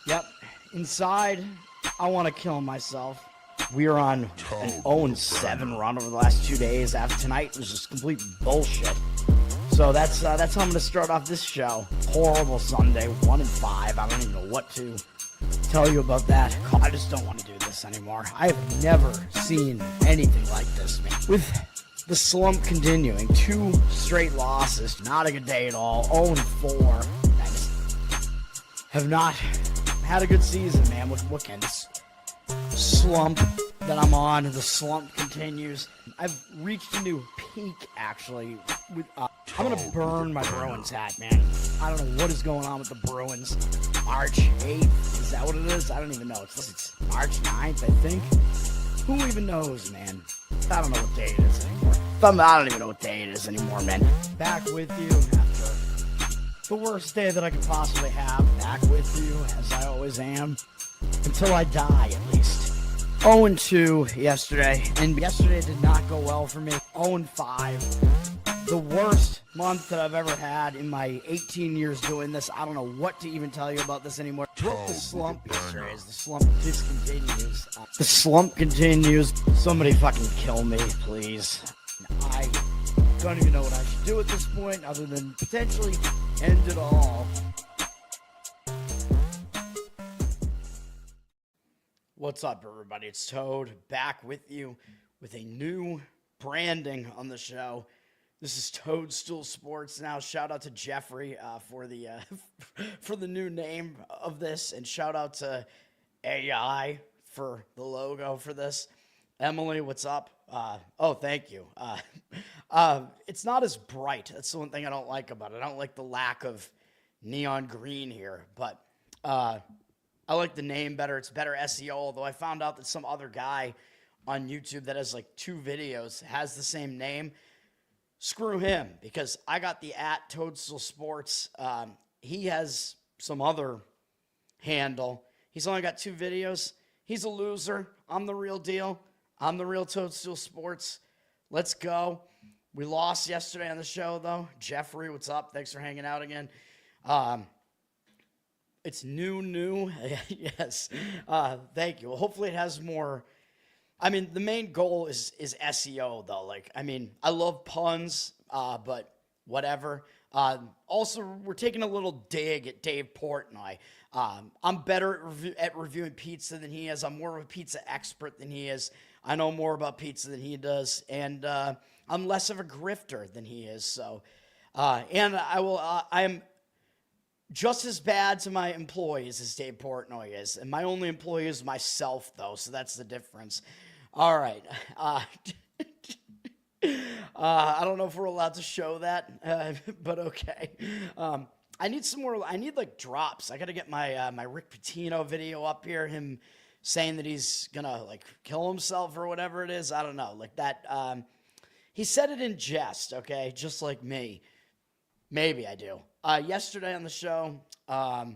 Yep. Inside, I want to kill myself. We are on an 0-7 run over the last 2 days. After tonight was just complete bullshit. So that's how I'm going to start off this show. Horrible Sunday, 1-5. I don't even know what to tell you about that. I just don't want to do this anymore. I have never seen anything like this, man. With the slump continuing, 2 straight losses, not a good day at all. 0-4. I just have not had a good season, man. What can this slump that I'm on? The slump continues. I've reached a new peak, actually. I'm going to burn my Bruins hat, man. I don't know what is going on with the Bruins. March 8th, is that what it is? I don't even know. It's March 9th, I think. Who even knows, man? I don't know what day it is anymore. I don't even know what day it is anymore, man. Back with you after the worst day that I could possibly have. Back with you, as I always am. Until I die, at least. 0-2 yesterday, and yesterday did not go well for me. 0-5. The worst month that I've ever had in my 18 years doing this. I don't know what to even tell you about this anymore. Broke the slump yesterday as the slump discontinues. The slump continues. Somebody fucking kill me, please. I don't even know what I should do at this point other than potentially end it all. What's up, everybody? It's Toad back with you with a new branding on the show. This is Toad Stool Sports now. Shout out to Jeffrey for the new name of this, and shout out to AI for the logo for this. Emily, what's up? Oh, thank you. It's not as bright. That's the one thing I don't like about it. I don't like the lack of neon green here, but I like the name better. It's better SEO, although I found out that some other guy on YouTube that has like 2 videos has the same name. Screw him, because I got the @Toadstool Sports. He has some other handle. He's only got 2 videos. He's a loser. I'm the real deal. I'm the real Toadstool Sports. Let's go. We lost yesterday on the show, though. Jeffrey, what's up? Thanks for hanging out again. It's new. Yes. Thank you. Well, hopefully it has more. I mean, the main goal is SEO, though. Like, I mean, I love puns, but whatever. Also, we're taking a little dig at Dave Portnoy. I'm better at reviewing pizza than he is. I'm more of a pizza expert than he is. I know more about pizza than he does, and I'm less of a grifter than he is. So, and I am just as bad to my employees as Dave Portnoy is, and my only employee is myself, though. So that's the difference. All right. I don't know if we're allowed to show that, but okay. I need some more. I need like drops. I got to get my my Rick Pitino video up here. Him saying that he's gonna like kill himself or whatever it is. I don't know. Like that. He said it in jest. Okay, just like me. Maybe I do. Yesterday on the show, I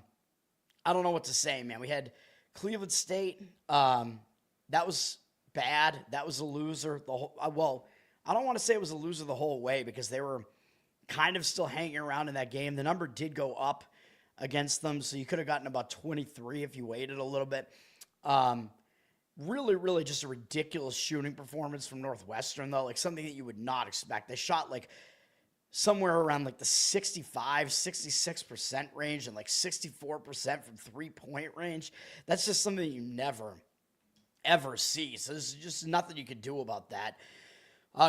don't know what to say, man. We had Cleveland State. That was bad. That was a loser. Well, I don't want to say it was a loser the whole way because they were kind of still hanging around in that game. The number did go up against them, so you could have gotten about 23 if you waited a little bit. Really just a ridiculous shooting performance from Northwestern, though. Like something that you would not expect. They shot like somewhere around like the 66% range and like 64% from 3-point range. That's just something you never, ever see. So there's just nothing you could do about that.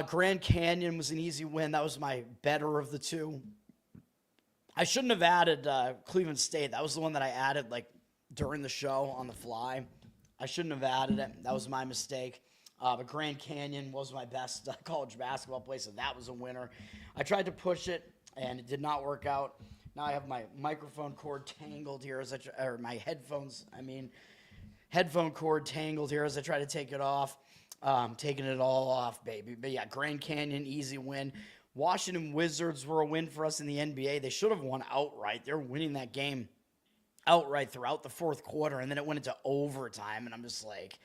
Grand Canyon was an easy win. That was my better of the 2. I shouldn't have added Cleveland State. That was the one that I added like during the show on the fly. I shouldn't have added it. That was my mistake. But Grand Canyon was my best college basketball place, so that was a winner. I tried to push it, and it did not work out. Now I have my microphone cord tangled here, or my headphones, headphone cord tangled here as I try to take it off. Taking it all off, baby. But yeah, Grand Canyon, easy win. Washington Wizards were a win for us in the NBA. They should have won outright. They were winning that game outright throughout the 4th quarter, and then it went into overtime, and I'm just like,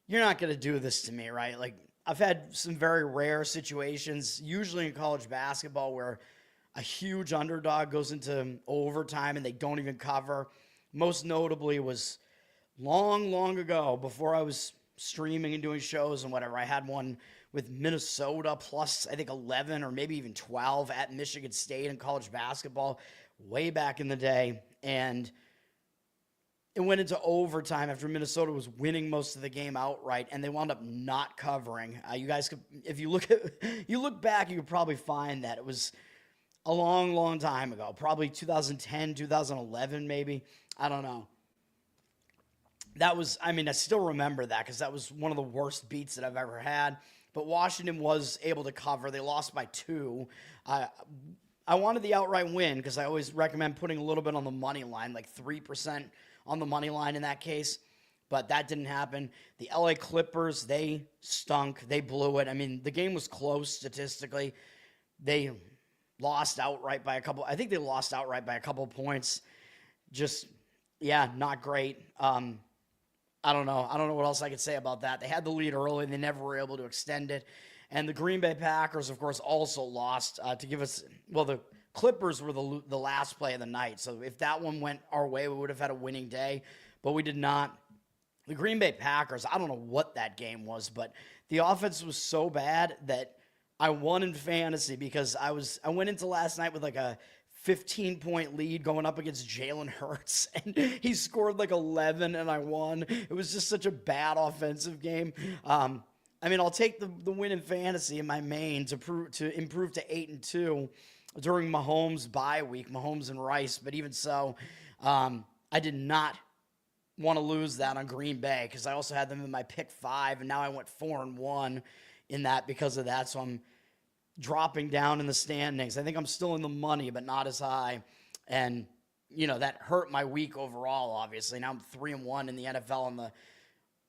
you're not going to do this to me, right? Like, I've had some very rare situations, usually in college basketball, where a huge underdog goes into overtime and they don't even cover. most notably was long ago, before I was streaming and doing shows and whatever. I had one with Minnesota plus, I think, 11 or maybe even 12 at Michigan State in college basketball way back in the day. And it went into overtime after Minnesota was winning most of the game outright, and they wound up not covering. You guys could, if you look back, you could probably find that it was a long time ago, probably 2010, 2011, maybe. I don't know. That was, I mean, I still remember that because that was one of the worst beats that I've ever had. But Washington was able to cover. They lost by 2. I wanted the outright win because I always recommend putting a little bit on the money line, like 3% on the money line in that case. But that didn't happen. The LA Clippers, they stunk. They blew it. I mean, the game was close statistically. They lost outright by a couple. I think they lost outright by a couple of points. Just, yeah, not great. I don't know. I don't know what else I could say about that. They had the lead early, and they never were able to extend it. And the Green Bay Packers, of course, also lost to give us, well, the Clippers were the last play of the night. So if that one went our way, we would have had a winning day, but we did not. The Green Bay Packers, I don't know what that game was, but the offense was so bad that I won in fantasy because I went into last night with like a 15-point lead going up against Jalen Hurts, and he scored like 11, and I won. It was just such a bad offensive game. I mean, I'll take the win in fantasy in my main to improve to 8-2 during Mahomes' bye week, Mahomes and Rice. But even so, I did not want to lose that on Green Bay because I also had them in my pick 5, and now I went 4-1 in that because of that. So I'm dropping down in the standings. I think I'm still in the money, but not as high. And, you know, that hurt my week overall, obviously. Now I'm 3-1 in the NFL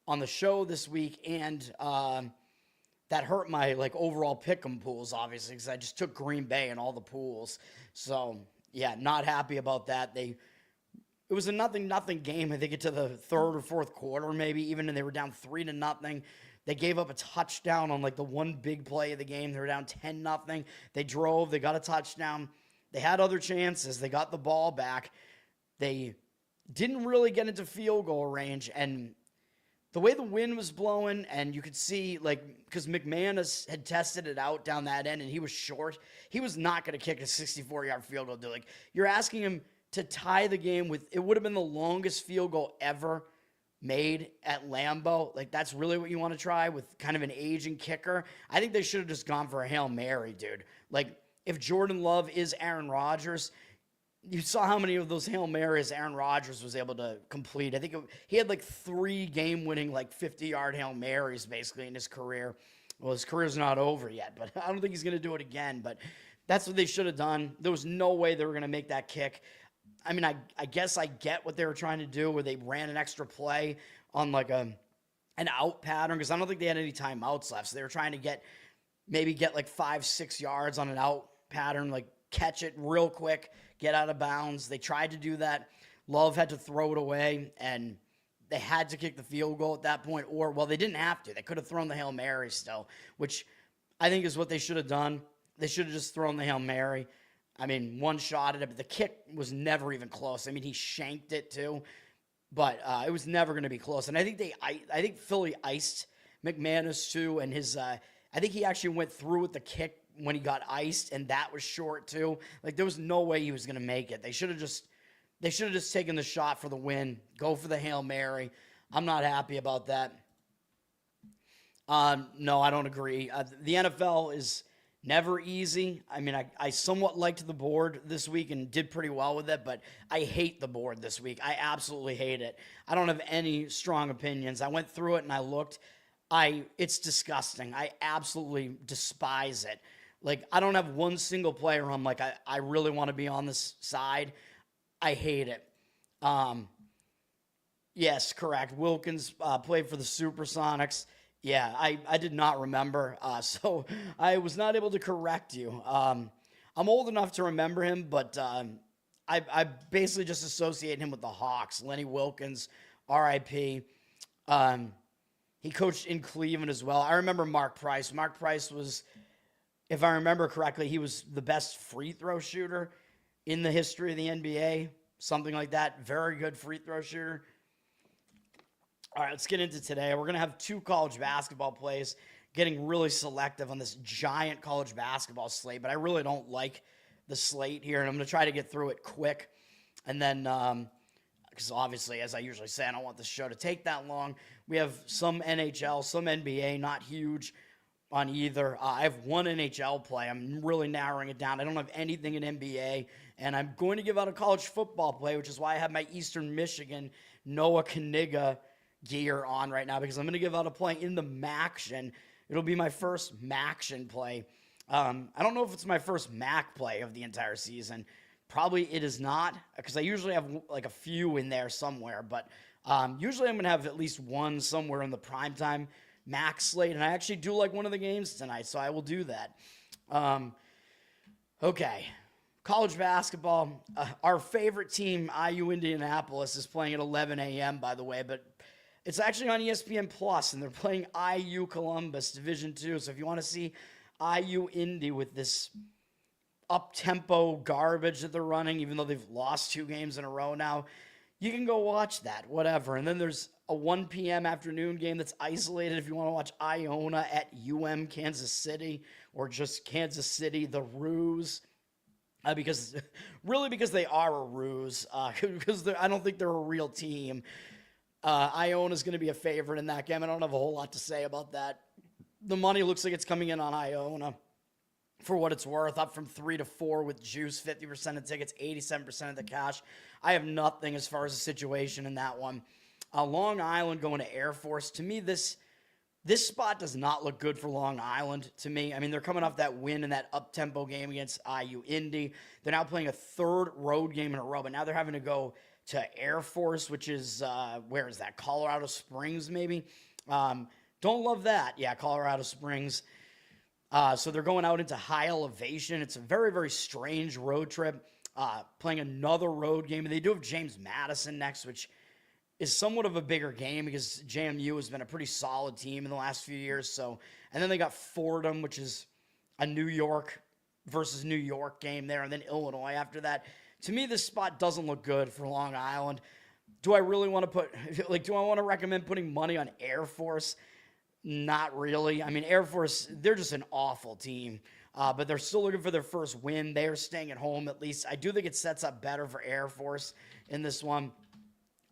on the show this week. And that hurt my, like, overall pick'em pools, obviously, because I just took Green Bay in all the pools. So, yeah, not happy about that. It was a nothing game. I think it to the third or fourth quarter, maybe, even, and they were down 3-0. They gave up a touchdown on like the one big play of the game. They were down 10-0. They drove. They got a touchdown. They had other chances. They got the ball back. They didn't really get into field goal range. And the way the wind was blowing, and you could see, like, because McManus had tested it out down that end, and he was short. He was not going to kick a 64-yard field goal. Like, you're asking him to tie the game with, it would have been the longest field goal ever made at Lambeau. Like, that's really what you want to try with kind of an aging kicker. I think they should have just gone for a Hail Mary, dude. Like, if Jordan Love is Aaron Rodgers, you saw how many of those Hail Marys Aaron Rodgers was able to complete. I think he had like 3 game-winning, like 50-yard Hail Marys basically in his career. Well, his career's not over yet, but I don't think he's going to do it again. But that's what they should have done. There was no way they were going to make that kick. I mean, I guess I get what they were trying to do where they ran an extra play on like an out pattern because I don't think they had any timeouts left. So they were trying to get like 5-6 yards on an out pattern, like catch it real quick, get out of bounds. They tried to do that. Love had to throw it away, and they had to kick the field goal at that point. Or, well, they didn't have to. They could have thrown the Hail Mary still, which I think is what they should have done. They should have just thrown the Hail Mary. I mean, one shot at it, but the kick was never even close. I mean, he shanked it too, but it was never going to be close. And I think Philly iced McManus too, and I think he actually went through with the kick when he got iced, and that was short too. Like, there was no way he was going to make it. They should have just taken the shot for the win. Go for the Hail Mary. I'm not happy about that. No, I don't agree. The NFL is never easy. I mean, I somewhat liked the board this week and did pretty well with it, but I hate the board this week. I absolutely hate it. I don't have any strong opinions. I went through it and I looked. It's disgusting. I absolutely despise it. Like, I don't have one single player I'm like, I really want to be on this side. I hate it. Yes, correct. Wilkins played for the Supersonics. Yeah, I did not remember, so I was not able to correct you. I'm old enough to remember him, but I basically just associate him with the Hawks. Lenny Wilkins, R.I.P. He coached in Cleveland as well. I remember Mark Price. Mark Price was, if I remember correctly, he was the best free throw shooter in the history of the NBA. something like that. Very good free throw shooter. All right, let's get into today. We're going to have 2 college basketball plays, getting really selective on this giant college basketball slate, but I really don't like the slate here, and I'm going to try to get through it quick. And then, because obviously, as I usually say, I don't want this show to take that long. We have some NHL, some NBA, not huge on either. I have 1 NHL play. I'm really narrowing it down. I don't have anything in NBA, and I'm going to give out a college football play, which is why I have my Eastern Michigan Noah Kaniga gear on right now, because I'm going to give out a play in the MACtion. It'll be my first MACtion play. I don't know if it's my first MAC play of the entire season. Probably it is not, because I usually have like a few in there somewhere, but usually I'm going to have at least one somewhere in the primetime MAC slate, and I actually do like one of the games tonight, so I will do that. Okay, college basketball. Our favorite team, IU Indianapolis, is playing at 11 a.m., by the way, but it's actually on ESPN Plus, and they're playing IU Columbus, Division II. So if you want to see IU Indy with this up-tempo garbage that they're running, even though they've lost 2 games in a row now, you can go watch that, whatever. And then there's a 1 p.m. afternoon game that's isolated if you want to watch Iona at Kansas City, or just Kansas City, the Ruse. Because they are a ruse, because I don't think they're a real team. Iona is going to be a favorite in that game. I don't have a whole lot to say about that. The money looks like it's coming in on Iona for what it's worth, up from 3 to 4 with juice, 50% of tickets, 87% of the cash. I have nothing as far as the situation in that one. Long Island going to Air Force. To me, this spot does not look good for Long Island to me. I mean, they're coming off that win in that up-tempo game against IU Indy. They're now playing a 3rd road game in a row, but now they're having to go to Air Force, which is, where is that? Colorado Springs, maybe? Don't love that. Yeah, Colorado Springs. So they're going out into high elevation. It's a very, very strange road trip, playing another road game. And they do have James Madison next, which is somewhat of a bigger game because JMU has been a pretty solid team in the last few years. So, and then they got Fordham, which is a New York versus New York game there, and then Illinois after that. To me, this spot doesn't look good for Long Island. Do I really want to do I want to recommend putting money on Air Force? Not really. I mean, Air Force, they're just an awful team, but they're still looking for their first win. They are staying at home at least. I do think it sets up better for Air Force in this one.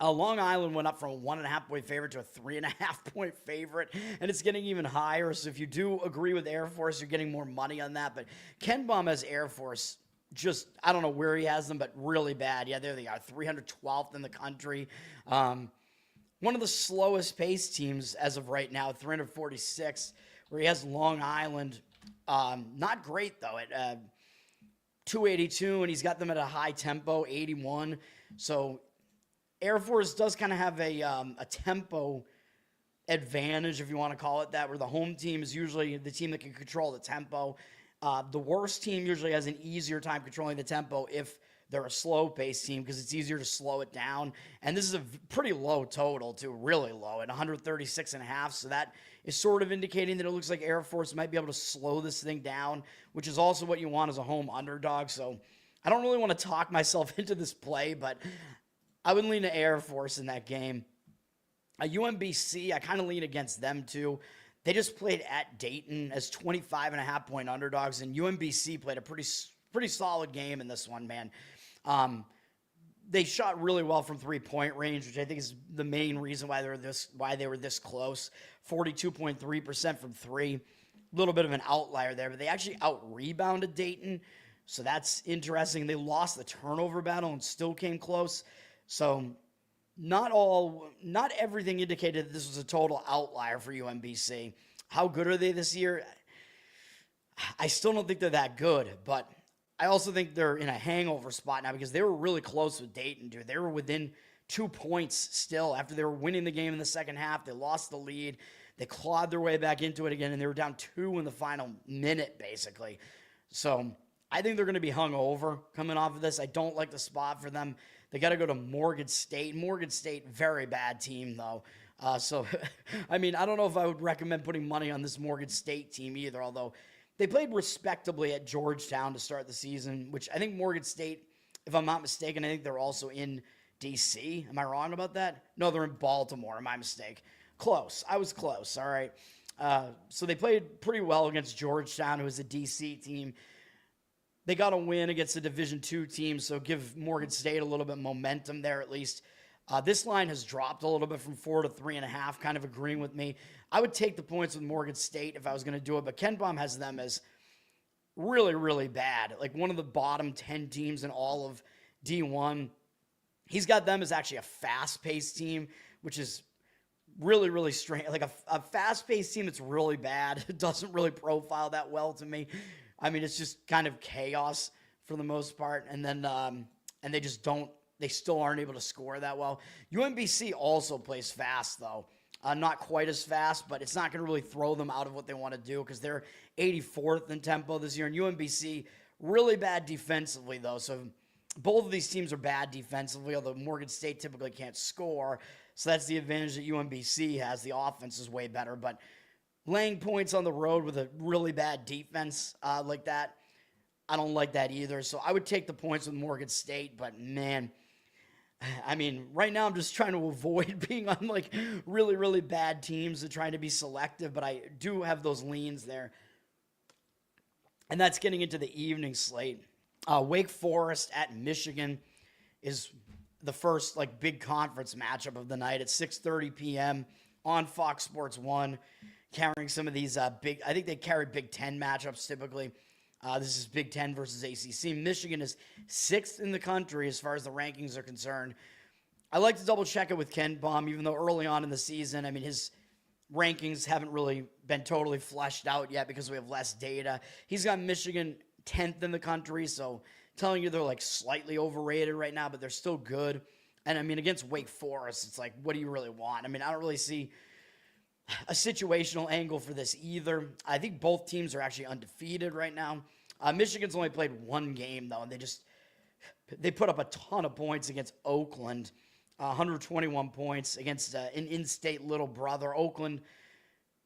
Long Island went up from a 1.5-point favorite to a 3.5-point favorite, and it's getting even higher. So if you do agree with Air Force, you're getting more money on that. But Ken Baum has Air Force just, I don't know where he has them, but really bad. Yeah, there they are, 312th in the country. One of the slowest paced teams as of right now, 346, where he has Long Island. Not great, though, at 282, and he's got them at a high tempo, 81. So Air Force does kind of have a tempo advantage, if you want to call it that, where the home team is usually the team that can control the tempo. The worst team usually has an easier time controlling the tempo if they're a slow-paced team because it's easier to slow it down. And this is a pretty low total, too, really low at 136.5. So that is sort of indicating that it looks like Air Force might be able to slow this thing down, which is also what you want as a home underdog. So I don't really want to talk myself into this play, but I would lean to Air Force in that game. UMBC, I kind of lean against them, too. They just played at Dayton as 25.5-point underdogs, and UMBC played a pretty solid game in this one, man. They shot really well from three-point range, which I think is the main reason why they were this close. 42.3% from three. A little bit of an outlier there, but they actually out-rebounded Dayton, so that's interesting. They lost the turnover battle and still came close. So not everything indicated that this was a total outlier for UMBC. How good are they this year? I still don't think they're that good, but I also think they're in a hangover spot now because they were really close with Dayton, dude. They were within 2 points still after they were winning the game in the second half. They lost the lead. They clawed their way back into it again, and they were down 2 in the final minute, basically. So I think they're going to be hung over coming off of this. I don't like the spot for them. They got to go to Morgan State. Morgan State, very bad team, though. So, I mean, I don't know if I would recommend putting money on this Morgan State team either, although they played respectably at Georgetown to start the season, which I think Morgan State if I'm not mistaken. I think they're also in D.C. Am I wrong about that? No, they're in Baltimore. My mistake. Close. I was close. All right. So they played pretty well against Georgetown, who is a D.C. team. They got a win against a Division II team, so give Morgan State a little bit of momentum there at least. This line has dropped a little bit from 4 to 3.5, kind of agreeing with me. I would take the points with Morgan State if I was going to do it, but Ken Baum has them as really, really bad. Like one of the bottom 10 teams in all of D1. He's got them as actually a fast-paced team, which is really, really strange. Like a fast-paced team that's really bad. It doesn't really profile that well to me. I mean, it's just kind of chaos for the most part. And then, and they just don't, they still aren't able to score that well. UMBC also plays fast, though. Not quite as fast, but it's not going to really throw them out of what they want to do because they're 84th in tempo this year. And UMBC, really bad defensively, though. So both of these teams are bad defensively, although Morgan State typically can't score. So that's the advantage that UMBC has. The offense is way better. But laying points on the road with a really bad defense like that, I don't like that either. So I would take the points with Morgan State, but man, I mean, right now I'm just trying to avoid being on like really, really bad teams and trying to be selective, but I do have those leans there. And that's getting into the evening slate. Wake Forest at Michigan is the first like big conference matchup of the night at 6:30 p.m. on Fox Sports 1, carrying some of these big, I think they carry Big Ten matchups typically. This is Big Ten versus ACC. Michigan is 6th in the country as far as the rankings are concerned. I like to double check it with Ken Baum, even though early on in the season, I mean, his rankings haven't really been totally fleshed out yet because we have less data. He's got Michigan 10th in the country, so telling you they're like slightly overrated right now, but they're still good. And I mean, against Wake Forest, it's like, what do you really want? I mean, I don't really see a situational angle for this either. I think both teams are actually undefeated right now. Michigan's only played one game, though, and they put up a ton of points against Oakland, 121 points against an in-state little brother. Oakland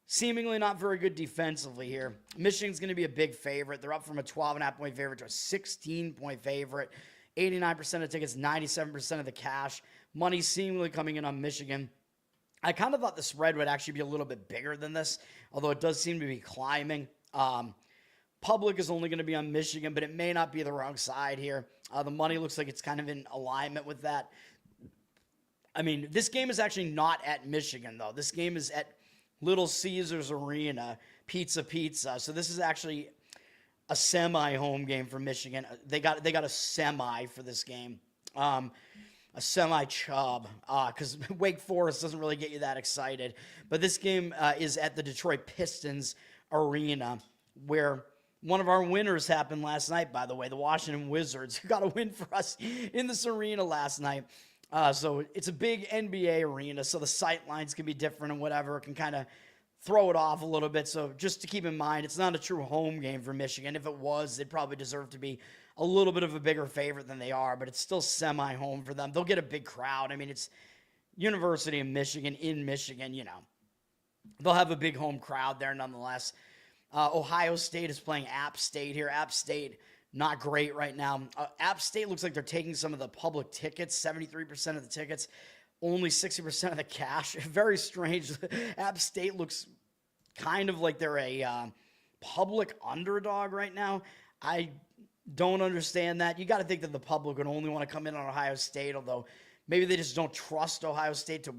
seemingly not very good defensively here. Michigan's going to be a big favorite. They're up from a 12.5-point favorite to a 16-point favorite. 89% of tickets, 97% of the cash. Money seemingly coming in on Michigan. I kind of thought the spread would actually be a little bit bigger than this, although it does seem to be climbing. Public is only going to be on Michigan, but it may not be the wrong side here. The money looks like it's kind of in alignment with that. I mean, this game is actually not at Michigan, though. This game is at Little Caesars Arena, Pizza. So this is actually a semi-home game for Michigan. They got a semi for this game. A semi-chub, because Wake Forest doesn't really get you that excited. But this game is at the Detroit Pistons Arena, where one of our winners happened last night, by the way, the Washington Wizards, who got a win for us in this arena last night. So it's a big NBA arena, so the sight lines can be different and whatever. It can kind of throw it off a little bit. So just to keep in mind, it's not a true home game for Michigan. If it was, they'd probably deserve to be a little bit of a bigger favorite than they are, but it's still semi-home for them. They'll get a big crowd. I mean, it's University of Michigan in Michigan, you know. They'll have a big home crowd there nonetheless. Ohio State is playing App State here. App State, not great right now. App State looks like they're taking some of the public tickets, 73% of the tickets, only 60% of the cash. Very strange. App State looks kind of like they're a public underdog right now. I don't understand that. You got to think that the public would only want to come in on Ohio State, although maybe they just don't trust Ohio State to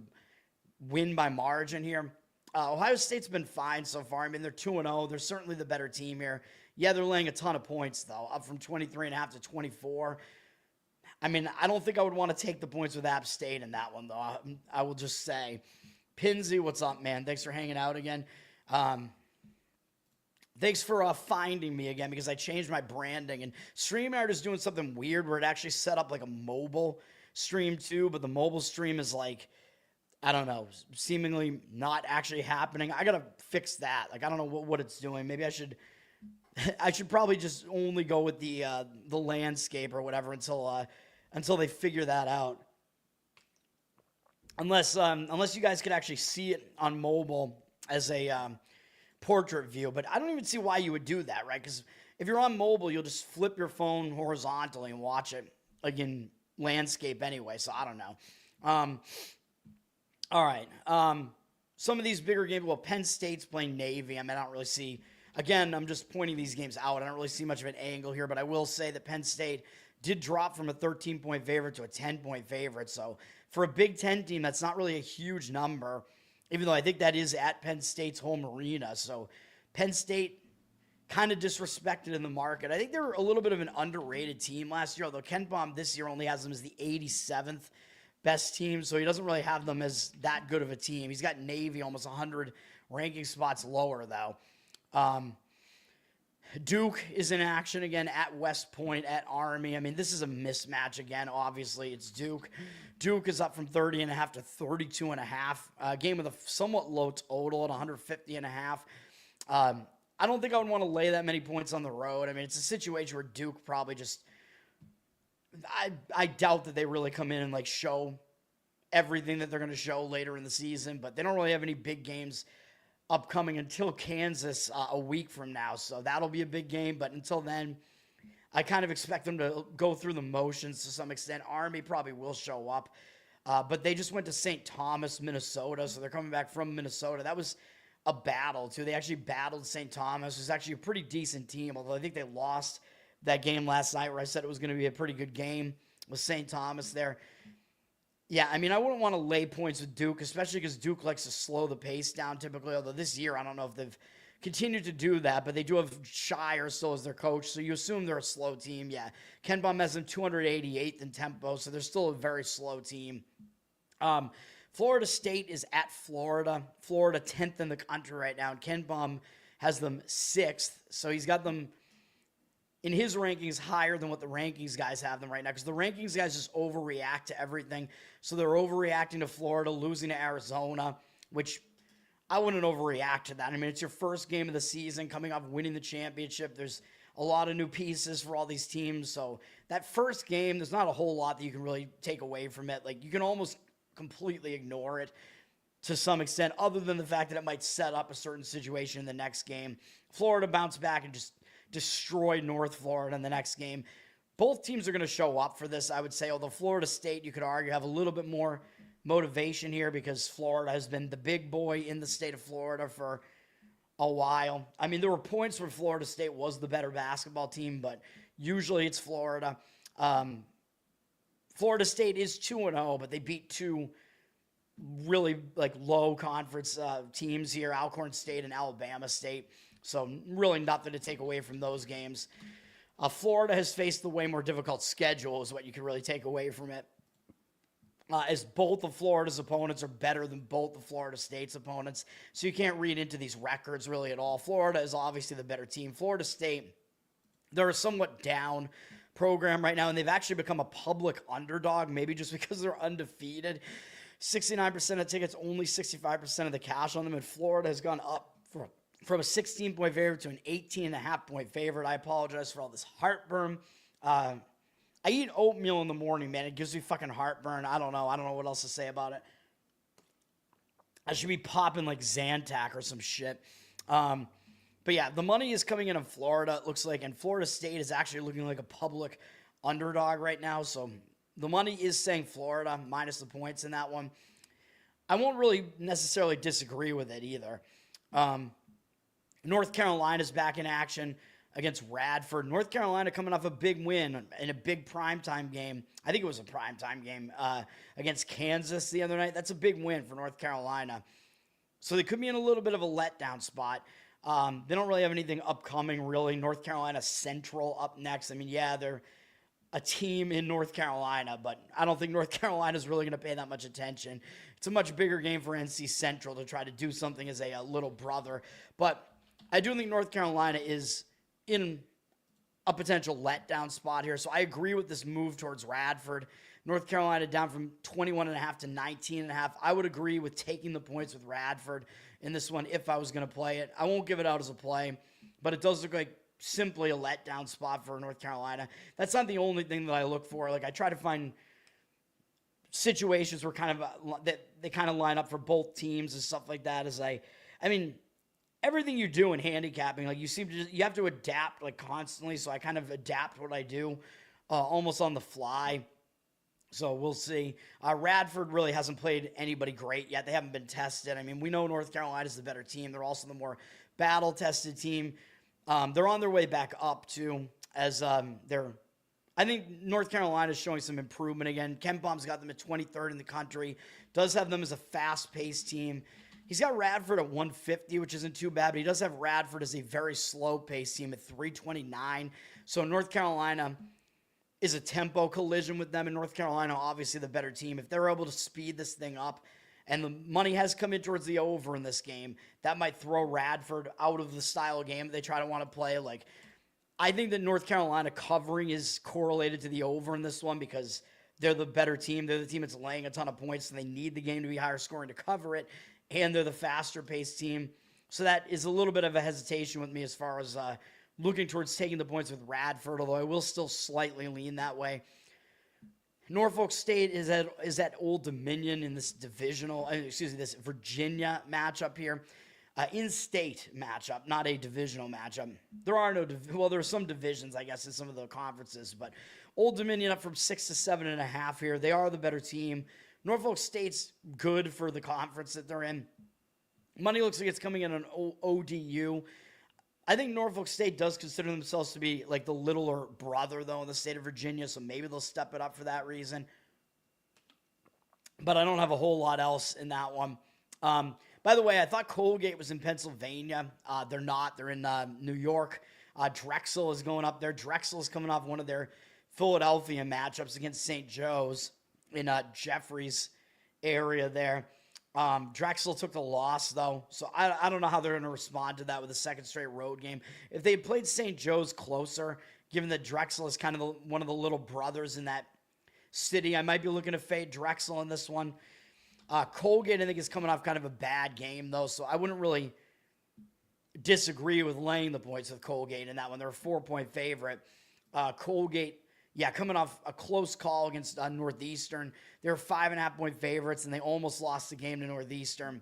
win by margin here. Ohio State's been fine so far. I mean, they're 2-0. They're certainly the better team here. Yeah, they're laying a ton of points, though, up from 23.5 to 24. I mean, I don't think I would want to take the points with App State in that one, though. I will just say, Pinsy, what's up, man? Thanks for hanging out again. Thanks for finding me again, because I changed my branding. And StreamYard is doing something weird where it actually set up like a mobile stream too, but the mobile stream is like, I don't know, seemingly not actually happening. I got to fix that. Like, I don't know what it's doing. Maybe I should probably just only go with the landscape or whatever until they figure that out. Unless you guys could actually see it on mobile as a portrait view, but I don't even see why you would do that, right? Because if you're on mobile, you'll just flip your phone horizontally and watch it. again, landscape anyway, so I don't know. All right. Some of these bigger games, well, Penn State's playing Navy. I mean, I don't really see, again, I'm just pointing these games out. I don't really see much of an angle here, but I will say that Penn State did drop from a 13-point favorite to a 10-point favorite. So for a Big Ten team, that's not really a huge number, even though I think that is at Penn State's home arena. So Penn State kind of disrespected in the market. I think they were a little bit of an underrated team last year, although Ken Baum this year only has them as the 87th best team, so he doesn't really have them as that good of a team. He's got Navy almost 100 ranking spots lower, though. Duke is in action again at West Point, at Army. I mean, this is a mismatch again. Obviously, it's Duke. Duke is up from 30.5 to 32.5. Game with a somewhat low total at 150.5. I don't think I would want to lay that many points on the road. I mean, it's a situation where Duke probably just, I doubt that they really come in and like show everything that they're going to show later in the season, but they don't really have any big games upcoming until Kansas a week from now. So that'll be a big game. But until then, I kind of expect them to go through the motions to some extent. Army probably will show up, but they just went to St. Thomas, Minnesota. So they're coming back from Minnesota. That was a battle too. They actually battled St. Thomas. It was actually a pretty decent team, although I think they lost that game last night where I said it was going to be a pretty good game with St. Thomas there. Yeah, I mean, I wouldn't want to lay points with Duke, especially because Duke likes to slow the pace down typically, although this year I don't know if they've continued to do that, but they do have Shire still as their coach, so you assume they're a slow team. Yeah, Ken Baum has them 288th in tempo, so they're still a very slow team. Florida State is at Florida. Florida 10th in the country right now, and Ken Baum has them 6th, so he's got them in his rankings higher than what the rankings guys have them right now, because the rankings guys just overreact to everything. So they're overreacting to Florida, losing to Arizona, which I wouldn't overreact to that. I mean, it's your first game of the season, coming off winning the championship. There's a lot of new pieces for all these teams. So that first game, there's not a whole lot that you can really take away from it. Like, you can almost completely ignore it to some extent, other than the fact that it might set up a certain situation in the next game. Florida bounced back and just destroy North Florida in the next game. Both teams are going to show up for this, I would say, although Florida State, you could argue, have a little bit more motivation here because Florida has been the big boy in the state of Florida for a while. I mean, there were points where Florida State was the better basketball team, but usually it's Florida. Florida State is 2-0, but they beat two really like low conference teams here, Alcorn State and Alabama State. So really nothing to take away from those games. Florida has faced the way more difficult schedule is what you can really take away from it. As both of Florida's opponents are better than both of Florida State's opponents. So you can't read into these records really at all. Florida is obviously the better team. Florida State, they're a somewhat down program right now, and they've actually become a public underdog, maybe just because they're undefeated. 69% of tickets, only 65% of the cash on them, and Florida has gone up from a 16-point favorite to an 18.5-point favorite. I apologize for all this heartburn. I eat oatmeal in the morning, man. It gives me fucking heartburn. I don't know what else to say about it. I should be popping like Zantac or some shit. But yeah, the money is coming in Florida, it looks like, and Florida State is actually looking like a public underdog right now. So the money is saying Florida minus the points in that one. I won't really necessarily disagree with it either. North Carolina's back in action against Radford. North Carolina coming off a big win in a big primetime game. I think it was a primetime game against Kansas the other night. That's a big win for North Carolina. So they could be in a little bit of a letdown spot. They don't really have anything upcoming, really. North Carolina Central up next. I mean, yeah, they're a team in North Carolina, but I don't think North Carolina is really going to pay that much attention. It's a much bigger game for NC Central to try to do something as a little brother. But I do think North Carolina is in a potential letdown spot here. So I agree with this move towards Radford. North Carolina down from 21.5 to 19.5. I would agree with taking the points with Radford in this one if I was going to play it. I won't give it out as a play, but it does look like simply a letdown spot for North Carolina. That's not the only thing that I look for. Like, I try to find situations where kind of that they kind of line up for both teams and stuff like that. I mean, everything you do in handicapping, like you have to adapt like constantly. So I kind of adapt what I do. almost on the fly. So we'll see. Radford really hasn't played anybody great yet. They haven't been tested. I mean, we know North Carolina's the better team. They're also the more battle-tested team. They're on their way back up, too, as I think North Carolina's showing some improvement again. Ken Palm's got them at 23rd in the country. Does have them as a fast-paced team. He's got Radford at 150, which isn't too bad, but he does have Radford as a very slow-paced team at 329. So North Carolina is a tempo collision with them, and North Carolina, obviously the better team. If they're able to speed this thing up, and the money has come in towards the over in this game, that might throw Radford out of the style of game they try to want to play. Like, I think that North Carolina covering is correlated to the over in this one because they're the better team. They're the team that's laying a ton of points, and they need the game to be higher scoring to cover it, and they're the faster-paced team. So that is a little bit of a hesitation with me as far as looking towards taking the points with Radford, although I will still slightly lean that way. Norfolk State is at Old Dominion in this this Virginia matchup here. In-state matchup, not a divisional matchup. There are there are some divisions, I guess, in some of the conferences, but Old Dominion up from 6 to 7.5 here. They are the better team. Norfolk State's good for the conference that they're in. Money looks like it's coming in on ODU. I think Norfolk State does consider themselves to be like the littler brother, though, in the state of Virginia, so maybe they'll step it up for that reason. But I don't have a whole lot else in that one. By the way, I thought Colgate was in Pennsylvania. They're not. They're in New York. Drexel is going up there. Drexel is coming off one of their Philadelphia matchups against St. Joe's in Jeffrey's area there. Drexel took the loss, though, so I don't know how they're going to respond to that with a second straight road game. If they played St. Joe's closer, given that Drexel is kind of one of the little brothers in that city, I might be looking to fade Drexel in this one. Colgate, I think, is coming off kind of a bad game, though, so I wouldn't really disagree with laying the points with Colgate in that one. They're a 4-point favorite. Colgate, coming off a close call against Northeastern. They're 5.5-point favorites, and they almost lost the game to Northeastern,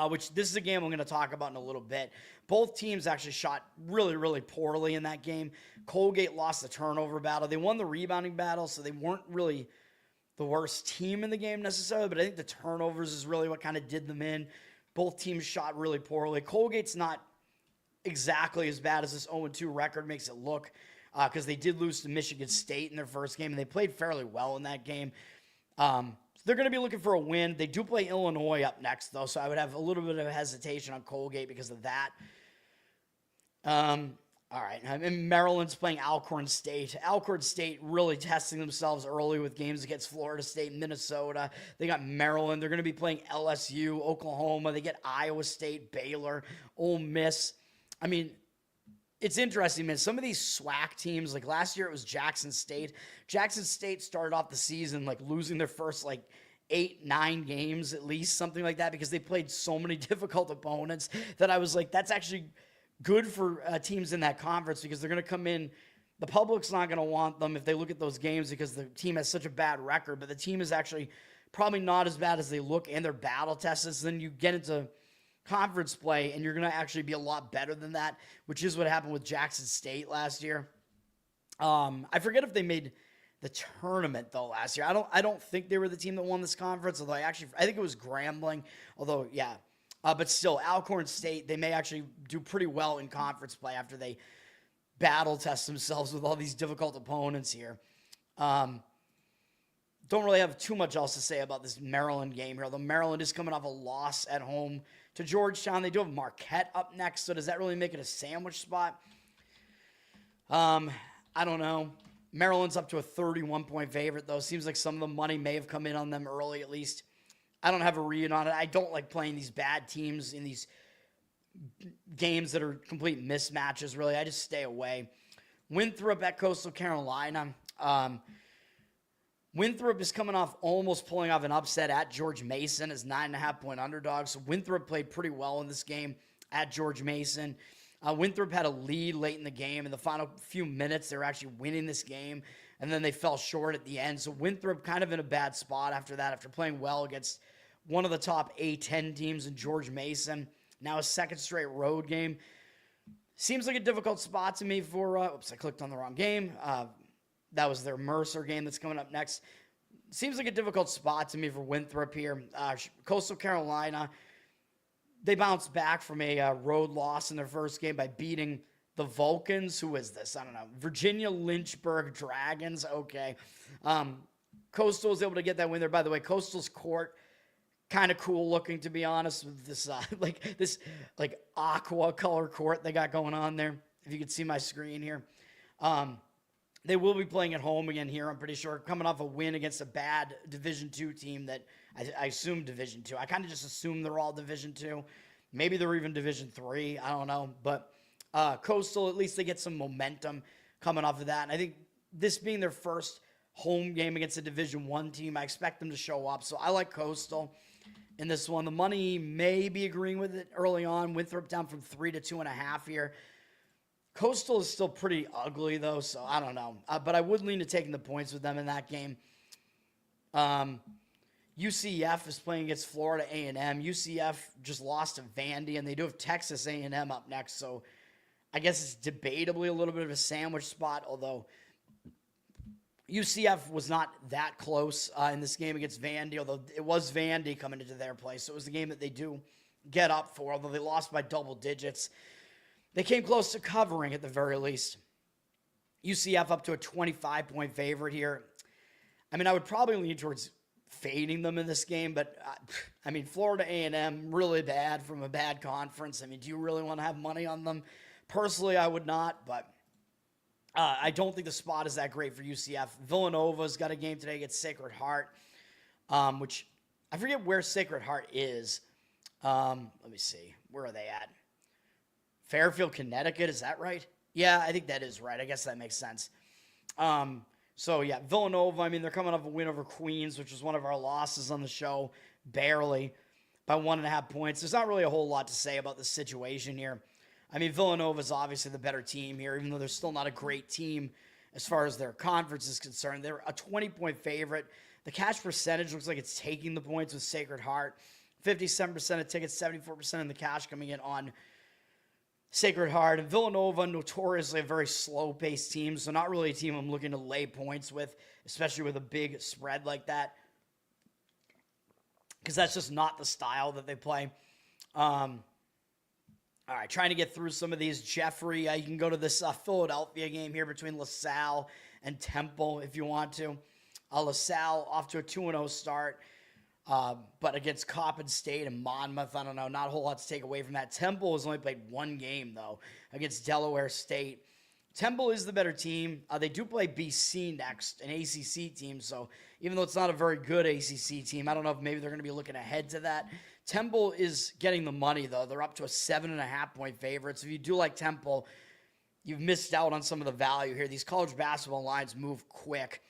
which this is a game I'm going to talk about in a little bit. Both teams actually shot really, really poorly in that game. Colgate lost the turnover battle. They won the rebounding battle, so they weren't really the worst team in the game necessarily, but I think the turnovers is really what kind of did them in. Both teams shot really poorly. Colgate's not exactly as bad as this 0-2 record makes it look, because they did lose to Michigan State in their first game, and they played fairly well in that game. They're going to be looking for a win. They do play Illinois up next, though, so I would have a little bit of hesitation on Colgate because of that. All right, and Maryland's playing Alcorn State. Alcorn State really testing themselves early with games against Florida State and Minnesota. They got Maryland. They're going to be playing LSU, Oklahoma. They get Iowa State, Baylor, Ole Miss. I mean, it's interesting, man. Some of these SWAC teams, like last year it was Jackson State. Jackson State started off the season like losing their first 8-9 games at least, something like that, because they played so many difficult opponents that I was like, that's actually good for teams in that conference because they're going to come in. The public's not going to want them if they look at those games because the team has such a bad record, but the team is actually probably not as bad as they look, and they're battle tested. So then you get into conference play, and you're going to actually be a lot better than that, which is what happened with Jackson State last year. I forget if they made the tournament, though, last year. I don't think they were the team that won this conference, although I think it was Grambling, although, yeah. But still, Alcorn State, they may actually do pretty well in conference play after they battle test themselves with all these difficult opponents here. Don't really have too much else to say about this Maryland game here, although Maryland is coming off a loss at home to Georgetown. They do have Marquette up next, so does that really make it a sandwich spot? I don't know. Maryland's up to a 31-point favorite, though. Seems like some of the money may have come in on them early, at least. I don't have a read on it. I don't like playing these bad teams in these games that are complete mismatches, really. I just stay away. Winthrop at Coastal Carolina. Winthrop is coming off almost pulling off an upset at George Mason as 9.5-point underdog. So Winthrop played pretty well in this game at George Mason. Winthrop had a lead late in the game. In the final few minutes, they were actually winning this game, and then they fell short at the end. So Winthrop kind of in a bad spot after that, after playing well against one of the top A10 teams in George Mason. Now a second straight road game. Seems like a difficult spot to me for, I clicked on the wrong game. That was their Mercer game that's coming up next. Seems like a difficult spot to me for Winthrop here. Coastal Carolina, they bounced back from a road loss in their first game by beating the Vulcans. Who is this? I don't know. Virginia Lynchburg Dragons. Okay. Coastal was able to get that win there. By the way, Coastal's court, kind of cool looking, to be honest, with this this aqua color court they got going on there. If you can see my screen here. They will be playing at home again here, I'm pretty sure, coming off a win against a bad Division II team that I assume Division II. I kind of just assume they're all Division II. Maybe they're even Division III. I don't know. But Coastal, at least they get some momentum coming off of that. And I think this being their first home game against a Division I team, I expect them to show up. So I like Coastal in this one. The money may be agreeing with it early on. Winthrop down from 3 to 2.5 here. Coastal is still pretty ugly, though, so I don't know. But I would lean to taking the points with them in that game. UCF is playing against Florida A&M. UCF just lost to Vandy, and they do have Texas A&M up next, so I guess it's debatably a little bit of a sandwich spot, although UCF was not that close in this game against Vandy, although it was Vandy coming into their place, so it was the game that they do get up for, although they lost by double digits. They came close to covering at the very least. UCF up to a 25-point favorite here. I mean, I would probably lean towards fading them in this game, but I mean, Florida A&M, really bad from a bad conference. I mean, do you really want to have money on them? Personally, I would not, but I don't think the spot is that great for UCF. Villanova's got a game today against Sacred Heart, which I forget where Sacred Heart is. Let me see. Where are they at? Fairfield, Connecticut, is that right? Yeah, I think that is right. I guess that makes sense. So, yeah, Villanova, I mean, they're coming off a win over Queens, which was one of our losses on the show, barely, by 1.5 points. There's not really a whole lot to say about the situation here. I mean, Villanova's obviously the better team here, even though they're still not a great team as far as their conference is concerned. They're a 20-point favorite. The cash percentage looks like it's taking the points with Sacred Heart. 57% of tickets, 74% of the cash coming in on Sacred Heart. And Villanova, notoriously a very slow-paced team, so not really a team I'm looking to lay points with, especially with a big spread like that, because that's just not the style that they play. All right, trying to get through some of these. Jeffrey, you can go to this Philadelphia game here between LaSalle and Temple if you want to. LaSalle off to a 2-0 start. But against Coppin State and Monmouth, I don't know, not a whole lot to take away from that. Temple has only played one game, though, against Delaware State. Temple is the better team. They do play BC next, an ACC team, so even though it's not a very good ACC team, I don't know if maybe they're going to be looking ahead to that. Temple is getting the money, though. They're up to a 7.5-point favorite, so if you do like Temple, you've missed out on some of the value here. These college basketball lines move quick.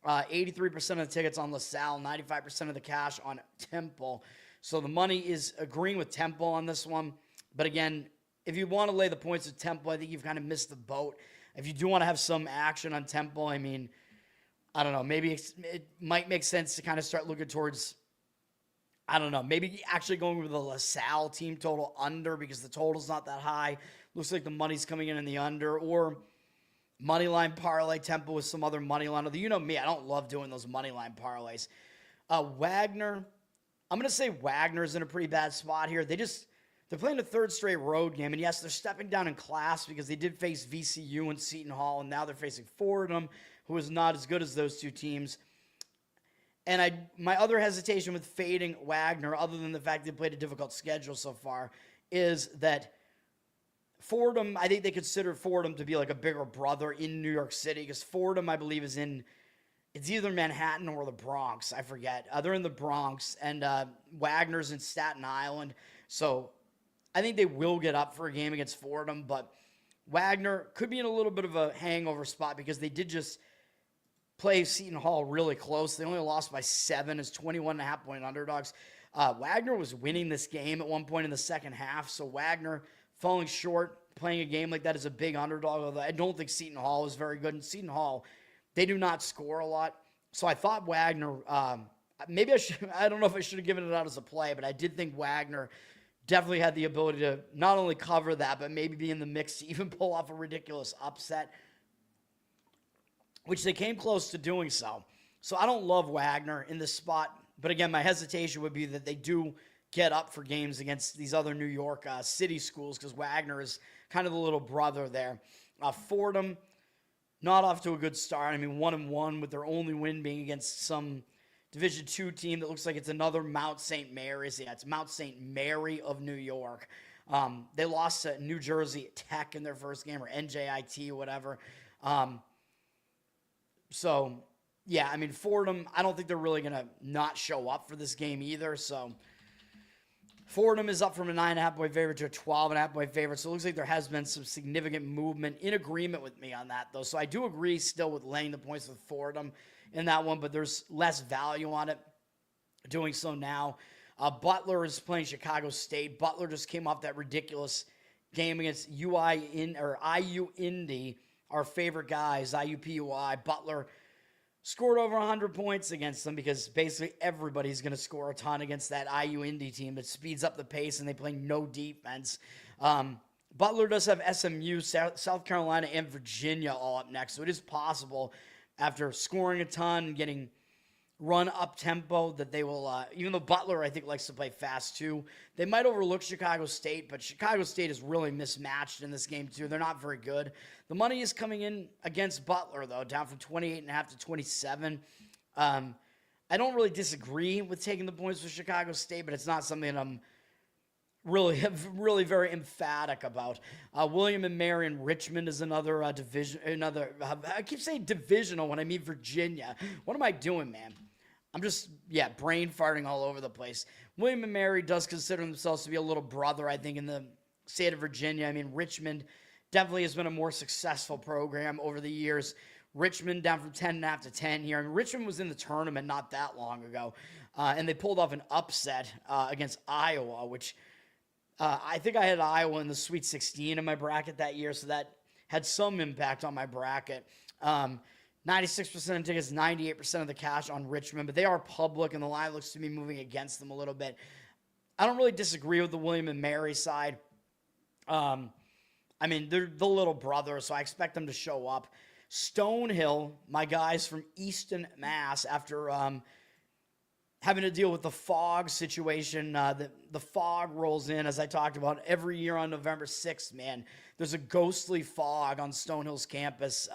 83% of the tickets on LaSalle, 95% of the cash on Temple. So the money is agreeing with Temple on this one. But again, if you want to lay the points with Temple, I think you've kind of missed the boat. If you do want to have some action on Temple, I mean, I don't know, maybe it might make sense to kind of start looking towards, I don't know, maybe actually going with the LaSalle team total under because the total's not that high. Looks like the money's coming in the under, or moneyline parlay Temple with some other money line. Although you know me, I don't love doing those moneyline parlays. Wagner, I'm going to say Wagner's in a pretty bad spot here. They're playing a third straight road game, and yes, they're stepping down in class because they did face VCU and Seton Hall, and now they're facing Fordham, who is not as good as those two teams. And my other hesitation with fading Wagner, other than the fact they played a difficult schedule so far, is that Fordham, I think they consider Fordham to be like a bigger brother in New York City, because Fordham, I believe, is it's either Manhattan or the Bronx. I forget. They're in the Bronx, and Wagner's in Staten Island. So I think they will get up for a game against Fordham, but Wagner could be in a little bit of a hangover spot because they did just play Seton Hall really close. They only lost by 7 as 21.5-point underdogs. Wagner was winning this game at one point in the second half, so Wagner falling short, playing a game like that is a big underdog, although I don't think Seton Hall is very good. And Seton Hall, they do not score a lot. So I thought Wagner, maybe I don't know if I should have given it out as a play, but I did think Wagner definitely had the ability to not only cover that, but maybe be in the mix to even pull off a ridiculous upset. which they came close to doing so. So I don't love Wagner in this spot. But again, my hesitation would be that they do get up for games against these other New York city schools because Wagner is kind of the little brother there. Fordham, not off to a good start. I mean, 1-1 with their only win being against some Division II team that looks like it's another Mount St. Mary's. Yeah, it's Mount St. Mary of New York. They lost to New Jersey Tech in their first game, or NJIT, whatever. So, yeah, I mean, Fordham, I don't think they're really going to not show up for this game either. So, Fordham is up from a 9.5-point favorite to a 12.5-point favorite. So, it looks like there has been some significant movement in agreement with me on that, though. So, I do agree still with laying the points with Fordham in that one, but there's less value on it doing so now. Butler is playing Chicago State. Butler just came off that ridiculous game against IU Indy, our favorite guys, IUPUI. Butler scored over 100 points against them because basically everybody's going to score a ton against that IU Indy team that speeds up the pace and they play no defense. Butler does have SMU, South Carolina, and Virginia all up next, so it is possible after scoring a ton, getting run up tempo, that they will, even though Butler, I think, likes to play fast too, they might overlook Chicago State, but Chicago State is really mismatched in this game too. They're not very good. The money is coming in against Butler, though, down from 28.5 to 27. I don't really disagree with taking the points for Chicago State, but it's not something that I'm really very emphatic about. William and Mary in Richmond is another I keep saying divisional when I mean Virginia. What am I doing, man? I'm just, brain farting all over the place. William and Mary does consider themselves to be a little brother, I think, in the state of Virginia. I mean, Richmond definitely has been a more successful program over the years. Richmond down from 10.5 to 10 here. I mean, Richmond was in the tournament not that long ago, and they pulled off an upset against Iowa, which I think I had Iowa in the Sweet 16 in my bracket that year, so that had some impact on my bracket. 96% of tickets, 98% of the cash on Richmond, but they are public, and the line looks to be moving against them a little bit. I don't really disagree with the William and Mary side. I mean, they're the little brother, so I expect them to show up. Stonehill, my guys from Easton, Mass, after having to deal with the fog situation. The fog rolls in, as I talked about, every year on November 6th, man. There's a ghostly fog on Stonehill's campus.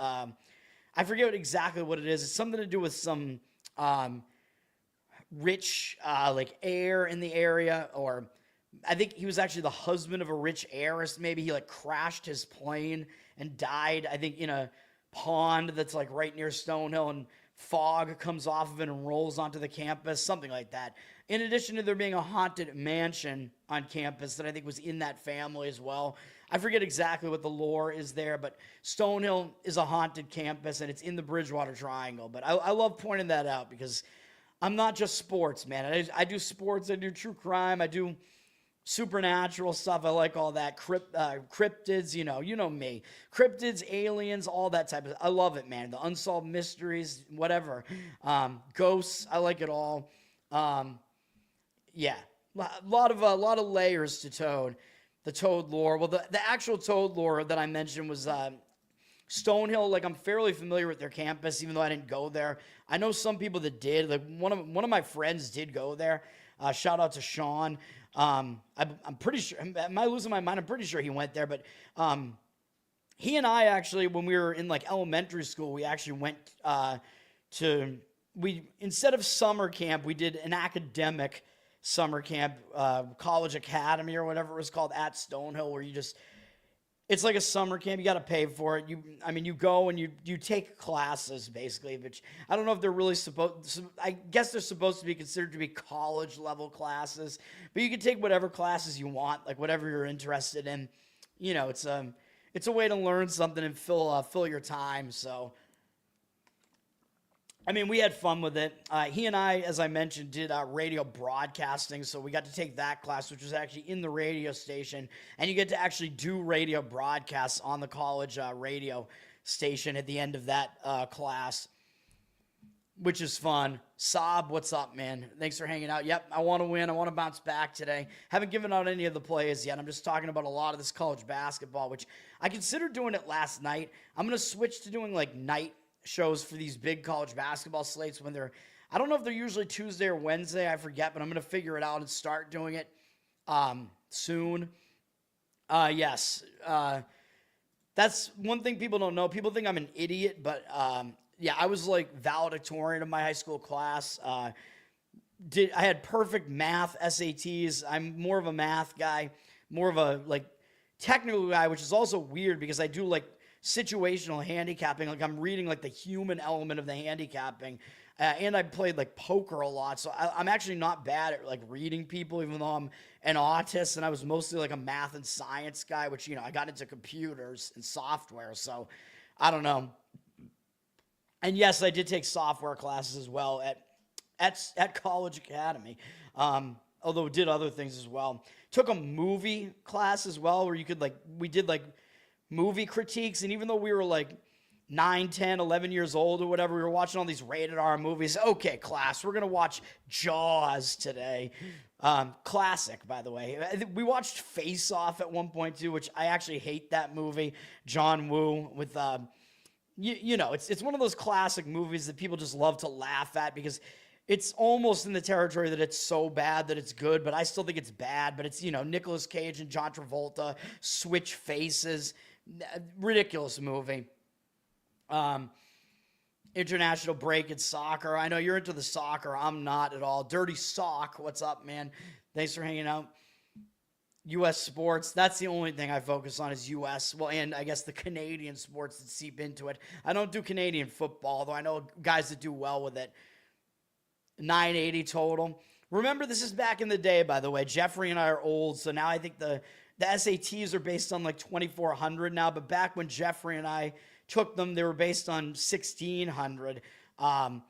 I forget exactly what it is. It's something to do with some rich air in the area, or I think he was actually the husband of a rich heiress. Maybe he crashed his plane and died, I think, in a pond that's right near Stonehill, and fog comes off of it and rolls onto the campus, something like that. In addition to there being a haunted mansion on campus that I think was in that family as well. I forget exactly what the lore is there, but Stonehill is a haunted campus, and it's in the Bridgewater Triangle. But I love pointing that out because I'm not just sports, man. I do sports, I do true crime, I do supernatural stuff. I like all that. Cryptids, you know me. Cryptids, aliens, all that type of. I love it, man. The unsolved mysteries, whatever. Ghosts, I like it all. Yeah, a lot of layers to Toad. The Toad lore. Well, the actual Toad lore that I mentioned was Stonehill. I'm fairly familiar with their campus, even though I didn't go there. I know some people that did. One of my friends did go there. Shout out to Sean. I'm pretty sure. Am I losing my mind? I'm pretty sure he went there, but he and I actually, when we were in elementary school, we actually went instead of summer camp, we did an academic summer camp, college academy or whatever it was called at Stonehill, where it's like a summer camp. You got to pay for it. You go and you take classes basically, which I don't know if they're really I guess they're supposed to be considered to be college level classes, but you can take whatever classes you want, whatever you're interested in. It's a way to learn something and fill your time. So, we had fun with it. He and I, as I mentioned, did radio broadcasting, so we got to take that class, which was actually in the radio station, and you get to actually do radio broadcasts on the college radio station at the end of that class, which is fun. Saab, what's up, man? Thanks for hanging out. Yep, I want to win. I want to bounce back today. Haven't given out any of the plays yet. I'm just talking about a lot of this college basketball, which I considered doing it last night. I'm going to switch to doing night shows for these big college basketball slates when I don't know if they're usually Tuesday or Wednesday, I forget, but I'm going to figure it out and start doing it soon. Yes. That's one thing people don't know. People think I'm an idiot, but yeah, I was like valedictorian of my high school class. I had perfect math SATs. I'm more of a math guy, more of a like technical guy, which is also weird because I do like situational handicapping. Like I'm reading like the human element of the handicapping. And I played like poker a lot. So I'm actually not bad at like reading people, even though I'm an autist and I was mostly like a math and science guy, which, you know, I got into computers and software. So I don't know. And yes, I did take software classes as well at College Academy. Although did other things as well. Took a movie class as well where you could like, we did like movie critiques. And even though we were like 9, 10, 11 years old or whatever, we were watching all these rated R movies. Okay, class, we're going to watch Jaws today. Classic, by the way. We watched Face Off at one point too, which I actually hate that movie. John Woo with, you know, it's one of those classic movies that people just love to laugh at because it's almost in the territory that it's so bad that it's good, but I still think it's bad. But it's, you know, Nicolas Cage and John Travolta switch faces. Ridiculous movie. International break in soccer. I know you're into the soccer. I'm not at all. Dirty Sock. What's up, man? Thanks for hanging out. U.S. sports. That's the only thing I focus on is U.S. Well, and I guess the Canadian sports that seep into it. I don't do Canadian football, though I know guys that do well with it. 980 total. Remember, this is back in the day, by the way. Jeffrey and I are old, so now I think the SATs are based on like 2,400 now, but back when Jeffrey and I took them, they were based on 1,600. I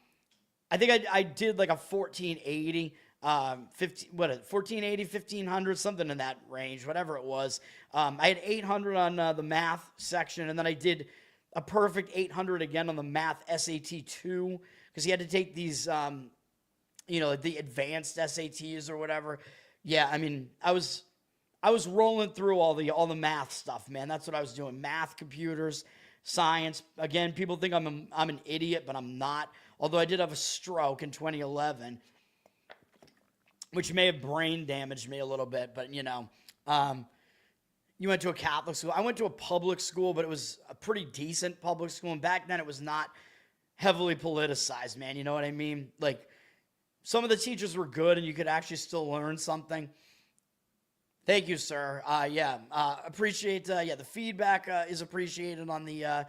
think I did like a 1480, 1480, 1,500, something in that range, whatever it was. I had 800 on the math section, and then I did a perfect 800 again on the math SAT 2, because he had to take these, you know, the advanced SATs or whatever. Yeah, I mean, I was rolling through all the math stuff, man. That's what I was doing. Math, computers, science. Again, people think I'm an idiot, but I'm not. Although I did have a stroke in 2011, which may have brain damaged me a little bit. But, you know, you went to a Catholic school. I went to a public school, but it was a pretty decent public school. And back then it was not heavily politicized, man. You know what I mean? Like, some of the teachers were good and you could actually still learn something. Thank you, sir. Appreciate, the feedback is appreciated on the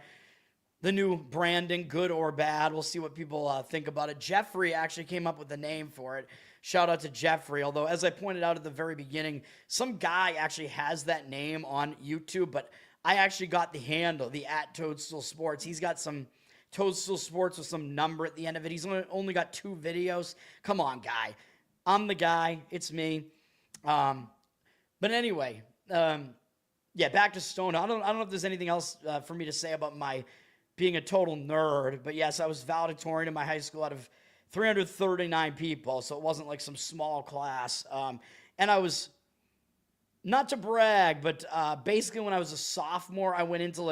new branding, good or bad. We'll see what people think about it. Jeffrey actually came up with the name for it. Shout out to Jeffrey. Although, as I pointed out at the very beginning, some guy actually has that name on YouTube, but I actually got the handle, the @Toadstool Sports. He's got some Toadstool Sports with some number at the end of it. He's only got 2 videos. Come on, guy. I'm the guy. It's me. But anyway, back to Stone. I don't know if there's anything else for me to say about my being a total nerd. But yes, I was valedictorian in my high school out of 339 people, so it wasn't like some small class. And I was, not to brag, but basically when I was a sophomore, I went into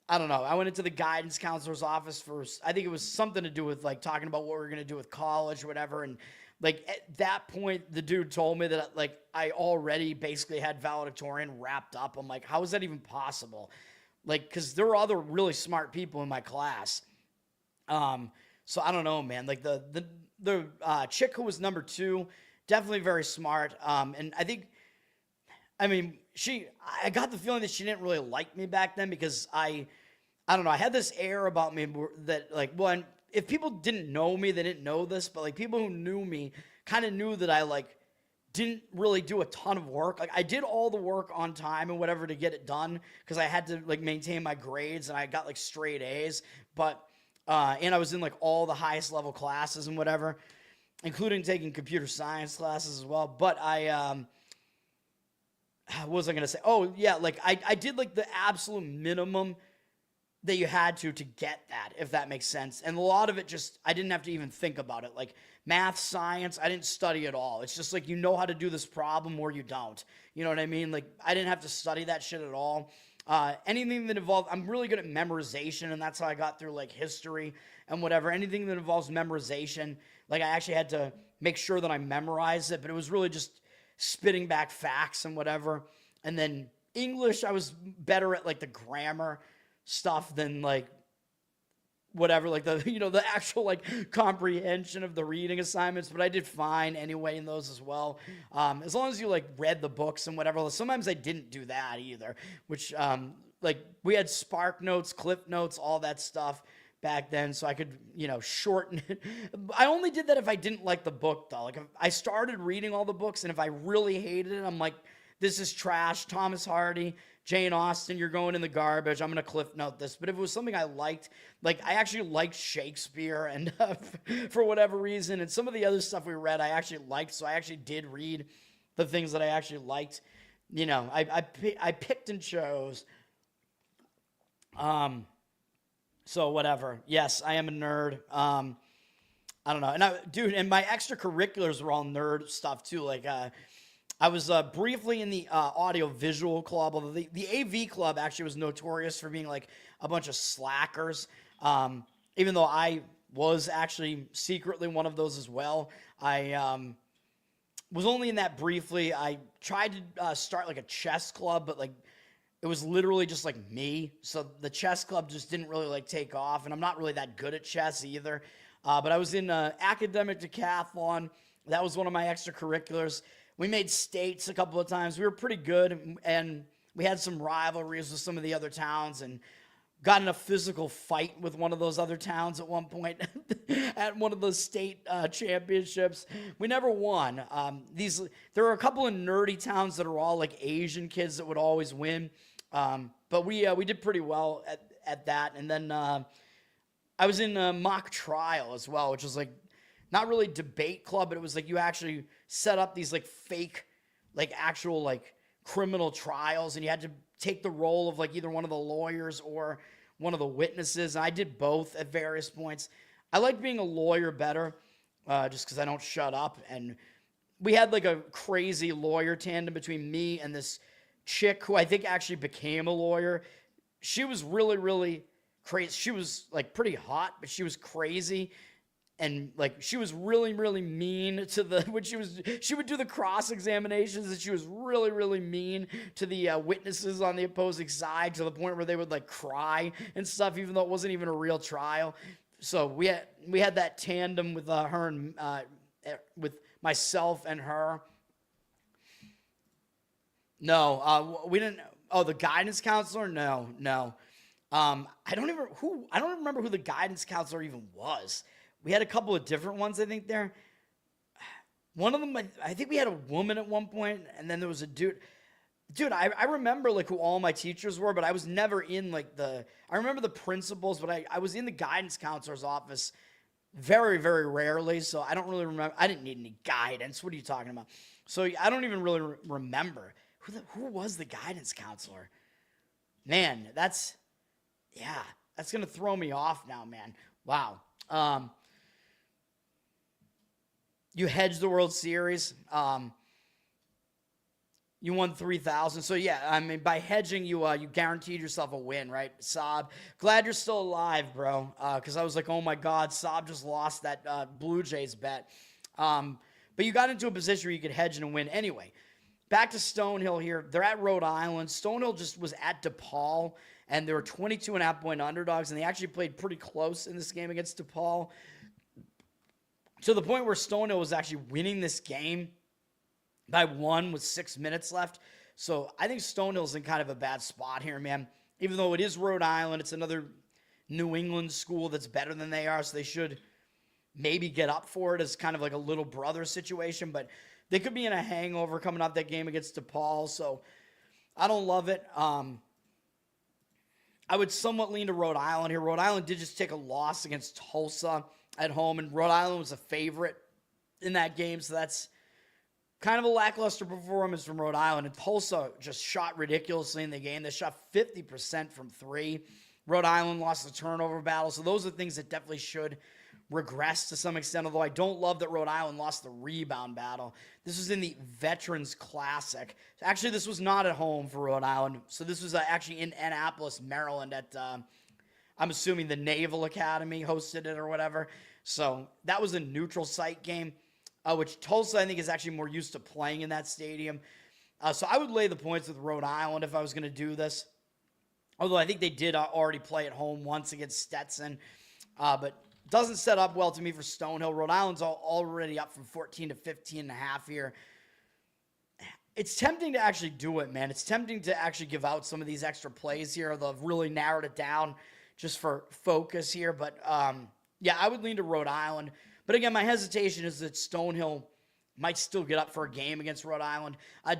I went into the guidance counselor's office for, I think it was something to do with like talking about what we were going to do with college or whatever. And like at that point, the dude told me that like I already basically had valedictorian wrapped up. I'm like, how is that even possible? Like, because there were other really smart people in my class. So I don't know, man. Like the chick who was number 2, definitely very smart. And I got the feeling that she didn't really like me back then because I don't know. I had this air about me that like, well, if people didn't know me, they didn't know this, but like people who knew me kind of knew that I like didn't really do a ton of work. Like I did all the work on time and whatever to get it done because I had to like maintain my grades and I got like straight A's, but and I was in like all the highest level classes and whatever, including taking computer science classes as well. But what was I going to say? Oh, yeah, like I did like the absolute minimum that you had to get that, if that makes sense. And a lot of it just, I didn't have to even think about it. Like math, science, I didn't study at all. It's just like, you know how to do this problem or you don't. You know what I mean? Like I didn't have to study that shit at all. Anything that involves, I'm really good at memorization, and that's how I got through like history and whatever. Anything that involves memorization, like I actually had to make sure that I memorized it, but it was really just spitting back facts and whatever. And then English, I was better at like the grammar stuff than like whatever, like the, the actual like comprehension of the reading assignments, but I did fine anyway in those as well. As long as you like read the books and whatever. Sometimes I didn't do that either, which like we had Spark Notes, Clip Notes, all that stuff back then, so I could, shorten it. I only did that if I didn't like the book though. Like if I started reading all the books, and if I really hated it, I'm like, this is trash. Thomas Hardy, Jane Austen, you're going in the garbage. I'm going to cliff note this. But if it was something I liked, like I actually liked Shakespeare and for whatever reason, and some of the other stuff we read I actually liked, so I actually did read the things that I actually liked. I picked and chose. So whatever. Yes, I am a nerd. I don't know. And my extracurriculars were all nerd stuff too. Like, I was briefly in the audio-visual club, although the AV club actually was notorious for being like a bunch of slackers. Even though I was actually secretly one of those as well. I was only in that briefly. I tried to start like a chess club, but like it was literally just like me. So the chess club just didn't really like take off, and I'm not really that good at chess either. But I was in academic decathlon. That was one of my extracurriculars. We made states a couple of times. We were pretty good, and we had some rivalries with some of the other towns, and got in a physical fight with one of those other towns at one point at one of those state championships. We never won. There were a couple of nerdy towns that are all like Asian kids that would always win, but we did pretty well at that. And then I was in a mock trial as well, which was like not really debate club, but it was like you actually set up these like fake, like actual like criminal trials, and you had to take the role of like either one of the lawyers or one of the witnesses. And I did both at various points. I like being a lawyer better, just because I don't shut up. And we had like a crazy lawyer tandem between me and this chick who I think actually became a lawyer. She was really, really crazy. She was like pretty hot, but she was crazy. And like she was really, really mean to when she would do the cross examinations, and she was really, really mean to the witnesses on the opposing side, to the point where they would like cry and stuff, even though it wasn't even a real trial. So we had that tandem with her and with myself and her. No, we didn't. Oh, the guidance counselor? No. I don't remember who the guidance counselor even was. We had a couple of different ones, I think, there. One of them, I think we had a woman at one point, and then there was a dude. Dude, I remember, like, who all my teachers were, but I was never in, like, I remember the principals, but I was in the guidance counselor's office very, very rarely, so I don't really remember. I didn't need any guidance. What are you talking about? So I don't even really remember. Who was the guidance counselor? Man, that's going to throw me off now, man. Wow. You hedged the World Series. You won 3,000. So yeah, I mean, by hedging, you guaranteed yourself a win, right? Saab, glad you're still alive, bro. Because I was like, oh my God, Saab just lost that Blue Jays bet. But you got into a position where you could hedge and win anyway. Back to Stonehill here. They're at Rhode Island. Stonehill just was at DePaul, and they were 22.5-point underdogs, and they actually played pretty close in this game against DePaul, to the point where Stonehill was actually winning this game by 1 with 6 minutes left. So I think Stonehill's in kind of a bad spot here, man. Even though it is Rhode Island, it's another New England school that's better than they are, so they should maybe get up for it as kind of like a little brother situation, but they could be in a hangover coming off that game against DePaul, so I don't love it. I would somewhat lean to Rhode Island here. Rhode Island did just take a loss against Tulsa at home, and Rhode Island was a favorite in that game, so that's kind of a lackluster performance from Rhode Island. And Tulsa just shot ridiculously in the game. They shot 50% from 3. Rhode Island lost the turnover battle, so those are things that definitely should regressed to some extent, although I don't love that Rhode Island lost the rebound battle. This was in the Veterans Classic. Actually, this was not at home for Rhode Island. So this was actually in Annapolis, Maryland at, I'm assuming the Naval Academy hosted it or whatever. So that was a neutral site game, which Tulsa, I think, is actually more used to playing in that stadium. So I would lay the points with Rhode Island if I was going to do this. Although I think they did already play at home once against Stetson. But doesn't set up well to me for Stonehill. Rhode Island's already up from 14 to 15.5 here. It's tempting to actually do it, man. It's tempting to actually give out some of these extra plays here. They've really narrowed it down just for focus here. But, yeah, I would lean to Rhode Island. But, again, my hesitation is that Stonehill might still get up for a game against Rhode Island.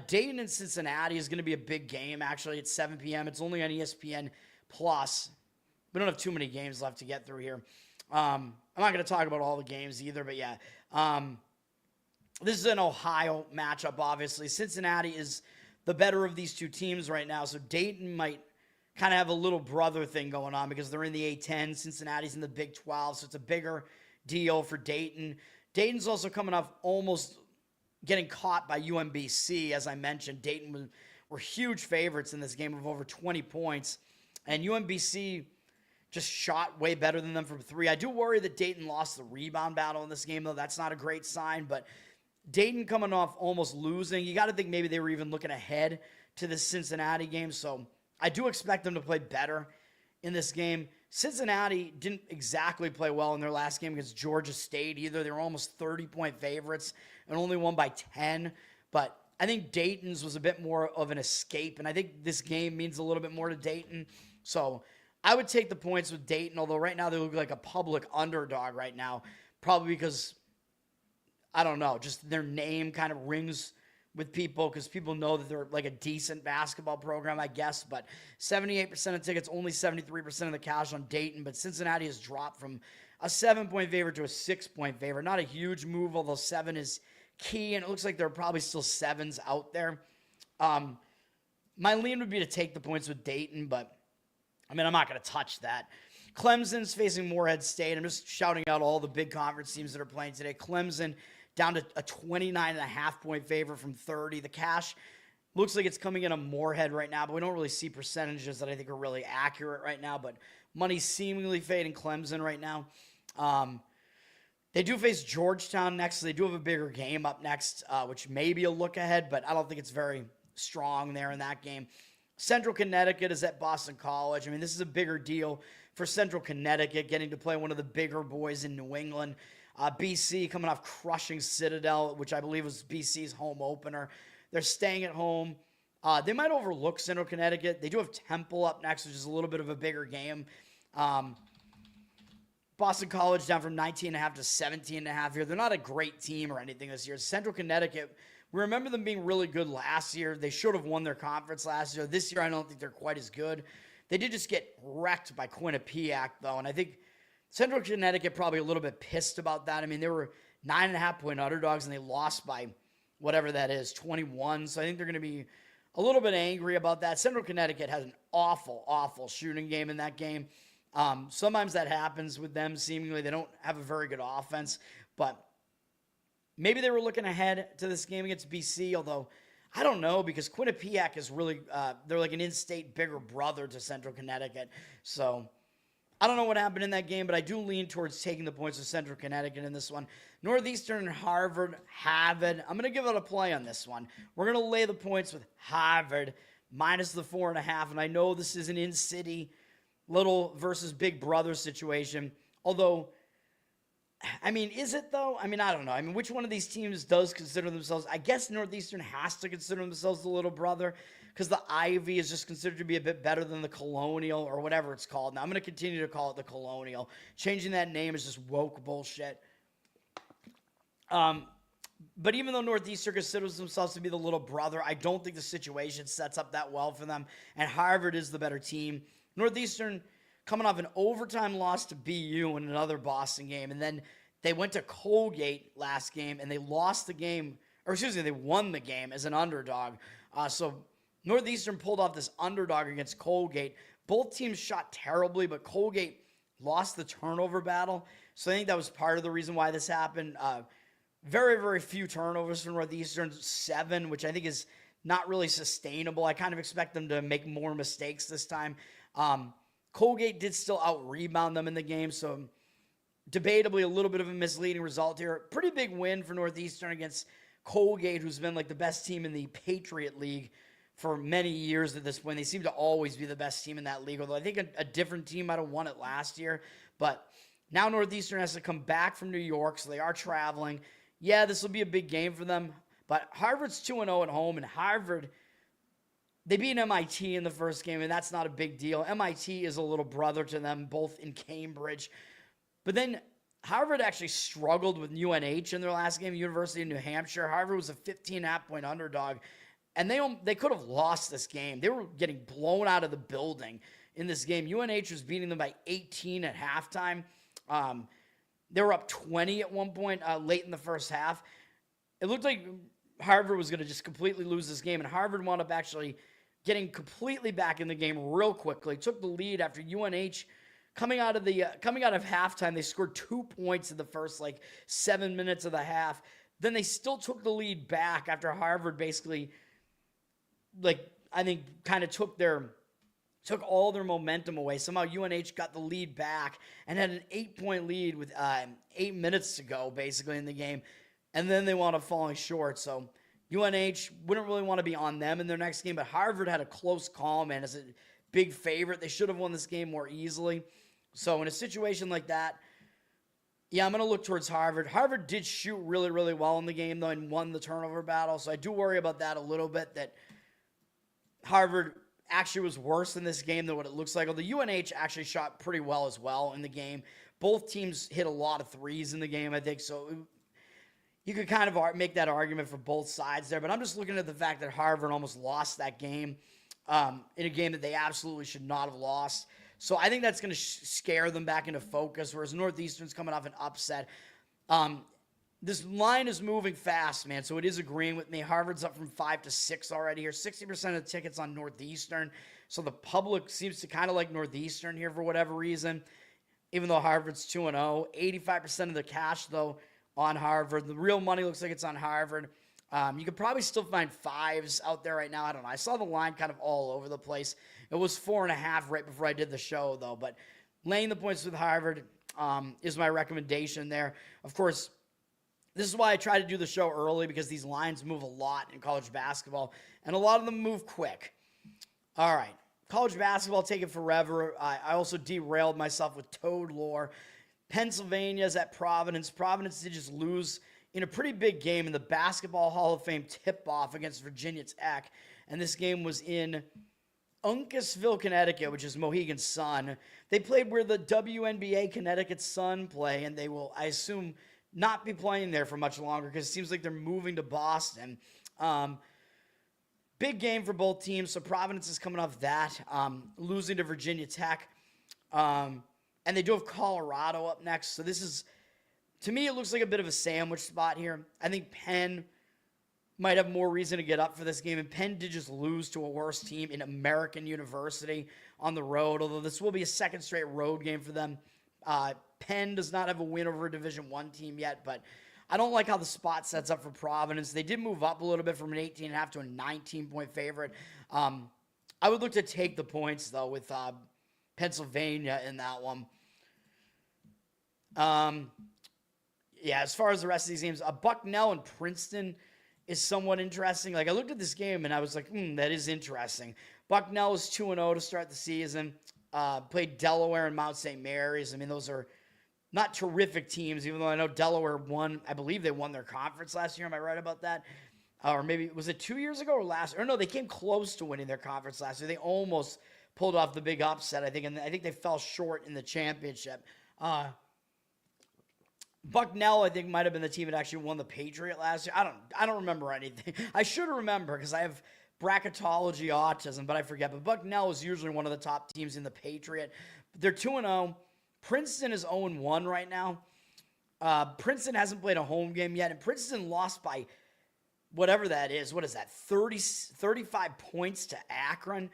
Dayton and Cincinnati is going to be a big game, actually. It's 7 p.m. It's only on ESPN+. We don't have too many games left to get through here. I'm not going to talk about all the games either, but yeah. This is an Ohio matchup, obviously. Cincinnati is the better of these two teams right now, so Dayton might kind of have a little brother thing going on because they're in the A-10. Cincinnati's in the Big 12, so it's a bigger deal for Dayton. Dayton's also coming off almost getting caught by UMBC, as I mentioned. Dayton were huge favorites in this game of over 20 points, and UMBC just shot way better than them from three. I do worry that Dayton lost the rebound battle in this game, though. That's not a great sign, but Dayton coming off almost losing. You got to think maybe they were even looking ahead to the Cincinnati game, so I do expect them to play better in this game. Cincinnati didn't exactly play well in their last game against Georgia State either. They were almost 30-point favorites and only won by 10, but I think Dayton's was a bit more of an escape, and I think this game means a little bit more to Dayton, so I would take the points with Dayton, although right now they look like a public underdog right now, probably because, I don't know, just their name kind of rings with people because people know that they're like a decent basketball program, I guess, but 78% of tickets, only 73% of the cash on Dayton, but Cincinnati has dropped from a 7-point favorite to a 6-point favorite. Not a huge move, although 7 is key, and it looks like there are probably still 7s out there. My lean would be to take the points with Dayton, but I mean, I'm not going to touch that. Clemson's facing Morehead State. I'm just shouting out all the big conference teams that are playing today. Clemson down to a 29.5-point favorite from 30. The cash looks like it's coming in on Morehead right now, but we don't really see percentages that I think are really accurate right now. But money's seemingly fading Clemson right now. They do face Georgetown next, so they do have a bigger game up next, which may be a look ahead, but I don't think it's very strong there in that game. Central Connecticut is at Boston College. I mean, this is a bigger deal for Central Connecticut, getting to play one of the bigger boys in New England. BC coming off crushing Citadel, which I believe was BC's home opener. They're staying at home. They might overlook Central Connecticut. They do have Temple up next, which is a little bit of a bigger game. Boston College down from 19.5 to 17.5 here. They're not a great team or anything this year. Central Connecticut, we remember them being really good last year. They should have won their conference last year. This year, I don't think they're quite as good. They did just get wrecked by Quinnipiac, though, and I think Central Connecticut probably a little bit pissed about that. I mean, they were 9.5-point underdogs, and they lost by whatever that is, 21. So I think they're going to be a little bit angry about that. Central Connecticut has an awful, awful shooting game in that game. Sometimes that happens with them, seemingly. They don't have a very good offense, but maybe they were looking ahead to this game against BC, although I don't know, because Quinnipiac is really, they're like an in-state bigger brother to Central Connecticut. So I don't know what happened in that game, but I do lean towards taking the points of Central Connecticut in this one. Northeastern and Harvard. I'm going to give it a play on this one. We're going to lay the points with Harvard minus the 4.5, and I know this is an in-city little versus big brother situation, although, I mean, is it though? I mean, I don't know. I mean, which one of these teams does consider themselves? I guess Northeastern has to consider themselves the little brother because the Ivy is just considered to be a bit better than the Colonial or whatever it's called. Now, I'm going to continue to call it the Colonial. Changing that name is just woke bullshit. But even though Northeastern considers themselves to be the little brother, I don't think the situation sets up that well for them, and Harvard is the better team. Northeastern coming off an overtime loss to BU in another Boston game, and then they went to Colgate last game, and they lost the game, or excuse me, they won the game as an underdog. So Northeastern pulled off this underdog against Colgate. Both teams shot terribly, but Colgate lost the turnover battle. So I think that was part of the reason why this happened. Very, very few turnovers for Northeastern, 7, which I think is not really sustainable. I kind of expect them to make more mistakes this time. Colgate did still out-rebound them in the game, so debatably a little bit of a misleading result here. Pretty big win for Northeastern against Colgate, who's been like the best team in the Patriot League for many years at this point. They seem to always be the best team in that league, although I think a different team might have won it last year. But now Northeastern has to come back from New York, so they are traveling. Yeah, this will be a big game for them, but Harvard's 2-0 at home, and Harvard, they beat MIT in the first game, and that's not a big deal. MIT is a little brother to them, both in Cambridge. But then Harvard actually struggled with UNH in their last game, University of New Hampshire. Harvard was a 15.5-point underdog, and they could have lost this game. They were getting blown out of the building in this game. UNH was beating them by 18 at halftime. They were up 20 at one point late in the first half. It looked like Harvard was going to just completely lose this game, and Harvard wound up actually getting completely back in the game real quickly. Took the lead after UNH coming out of halftime. They scored 2 points in the first 7 minutes of the half. Then they still took the lead back after Harvard basically, I think, kind of took all their momentum away. Somehow UNH got the lead back and had an 8-point lead with 8 minutes to go, basically, in the game. And then they wound up falling short. So UNH wouldn't really want to be on them in their next game, but Harvard had a close call, man, as a big favorite. They should have won this game more easily. So in a situation like that, yeah, I'm going to look towards Harvard. Harvard did shoot really, really well in the game, though, and won the turnover battle. So I do worry about that a little bit, that Harvard actually was worse in this game than what it looks like. Although UNH actually shot pretty well as well in the game. Both teams hit a lot of threes in the game, I think. So you could kind of make that argument for both sides there. But I'm just looking at the fact that Harvard almost lost that game in a game that they absolutely should not have lost. So I think that's going to scare them back into focus, whereas Northeastern's coming off an upset. This line is moving fast, man, so it is agreeing with me. Harvard's up from 5 to 6 already here. 60% of the tickets on Northeastern, so the public seems to kind of like Northeastern here for whatever reason, even though Harvard's 2-0. 85% of the cash, though, on Harvard. The real money looks like it's on Harvard. You could probably still find 5s out there right now. I don't know. I saw the line kind of all over the place. It was 4.5 right before I did the show, though. But laying the points with Harvard is my recommendation there. Of course, this is why I try to do the show early, because these lines move a lot in college basketball, and a lot of them move quick. All right. College basketball taking forever. I also derailed myself with Toad lore. Pennsylvania's at Providence. Providence did just lose in a pretty big game in the Basketball Hall of Fame tip-off against Virginia Tech. And this game was in Uncasville, Connecticut, which is Mohegan Sun. They played where the WNBA Connecticut Sun play, and they will, I assume, not be playing there for much longer, because it seems like they're moving to Boston. Big game for both teams, so Providence is coming off that, losing to Virginia Tech. And they do have Colorado up next, so this is, to me, it looks like a bit of a sandwich spot here. I think Penn might have more reason to get up for this game, and Penn did just lose to a worse team in American University on the road, although this will be a second straight road game for them. Penn does not have a win over a Division I team yet, but I don't like how the spot sets up for Providence. They did move up a little bit from an 18.5 to a 19-point favorite. I would look to take the points, though, with Pennsylvania in that one. Yeah, as far as the rest of these games, Bucknell and Princeton is somewhat interesting. Like, I looked at this game, and I was like, that is interesting. Bucknell is 2-0 to start the season. Played Delaware and Mount St. Mary's. I mean, those are not terrific teams, even though I know Delaware won. I believe they won their conference last year. Am I right about that? Or maybe, was it 2 years ago or last? Or no, they came close to winning their conference last year. They almost pulled off the big upset, I think, and I think they fell short in the championship. Bucknell, I think, might have been the team that actually won the Patriot last year. I don't remember anything. I should remember, because I have bracketology autism, but I forget. But Bucknell is usually one of the top teams in the Patriot. They're 2-0. Princeton is 0-1 right now. Princeton hasn't played a home game yet, and Princeton lost by whatever that is. What is that? 35 points to Akron.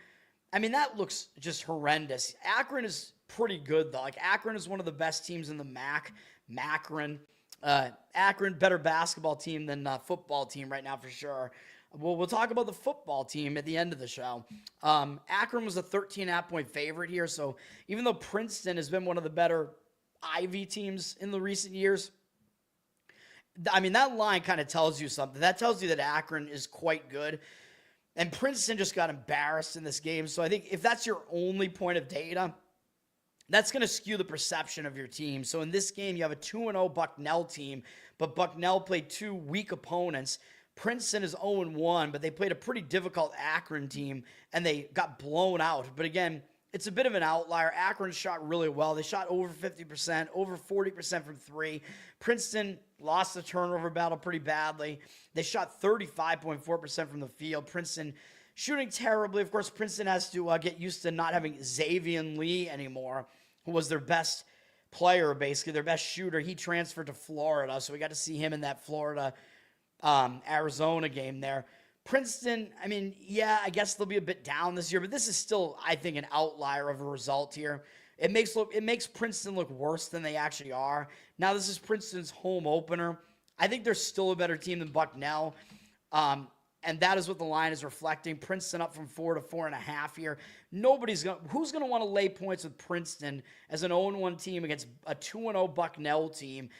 I mean, that looks just horrendous. Akron is pretty good, though. Like, Akron is one of the best teams in the MAC. Akron, better basketball team than football team right now for sure. We'll talk about the football team at the end of the show. Akron was a 13.5-point favorite here, so even though Princeton has been one of the better Ivy teams in the recent years, I mean, that line kind of tells you something. That tells you that Akron is quite good. And Princeton just got embarrassed in this game. So I think if that's your only point of data, that's going to skew the perception of your team. So in this game, you have a 2-0 Bucknell team, but Bucknell played two weak opponents. Princeton is 0-1, but they played a pretty difficult Akron team, and they got blown out. But again, it's a bit of an outlier. Akron shot really well. They shot over 50%, over 40% from three. Princeton lost the turnover battle pretty badly. They shot 35.4% from the field. Princeton shooting terribly. Of course, Princeton has to get used to not having Xavier Lee anymore, who was their best player, basically, their best shooter. He transferred to Florida, so we got to see him in that Florida Arizona game there. Princeton, I mean, yeah, I guess they'll be a bit down this year, but this is still, I think, an outlier of a result here. It makes Princeton look worse than they actually are. Now, this is Princeton's home opener. I think they're still a better team than Bucknell, and that is what the line is reflecting. Princeton up from 4 to 4.5 here. Who's going to want to lay points with Princeton as an 0-1 team against a 2-0 Bucknell team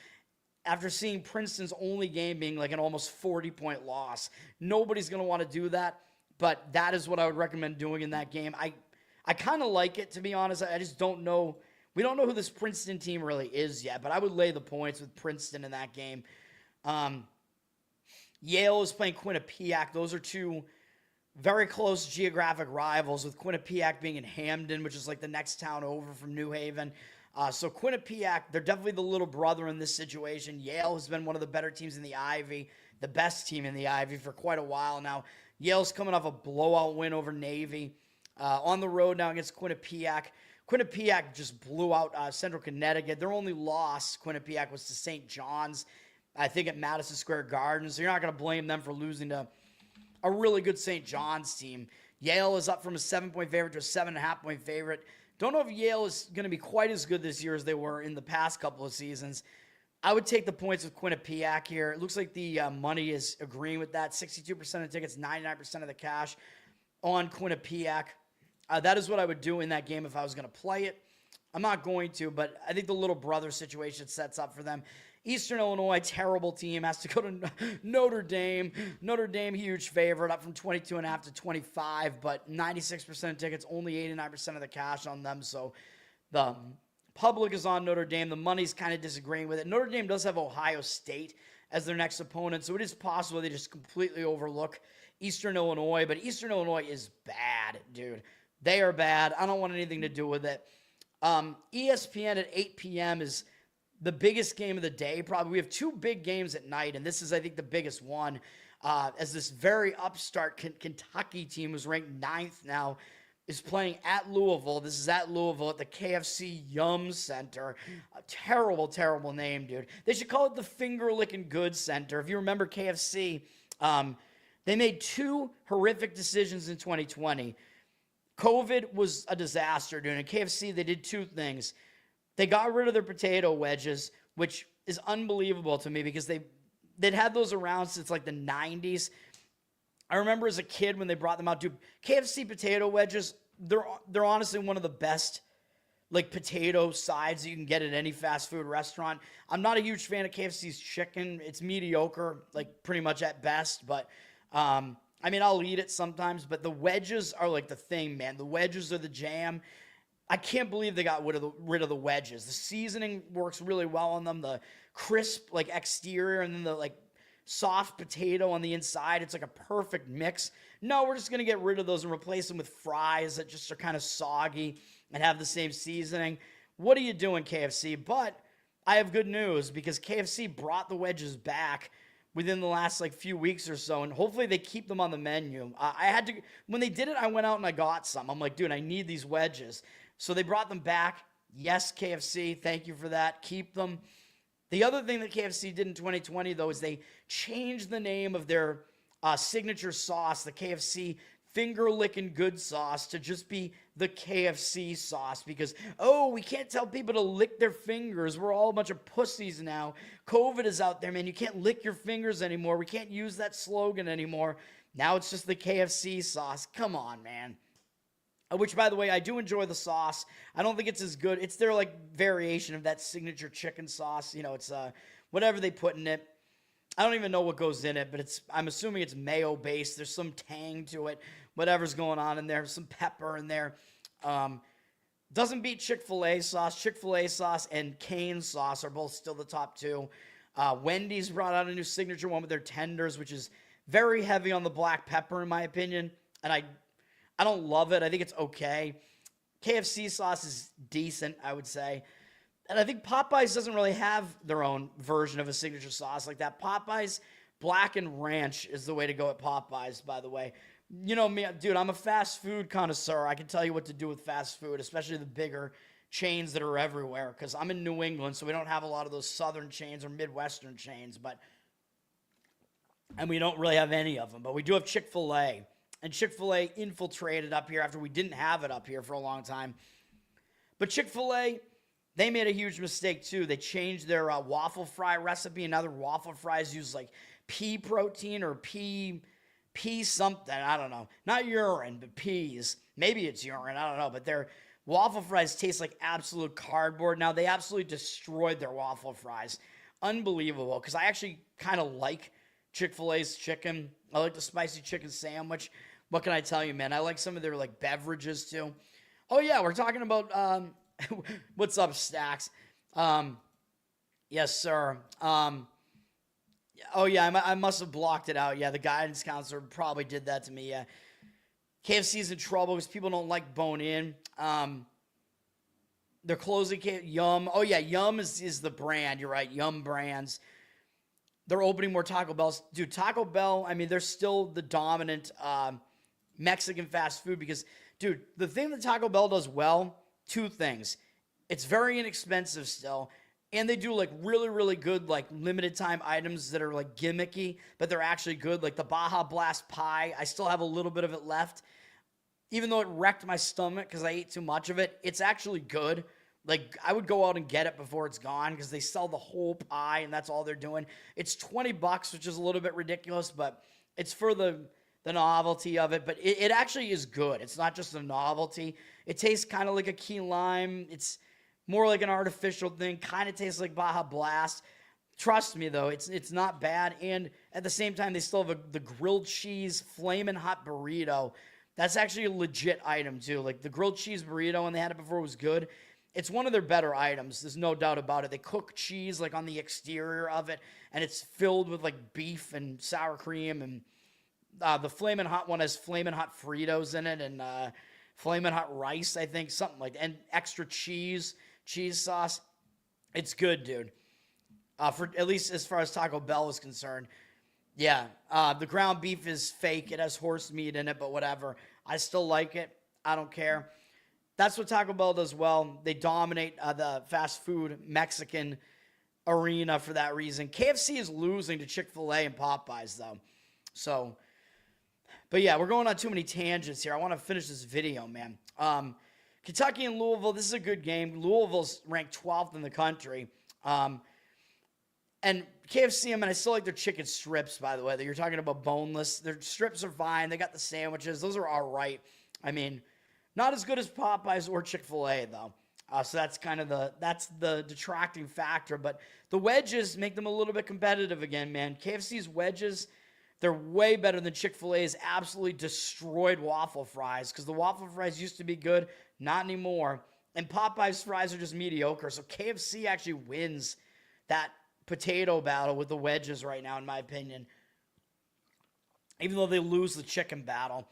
after seeing Princeton's only game being like an almost 40-point loss? Nobody's going to want to do that, but that is what I would recommend doing in that game. I kind of like it, to be honest. I just don't know. We don't know who this Princeton team really is yet, but I would lay the points with Princeton in that game. Yale is playing Quinnipiac. Those are two very close geographic rivals, with Quinnipiac being in Hamden, which is like the next town over from New Haven. So Quinnipiac, they're definitely the little brother in this situation. Yale has been one of the better teams in the Ivy, the best team in the Ivy for quite a while now. Yale's coming off a blowout win over Navy. On the road now against Quinnipiac. Quinnipiac just blew out Central Connecticut. Their only loss, Quinnipiac, was to St. John's, I think at Madison Square Garden. So you're not going to blame them for losing to a really good St. John's team. Yale is up from a 7-point favorite to a 7.5-point favorite. Don't know if Yale is going to be quite as good this year as they were in the past couple of seasons. I would take the points with Quinnipiac here. It looks like the money is agreeing with that. 62% of tickets, 99% of the cash on Quinnipiac. That is what I would do in that game if I was going to play it. I'm not going to, but I think the little brother situation sets up for them. Eastern Illinois, terrible team, has to go to Notre Dame. Notre Dame, huge favorite, up from 22.5 to 25, but 96% of tickets, only 89% of the cash on them. So the public is on Notre Dame. The money's kind of disagreeing with it. Notre Dame does have Ohio State as their next opponent, so it is possible they just completely overlook Eastern Illinois, but Eastern Illinois is bad, dude. They are bad. I don't want anything to do with it. ESPN at 8 p.m. is the biggest game of the day, probably. We have two big games at night, and this is, I think, the biggest one, as this very upstart Kentucky team, who's ranked 9th now, is playing at Louisville. This is at Louisville at the KFC Yum Center. A terrible, terrible name, dude. They should call it the Finger Licking Good Center. If you remember KFC, they made two horrific decisions in 2020. COVID was a disaster, dude. In KFC, they did two things. They got rid of their potato wedges, which is unbelievable to me because they'd had those around since like the 90s. I remember as a kid when they brought them out, dude, KFC potato wedges, they're honestly one of the best like potato sides that you can get at any fast food restaurant. I'm not a huge fan of KFC's chicken. It's mediocre, like pretty much at best, but I mean, I'll eat it sometimes, but the wedges are like the thing, man. The wedges are the jam. I can't believe they got rid of the wedges. The seasoning works really well on them. The crisp, like, exterior, and then the, like, soft potato on the inside. It's like a perfect mix. No, we're just going to get rid of those and replace them with fries that just are kind of soggy and have the same seasoning. What are you doing, KFC? But I have good news because KFC brought the wedges back within the last like few weeks or so, and hopefully they keep them on the menu. When they did it, I went out and I got some. I'm like, dude, I need these wedges. So they brought them back. Yes, KFC, thank you for that. Keep them. The other thing that KFC did in 2020, though, is they changed the name of their signature sauce, the KFC finger-licking good sauce to just be the KFC sauce because, we can't tell people to lick their fingers. We're all a bunch of pussies now. COVID is out there, man. You can't lick your fingers anymore. We can't use that slogan anymore. Now it's just the KFC sauce. Come on, man. Which, by the way, I do enjoy the sauce. I don't think it's as good. It's their, variation of that signature chicken sauce. It's whatever they put in it. I don't even know what goes in it, but I'm assuming it's mayo-based. There's some tang to it. Whatever's going on in there. Some pepper in there. Doesn't beat Chick-fil-A sauce. Chick-fil-A sauce and Cane's sauce are both still the top two. Wendy's brought out a new signature one with their tenders, which is very heavy on the black pepper, in my opinion. And I don't love it. I think it's okay. KFC sauce is decent, I would say. And I think Popeyes doesn't really have their own version of a signature sauce like that. Popeyes Blackened Ranch is the way to go at Popeyes, by the way. You know me, dude, I'm a fast food connoisseur. I can tell you what to do with fast food, especially the bigger chains that are everywhere, because I'm in New England, so we don't have a lot of those southern chains or Midwestern chains, and we don't really have any of them, but we do have Chick-fil-A. And Chick-fil-A infiltrated up here after we didn't have it up here for a long time. But Chick-fil-A, they made a huge mistake, too. They changed their waffle fry recipe, and now their waffle fries use, pea protein or pea something. I don't know. Not urine, but peas. Maybe it's urine. I don't know. But their waffle fries taste like absolute cardboard. Now, they absolutely destroyed their waffle fries. Unbelievable, because I actually kind of like Chick-fil-A's chicken. I like the spicy chicken sandwich. What can I tell you, man? I like some of their, beverages, too. Oh, yeah, we're talking about... What's up, Stacks? Yes, sir. Oh, yeah, I must have blocked it out. Yeah, the guidance counselor probably did that to me, yeah. KFC's in trouble because people don't like bone-in. They're closing Yum. Oh, yeah, Yum is the brand. You're right, Yum Brands. They're opening more Taco Bells. Dude, Taco Bell, I mean, they're still the dominant Mexican fast food because, dude, the thing that Taco Bell does well... Two things. It's very inexpensive still, and they do really, really good limited time items that are gimmicky, but they're actually good. Like the Baja Blast pie, I still have a little bit of it left, even though it wrecked my stomach because I ate too much of it. It's actually good. I would go out and get it before it's gone because they sell the whole pie, and that's all they're doing. It's $20, which is a little bit ridiculous, but it's for the novelty of it, but it actually is good. It's not just a novelty. It tastes kind of like a key lime. It's more like an artificial thing. Kind of tastes like Baja Blast. Trust me, though, it's not bad. And at the same time, they still have the grilled cheese flamin' hot burrito. That's actually a legit item, too. The grilled cheese burrito, when they had it before, was good. It's one of their better items. There's no doubt about it. They cook cheese, on the exterior of it, and it's filled with, beef and sour cream and... the Flamin' Hot one has Flamin' Hot Fritos in it and Flamin' Hot Rice, I think, something like that. And extra cheese sauce. It's good, dude. For at least as far as Taco Bell is concerned. Yeah, the ground beef is fake. It has horse meat in it, but whatever. I still like it. I don't care. That's what Taco Bell does well. They dominate the fast food Mexican arena for that reason. KFC is losing to Chick-fil-A and Popeyes, though. So... But yeah, we're going on too many tangents here. I want to finish this video, man. Kentucky and Louisville, this is a good game. Louisville's ranked 12th in the country. And KFC, I still like their chicken strips, by the way, that you're talking about boneless. Their strips are fine. They got the sandwiches. Those are all right. Not as good as Popeyes or Chick-fil-A, though. So that's kind of the detracting factor. But the wedges make them a little bit competitive again, man. KFC's wedges... They're way better than Chick-fil-A's absolutely destroyed waffle fries because the waffle fries used to be good, not anymore. And Popeye's fries are just mediocre. So KFC actually wins that potato battle with the wedges right now, in my opinion, even though they lose the chicken battle.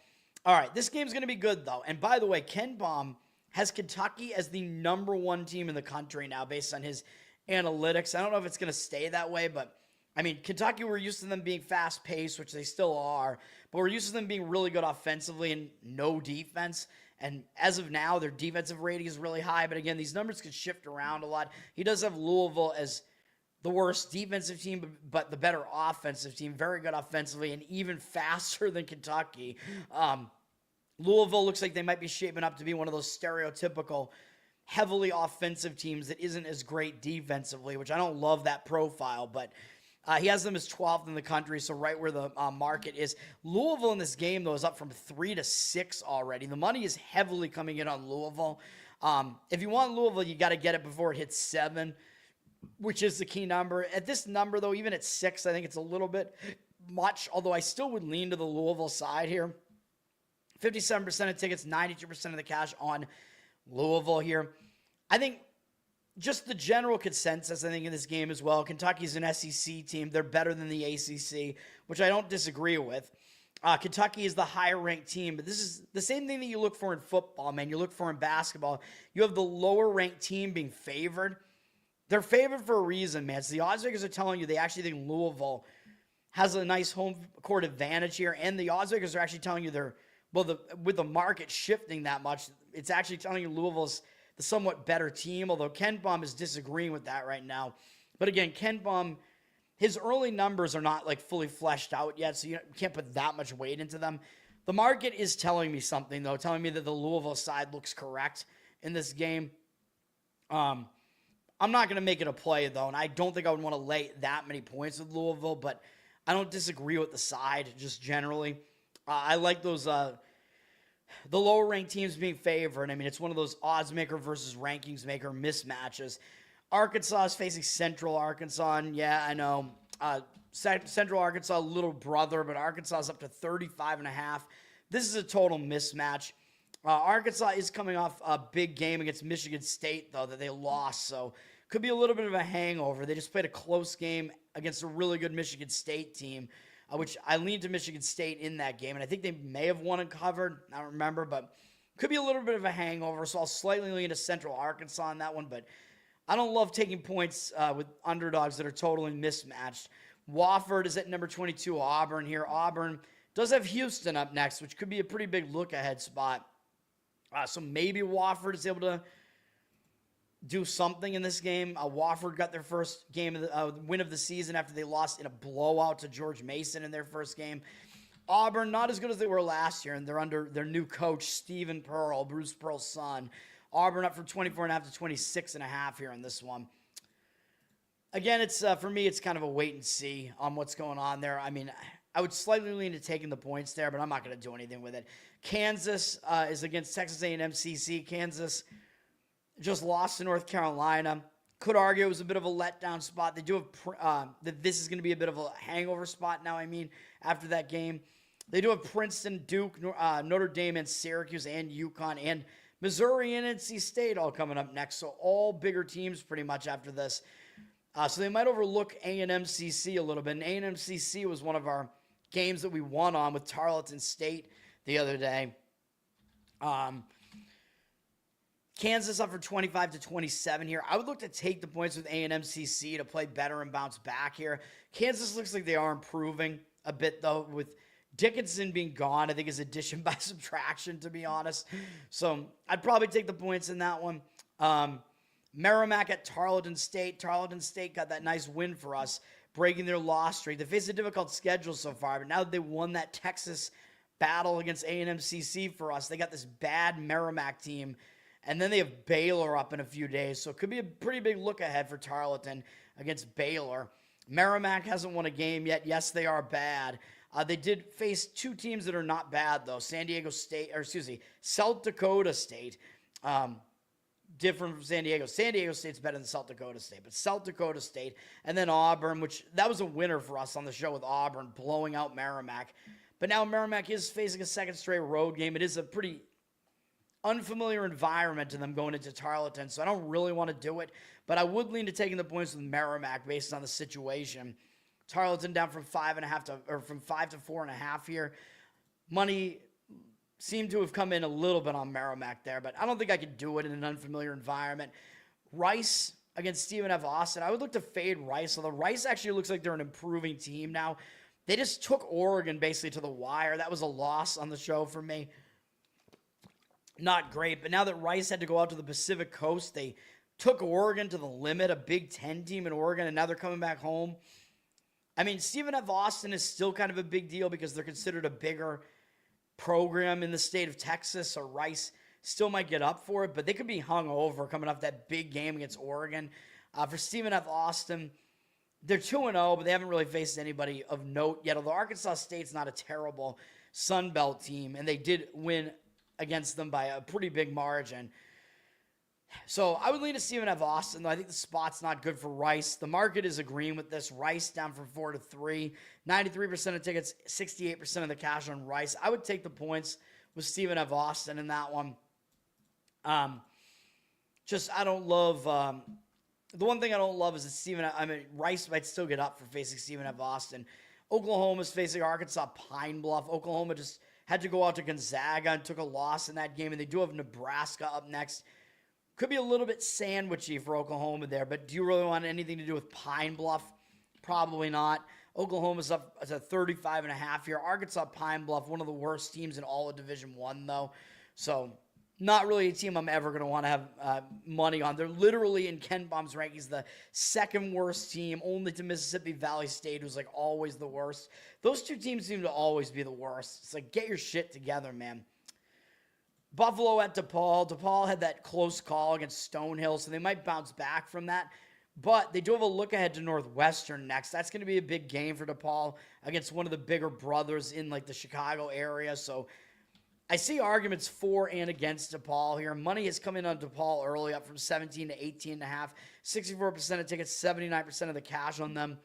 All right, this game's going to be good, though. And by the way, Ken Baum has Kentucky as the #1 team in the country now based on his analytics. I don't know if it's going to stay that way, but Kentucky, we're used to them being fast-paced, which they still are, but we're used to them being really good offensively and no defense. And as of now, their defensive rating is really high. But again, these numbers could shift around a lot. He does have Louisville as the worst defensive team, but the better offensive team. Very good offensively and even faster than Kentucky. Louisville looks like they might be shaping up to be one of those stereotypical, heavily offensive teams that isn't as great defensively, which I don't love that profile, but he has them as 12th in the country, so right where the market is. Louisville in this game, though, is up from 3 to 6 already. The money is heavily coming in on Louisville. If you want Louisville, you got to get it before it hits 7, which is the key number. At this number, though, even at 6, I think it's a little bit much, although I still would lean to the Louisville side here. 57% of tickets, 92% of the cash on Louisville here. I think just the general consensus, I think, in this game as well. Kentucky's an SEC team. They're better than the ACC, which I don't disagree with. Kentucky is the higher-ranked team, but this is the same thing that you look for in football, man. You look for in basketball. You have the lower-ranked team being favored. They're favored for a reason, man. So the odds makers are telling you they actually think Louisville has a nice home court advantage here, and the odds makers are actually telling you with the market shifting that much, it's actually telling you Louisville's the somewhat better team, although KenPom is disagreeing with that right now. But again, KenPom, his early numbers are not like fully fleshed out yet, so you can't put that much weight into them. The market is telling me something, though, telling me that the Louisville side looks correct in this game. I'm not going to make it a play, though, and I don't think I would want to lay that many points with Louisville, but I don't disagree with the side just generally. I like those the lower-ranked teams being favored. I mean, it's one of those odds maker versus rankings maker mismatches. Arkansas is facing Central Arkansas, and yeah, I know. Central Arkansas, little brother, but Arkansas is up to 35.5. This is a total mismatch. Arkansas is coming off a big game against Michigan State, though, that they lost, so could be a little bit of a hangover. They just played a close game against a really good Michigan State team, which I leaned to Michigan State in that game, and I think they may have won and covered. I don't remember, but could be a little bit of a hangover, so I'll slightly lean to Central Arkansas on that one, but I don't love taking points with underdogs that are totally mismatched. Wofford is at number 22, Auburn here. Auburn does have Houston up next, which could be a pretty big look-ahead spot. So maybe Wofford is able to do something in this game. Wofford got their first game of the win of the season after they lost in a blowout to George Mason in their first game. Auburn, not as good as they were last year, and they're under their new coach, Stephen Pearl, Bruce Pearl's son. Auburn up from 24.5 to 26.5 here in this one. Again, it's for me, it's kind of a wait and see on what's going on there. I mean, I would slightly lean to taking the points there, but I'm not going to do anything with it. Kansas is against Texas A&M CC. Kansas just lost to North Carolina. Could argue it was a bit of a letdown spot. They do have that this is going to be a bit of a hangover spot now, I mean, after that game. They do have Princeton, Duke, Notre Dame, and Syracuse, and UConn, and Missouri and NC State all coming up next. So all bigger teams pretty much after this. So they might overlook A&M CC a little bit. And A&M CC was one of our games that we won on with Tarleton State the other day. Kansas up for 25 to 27 here. I would look to take the points with A&M CC to play better and bounce back here. Kansas looks like they are improving a bit, though, with Dickinson being gone. I think is addition by subtraction, to be honest. So I'd probably take the points in that one. Merrimack at Tarleton State. Tarleton State got that nice win for us, breaking their loss streak. They faced a difficult schedule so far, but now that they won that Texas battle against A&M CC for us, they got this bad Merrimack team, and then they have Baylor up in a few days. So it could be a pretty big look ahead for Tarleton against Baylor. Merrimack hasn't won a game yet. Yes, they are bad. They did face two teams that are not bad, though. South Dakota State. Different from San Diego. San Diego State's better than South Dakota State, but South Dakota State, and then Auburn, which that was a winner for us on the show with Auburn, blowing out Merrimack. But now Merrimack is facing a second straight road game. It is a pretty unfamiliar environment to them going into Tarleton, so I don't really want to do it, but I would lean to taking the points with Merrimack based on the situation. Tarleton down from 5.5 to 5 to 4.5 here. Money seemed to have come in a little bit on Merrimack there, but I don't think I could do it in an unfamiliar environment. Rice against Stephen F. Austin. I would look to fade Rice, although Rice actually looks like they're an improving team now. They just took Oregon basically to the wire. That was a loss on the show for me. Not great, but now that Rice had to go out to the Pacific Coast, they took Oregon to the limit, a Big Ten team in Oregon, and now they're coming back home. I mean, Stephen F. Austin is still kind of a big deal because they're considered a bigger program in the state of Texas, so Rice still might get up for it, but they could be hung over coming off that big game against Oregon. For Stephen F. Austin, they're 2-0, but they haven't really faced anybody of note yet, although Arkansas State's not a terrible Sun Belt team, and they did win against them by a pretty big margin. So I would lean to Stephen F. Austin, though I think the spot's not good for Rice. The market is agreeing with this. Rice down from 4 to 3. 93% of tickets, 68% of the cash on Rice. I would take the points with Stephen F. Austin in that one. I don't love... the one thing I don't love is that Rice might still get up for facing Stephen F. Austin. Oklahoma's facing Arkansas Pine Bluff. Oklahoma just had to go out to Gonzaga and took a loss in that game, and they do have Nebraska up next. Could be a little bit sandwichy for Oklahoma there, but do you really want anything to do with Pine Bluff? Probably not. Oklahoma's up at a 35.5 here. Arkansas Pine Bluff, one of the worst teams in all of Division I, though. So not really a team I'm ever going to want to have money on. They're literally, in Ken Baum's rankings, the second worst team, only to Mississippi Valley State, who's like always the worst. Those two teams seem to always be the worst. It's like, get your shit together, man. Buffalo at DePaul. DePaul had that close call against Stonehill, so they might bounce back from that. But they do have a look ahead to Northwestern next. That's going to be a big game for DePaul against one of the bigger brothers in like the Chicago area. So I see arguments for and against DePaul here. Money has come in on DePaul early, up from 17 to 18.5. 64% of tickets, 79% of the cash on them.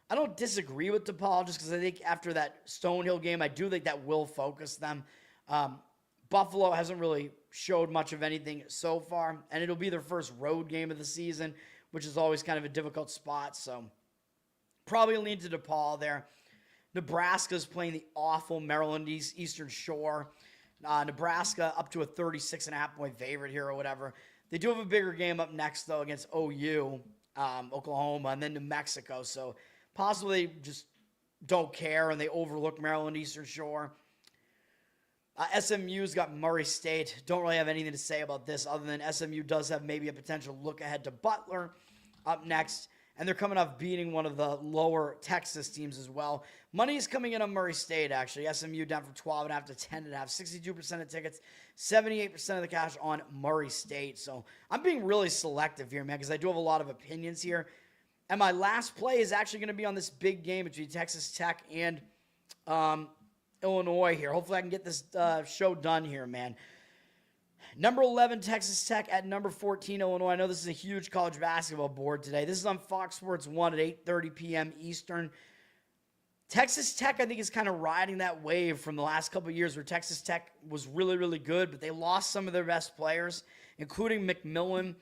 I don't disagree with DePaul just because I think after that Stonehill game, I do think that will focus them. Buffalo hasn't really showed much of anything so far, and it'll be their first road game of the season, which is always kind of a difficult spot, so probably lean to DePaul there. Nebraska's playing the awful Maryland Eastern Shore. Nebraska up to a 36.5-point favorite here or whatever. They do have a bigger game up next, though, against OU, Oklahoma, and then New Mexico, so possibly they just don't care and they overlook Maryland Eastern Shore. SMU's got Murray State. Don't really have anything to say about this other than SMU does have maybe a potential look ahead to Butler up next. And they're coming off beating one of the lower Texas teams as well. Money is coming in on Murray State, actually. SMU down from 12.5 to 10.5. 62% of tickets, 78% of the cash on Murray State. So I'm being really selective here, man, because I do have a lot of opinions here. And my last play is actually going to be on this big game between Texas Tech and Illinois here. Hopefully I can get this show done here, man. Number 11, Texas Tech at number 14, Illinois. I know this is a huge college basketball board today. This is on Fox Sports 1 at 8:30 p.m. Eastern. Texas Tech, I think, is kind of riding that wave from the last couple of years where Texas Tech was really, really good, but they lost some of their best players, including McMillan.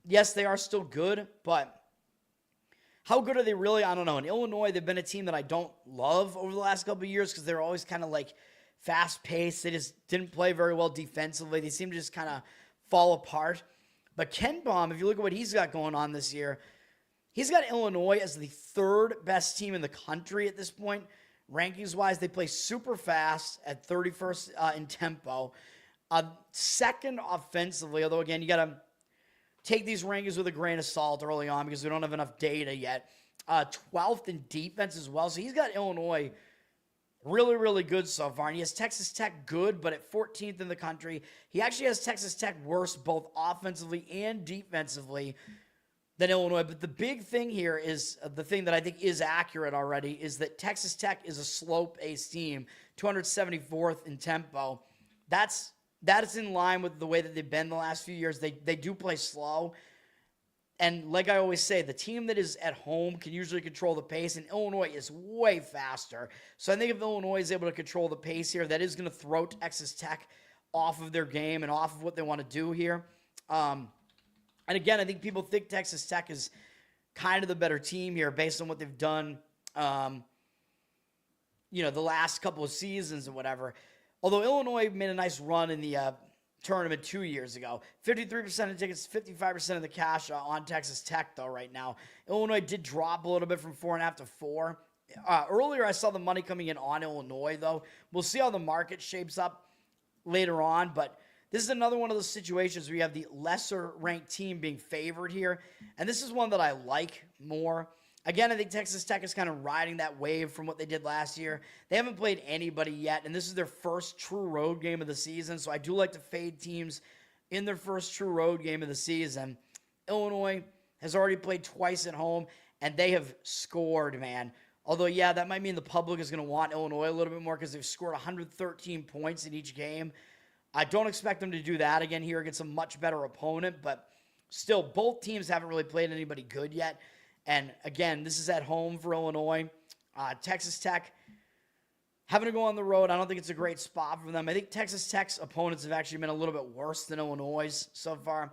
Yes, they are still good, but how good are they really? I don't know. In Illinois, they've been a team that I don't love over the last couple of years because they're always kind of like fast-paced. They just didn't play very well defensively. They seem to just kind of fall apart. But Ken Baum, if you look at what he's got going on this year, he's got Illinois as the third best team in the country at this point. Rankings-wise, they play super fast at 31st in tempo. Second offensively, although, again, you got to take these rankings with a grain of salt early on because we don't have enough data yet. 12th in defense as well. So he's got Illinois really, really good so far. And he has Texas Tech good, but at 14th in the country. He actually has Texas Tech worse both offensively and defensively than Illinois. But the big thing here is the thing that I think is accurate already is that Texas Tech is a slow-paced team, 274th in tempo. That is in line with the way that they've been the last few years. They do play slow. And like I always say, the team that is at home can usually control the pace, and Illinois is way faster. So I think if Illinois is able to control the pace here, that is going to throw Texas Tech off of their game and off of what they want to do here. And again, I think people think Texas Tech is kind of the better team here based on what they've done, the last couple of seasons and whatever. Although Illinois made a nice run in the tournament 2 years ago. 53% of tickets, 55% of the cash on Texas Tech, though, right now. Illinois did drop a little bit from 4.5 to 4. Earlier, I saw the money coming in on Illinois, though. We'll see how the market shapes up later on, but this is another one of those situations where you have the lesser-ranked team being favored here, and this is one that I like more. Again, I think Texas Tech is kind of riding that wave from what they did last year. They haven't played anybody yet, and this is their first true road game of the season, so I do like to fade teams in their first true road game of the season. Illinois has already played twice at home, and they have scored, man. Although, yeah, that might mean the public is going to want Illinois a little bit more because they've scored 113 points in each game. I don't expect them to do that again here against a much better opponent, but still, both teams haven't really played anybody good yet. And again, this is at home for Illinois. Texas Tech having to go on the road, I don't think it's a great spot for them. I think Texas Tech's opponents have actually been a little bit worse than Illinois' so far.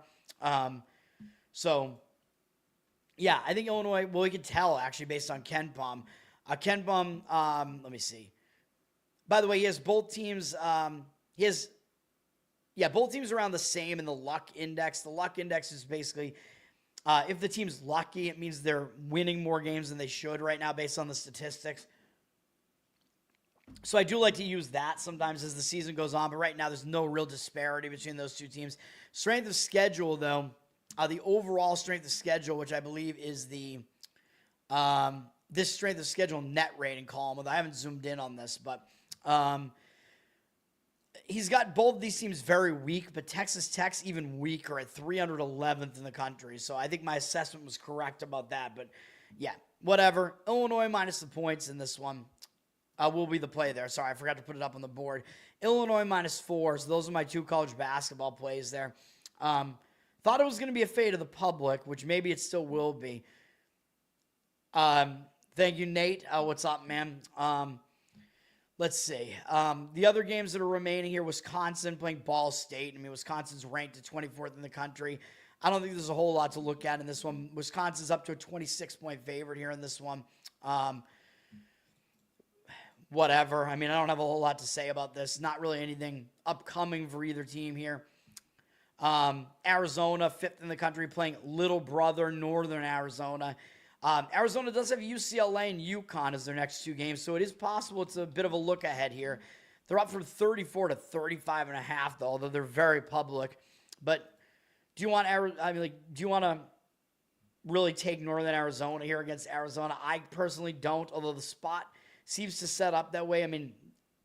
Yeah, I think Illinois, well, we could tell actually based on Ken Pom. Ken Pom, let me see. By the way, he has both teams, both teams around the same in the luck index. The luck index is basically, if the team's lucky, it means they're winning more games than they should right now based on the statistics. So I do like to use that sometimes as the season goes on, but right now there's no real disparity between those two teams. Strength of schedule, though, the overall strength of schedule, which I believe is the this strength of schedule net rating column. Although I haven't zoomed in on this, but he's got both of these teams very weak, but Texas Tech's even weaker at 311th in the country. So I think my assessment was correct about that. But yeah, whatever. Illinois minus the points in this one will be the play there. Sorry, I forgot to put it up on the board. Illinois minus 4. So those are my two college basketball plays there. Thought it was going to be a fade of the public, which maybe it still will be. Thank you, Nate. What's up, man? Let's see. The other games that are remaining here, Wisconsin playing Ball State. I mean, Wisconsin's ranked at 24th in the country. I don't think there's a whole lot to look at in this one. Wisconsin's up to a 26-point favorite here in this one. Whatever. I mean, I don't have a whole lot to say about this. Not really anything upcoming for either team here. Arizona, 5th in the country, playing little brother Northern Arizona. Arizona does have UCLA and UConn as their next two games, so it is possible it's a bit of a look ahead here. They're up from 34 to 35.5, though, although they're very public. But do you want to really take Northern Arizona here against Arizona? I personally don't, although the spot seems to set up that way. I mean,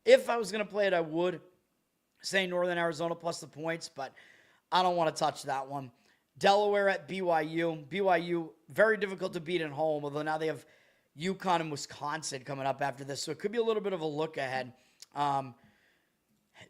if I was going to play it, I would say Northern Arizona plus the points, but I don't want to touch that one. Delaware at BYU. BYU, very difficult to beat at home, although now they have UConn and Wisconsin coming up after this, so it could be a little bit of a look ahead.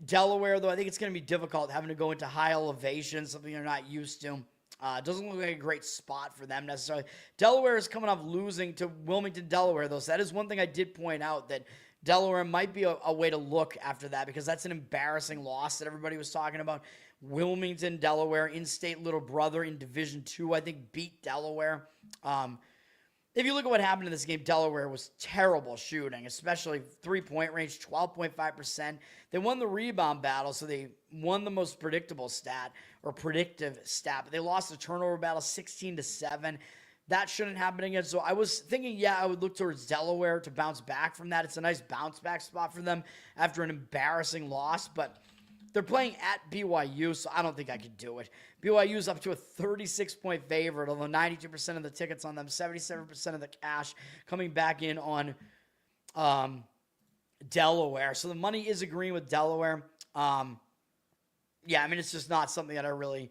Delaware, though, I think it's going to be difficult having to go into high elevation, something they're not used to. It doesn't look like a great spot for them necessarily. Delaware is coming off losing to Wilmington, Delaware, though, so that is one thing I did point out, that Delaware might be a way to look after that, because that's an embarrassing loss that everybody was talking about. Wilmington, Delaware, in-state little brother in Division II, I think, beat Delaware. If you look at what happened in this game, Delaware was terrible shooting, especially three-point range, 12.5%. They won the rebound battle, so they won the most predictive stat, but they lost the turnover battle 16-7. That shouldn't happen again. So I was thinking, I would look towards Delaware to bounce back from that. It's a nice bounce-back spot for them after an embarrassing loss, but they're playing at BYU, so I don't think I could do it. BYU's up to a 36-point favorite, although 92% of the tickets on them, 77% of the cash coming back in on Delaware. So the money is agreeing with Delaware. It's just not something that I'm going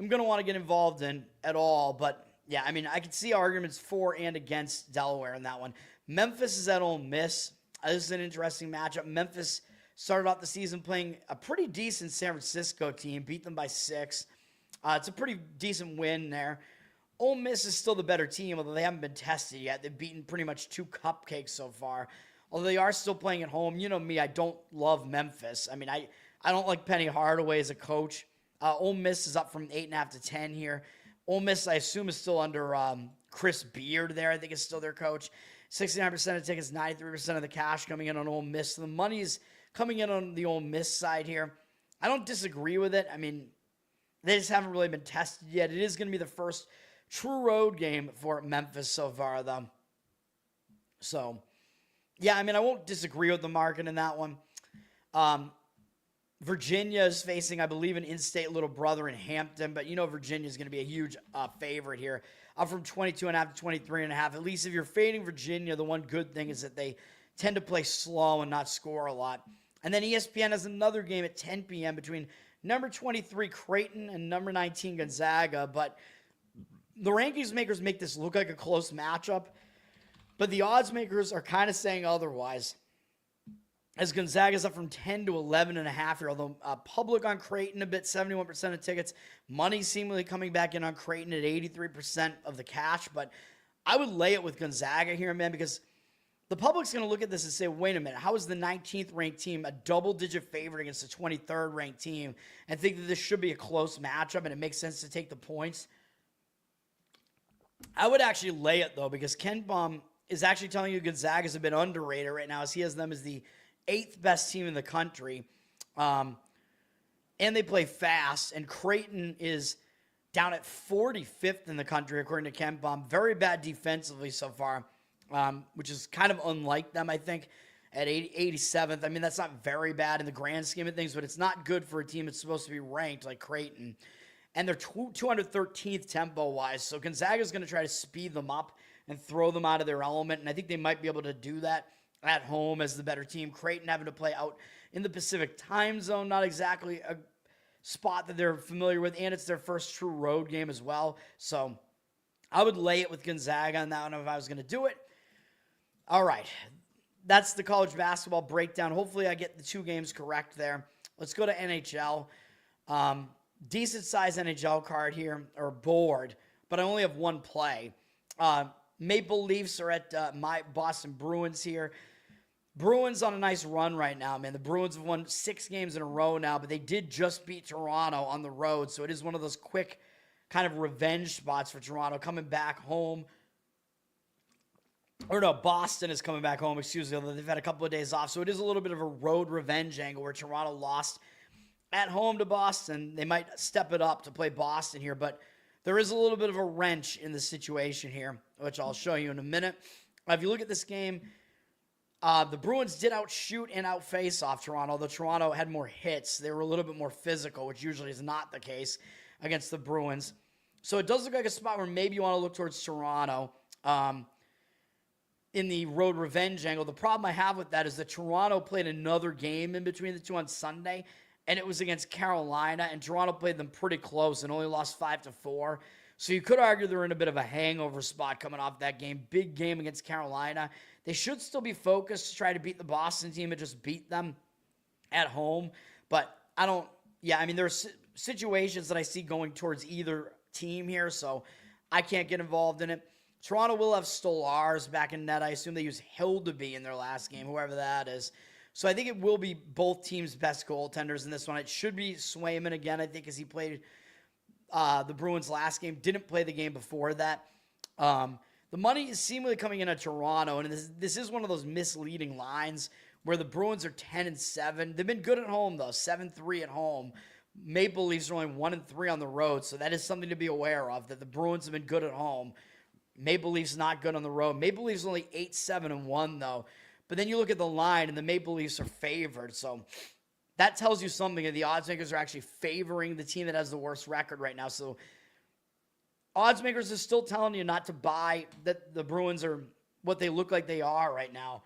to want to get involved in at all. But, I can see arguments for and against Delaware in that one. Memphis is at Ole Miss. This is an interesting matchup. Memphis started off the season playing a pretty decent San Francisco team, beat them by 6. It's a pretty decent win there. Ole Miss is still the better team, although they haven't been tested yet. They've beaten pretty much 2 cupcakes so far, although they are still playing at home. You know me, I don't love Memphis. I don't like Penny Hardaway as a coach. Ole Miss is up from 8.5 to 10 here. Ole Miss, I assume, is still under Chris Beard there. I think is still their coach. 69% of tickets, 93% of the cash coming in on Ole Miss. So the money's coming in on the Ole Miss side here. I don't disagree with it. They just haven't really been tested yet. It is going to be the first true road game for Memphis so far, though. So, I won't disagree with the market in that one. Virginia is facing, I believe, an in-state little brother in Hampton, but Virginia is going to be a huge favorite here. Up from 22.5 to 23.5. At least if you're fading Virginia, the one good thing is that they tend to play slow and not score a lot. And then ESPN has another game at 10 p.m. between number 23 Creighton and number 19 Gonzaga, but the rankings makers make this look like a close matchup, but the odds makers are kind of saying otherwise, as Gonzaga's up from 10 to 11.5 here, although public on Creighton a bit, 71% of tickets. Money seemingly coming back in on Creighton at 83% of the cash, but I would lay it with Gonzaga here, man, because the public's going to look at this and say, wait a minute, how is the 19th ranked team a double-digit favorite against the 23rd ranked team, and think that this should be a close matchup and it makes sense to take the points? I would actually lay it, though, because Ken Baum is actually telling you Gonzaga's a bit underrated right now, as he has them as the 8th best team in the country. And they play fast, and Creighton is down at 45th in the country, according to Ken Baum. Very bad defensively so far, which is kind of unlike them, I think, at 87th. I mean, that's not very bad in the grand scheme of things, but it's not good for a team that's supposed to be ranked like Creighton. And they're 213th tempo-wise, so Gonzaga's going to try to speed them up and throw them out of their element, and I think they might be able to do that at home as the better team. Creighton having to play out in the Pacific time zone, not exactly a spot that they're familiar with, and it's their first true road game as well. So I would lay it with Gonzaga on that one if I was going to do it. All right, that's the college basketball breakdown. Hopefully I get the two games correct there. Let's go to NHL. Decent-sized NHL card here, or board, but I only have one play. Maple Leafs are at my Boston Bruins here. Bruins on a nice run right now, man. The Bruins have won 6 games in a row now, but they did just beat Toronto on the road, so it is one of those quick kind of revenge spots for Toronto coming back home. Or no, Boston is coming back home, excuse me. They've had a couple of days off, so it is a little bit of a road revenge angle where Toronto lost at home to Boston. They might step it up to play Boston here, but there is a little bit of a wrench in the situation here, which I'll show you in a minute. If you look at this game, the Bruins did outshoot and outface off Toronto, although Toronto had more hits. They were a little bit more physical, which usually is not the case against the Bruins. So it does look like a spot where maybe you want to look towards Toronto in the road revenge angle. The problem I have with that is that Toronto played another game in between the two on Sunday, and it was against Carolina, and Toronto played them pretty close and only lost 5-4. So you could argue they're in a bit of a hangover spot coming off that game. Big game against Carolina. They should still be focused to try to beat the Boston team and just beat them at home. But there's situations that I see going towards either team here, so I can't get involved in it. Toronto will have Stolarz back in net. I assume they use Hildeby in their last game, whoever that is. So I think it will be both teams' best goaltenders in this one. It should be Swayman again, I think, as he played the Bruins last game. Didn't play the game before that. The money is seemingly coming in at Toronto, and this is one of those misleading lines where the Bruins are 10-7. They've been good at home, though, 7-3 at home. Maple Leafs are only 1-3 on the road, so that is something to be aware of, that the Bruins have been good at home. Maple Leafs not good on the road. Maple Leafs only 8-7-1, though. But then you look at the line, and the Maple Leafs are favored. So that tells you something. The odds makers are actually favoring the team that has the worst record right now. So odds makers are still telling you not to buy that the Bruins are what they look like they are right now.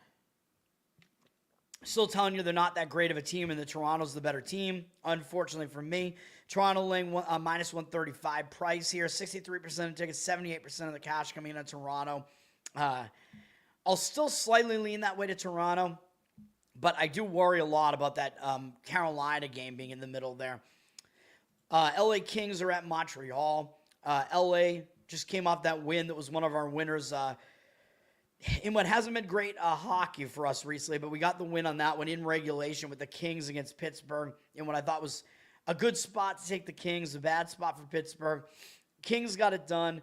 Still telling you they're not that great of a team, and that Toronto's the better team. Unfortunately for me, Toronto laying minus 135 price here. 63% of tickets, 78% of the cash coming in on Toronto. I'll still slightly lean that way to Toronto, but I do worry a lot about that Carolina game being in the middle there. LA Kings are at Montreal. LA just came off that win that was one of our winners in what hasn't been great hockey for us recently, but we got the win on that one in regulation with the Kings against Pittsburgh in what I thought was a good spot to take the Kings, a bad spot for Pittsburgh. Kings got it done.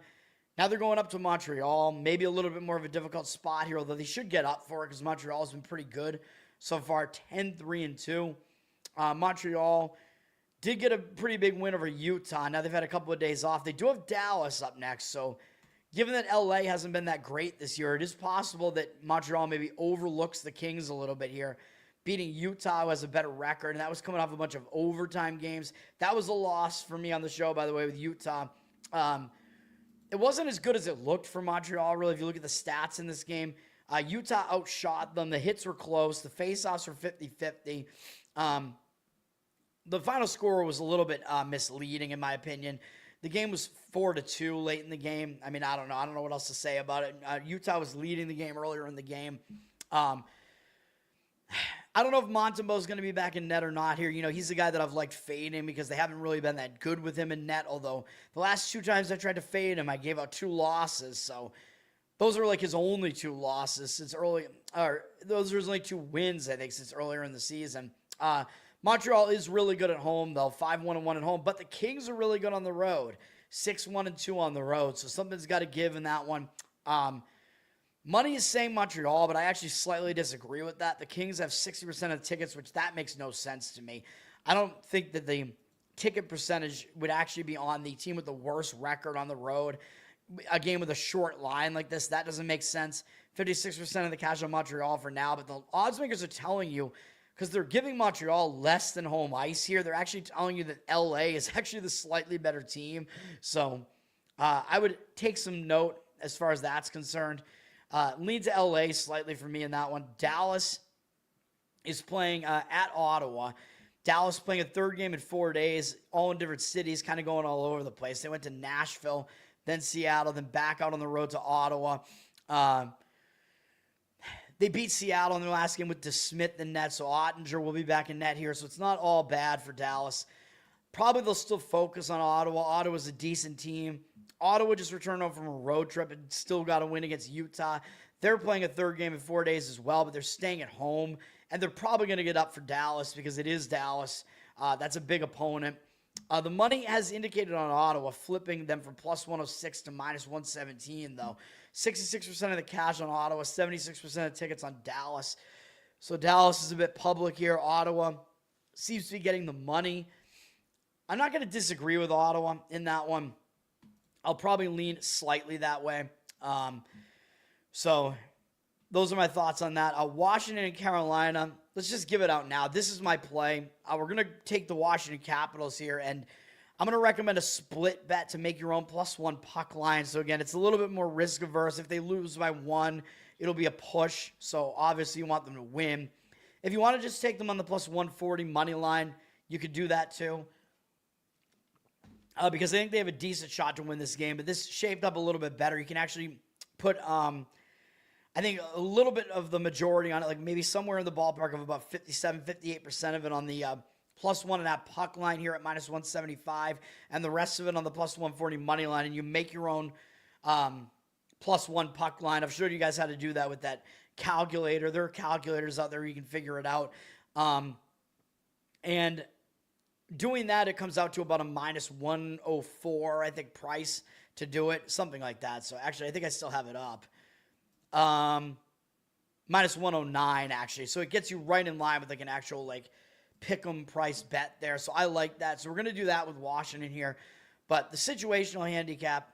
Now they're going up to Montreal, maybe a little bit more of a difficult spot here, although they should get up for it because Montreal has been pretty good so far, 10-3-2. Montreal did get a pretty big win over Utah. Now they've had a couple of days off. They do have Dallas up next, so given that LA hasn't been that great this year, it is possible that Montreal maybe overlooks the Kings a little bit here beating Utah, who has a better record, and that was coming off a bunch of overtime games. That was a loss for me on the show, by the way, with Utah. It wasn't as good as it looked for Montreal, really, if you look at the stats in this game. Utah outshot them. The hits were close. The faceoffs were 50-50. The final score was a little bit misleading, in my opinion. The game was 4-2 late in the game. I mean, I don't know. I don't know what else to say about it. Utah was leading the game earlier in the game. I don't know if Montembeau's going to be back in net or not here. You know, he's the guy that I've liked fading because they haven't really been that good with him in net, although the last 2 times I tried to fade him, I gave out 2 losses. So those are like his only 2 losses since early, or those are his only 2 wins, I think, since earlier in the season. Montreal is really good at home, though, 5-1-1 at home, but the Kings are really good on the road, 6-1-2 on the road, so something's got to give in that one. Money is saying Montreal, but I actually slightly disagree with that. The Kings have 60% of the tickets, which that makes no sense to me. I don't think that the ticket percentage would actually be on the team with the worst record on the road. A game with a short line like this, that doesn't make sense. 56% of the cash on Montreal for now, but the odds makers are telling you, because they're giving Montreal less than home ice here, they're actually telling you that LA is actually the slightly better team. So I would take some note as far as that's concerned. Lead to LA slightly for me in that one. Dallas is playing at Ottawa. Dallas playing a 3rd game in 4 days, all in different cities, kind of going all over the place. They went to Nashville, then Seattle, then back out on the road to Ottawa. They beat Seattle in their last game with DeSmith in net, so Ottinger will be back in net here, so it's not all bad for Dallas. Probably they'll still focus on Ottawa. Ottawa's a decent team. Ottawa just returned home from a road trip and still got a win against Utah. They're playing a 3rd game in 4 days as well, but they're staying at home, and they're probably going to get up for Dallas because it is Dallas. That's a big opponent. The money has indicated on Ottawa, flipping them from +106 to -117, though. 66% of the cash on Ottawa, 76% of tickets on Dallas. So Dallas is a bit public here. Ottawa seems to be getting the money. I'm not going to disagree with Ottawa in that one. I'll probably lean slightly that way. So those are my thoughts on that. Washington and Carolina, let's just give it out now. This is my play. We're going to take the Washington Capitals here, and I'm going to recommend a split bet to make your own +1 puck line. So, again, it's a little bit more risk-averse. If they lose by 1, it'll be a push. So, obviously, you want them to win. If you want to just take them on the +140 money line, you could do that too. Because I think they have a decent shot to win this game. But this shaped up a little bit better. You can actually put, I think, a little bit of the majority on it, like maybe somewhere in the ballpark of about 57, 58% of it on the +1.5 puck line here at -175, and the rest of it on the +140 money line, and you make your own +1 puck line. I've showed you guys how to do that with that calculator. There are calculators out there. You can figure it out. And doing that, it comes out to about a -104, I think, price to do it, something like that. So actually, I think I still have it up. -109, actually. So it gets you right in line with like an actual like pick'em price bet there. So I like that. So we're going to do that with Washington here. But the situational handicap,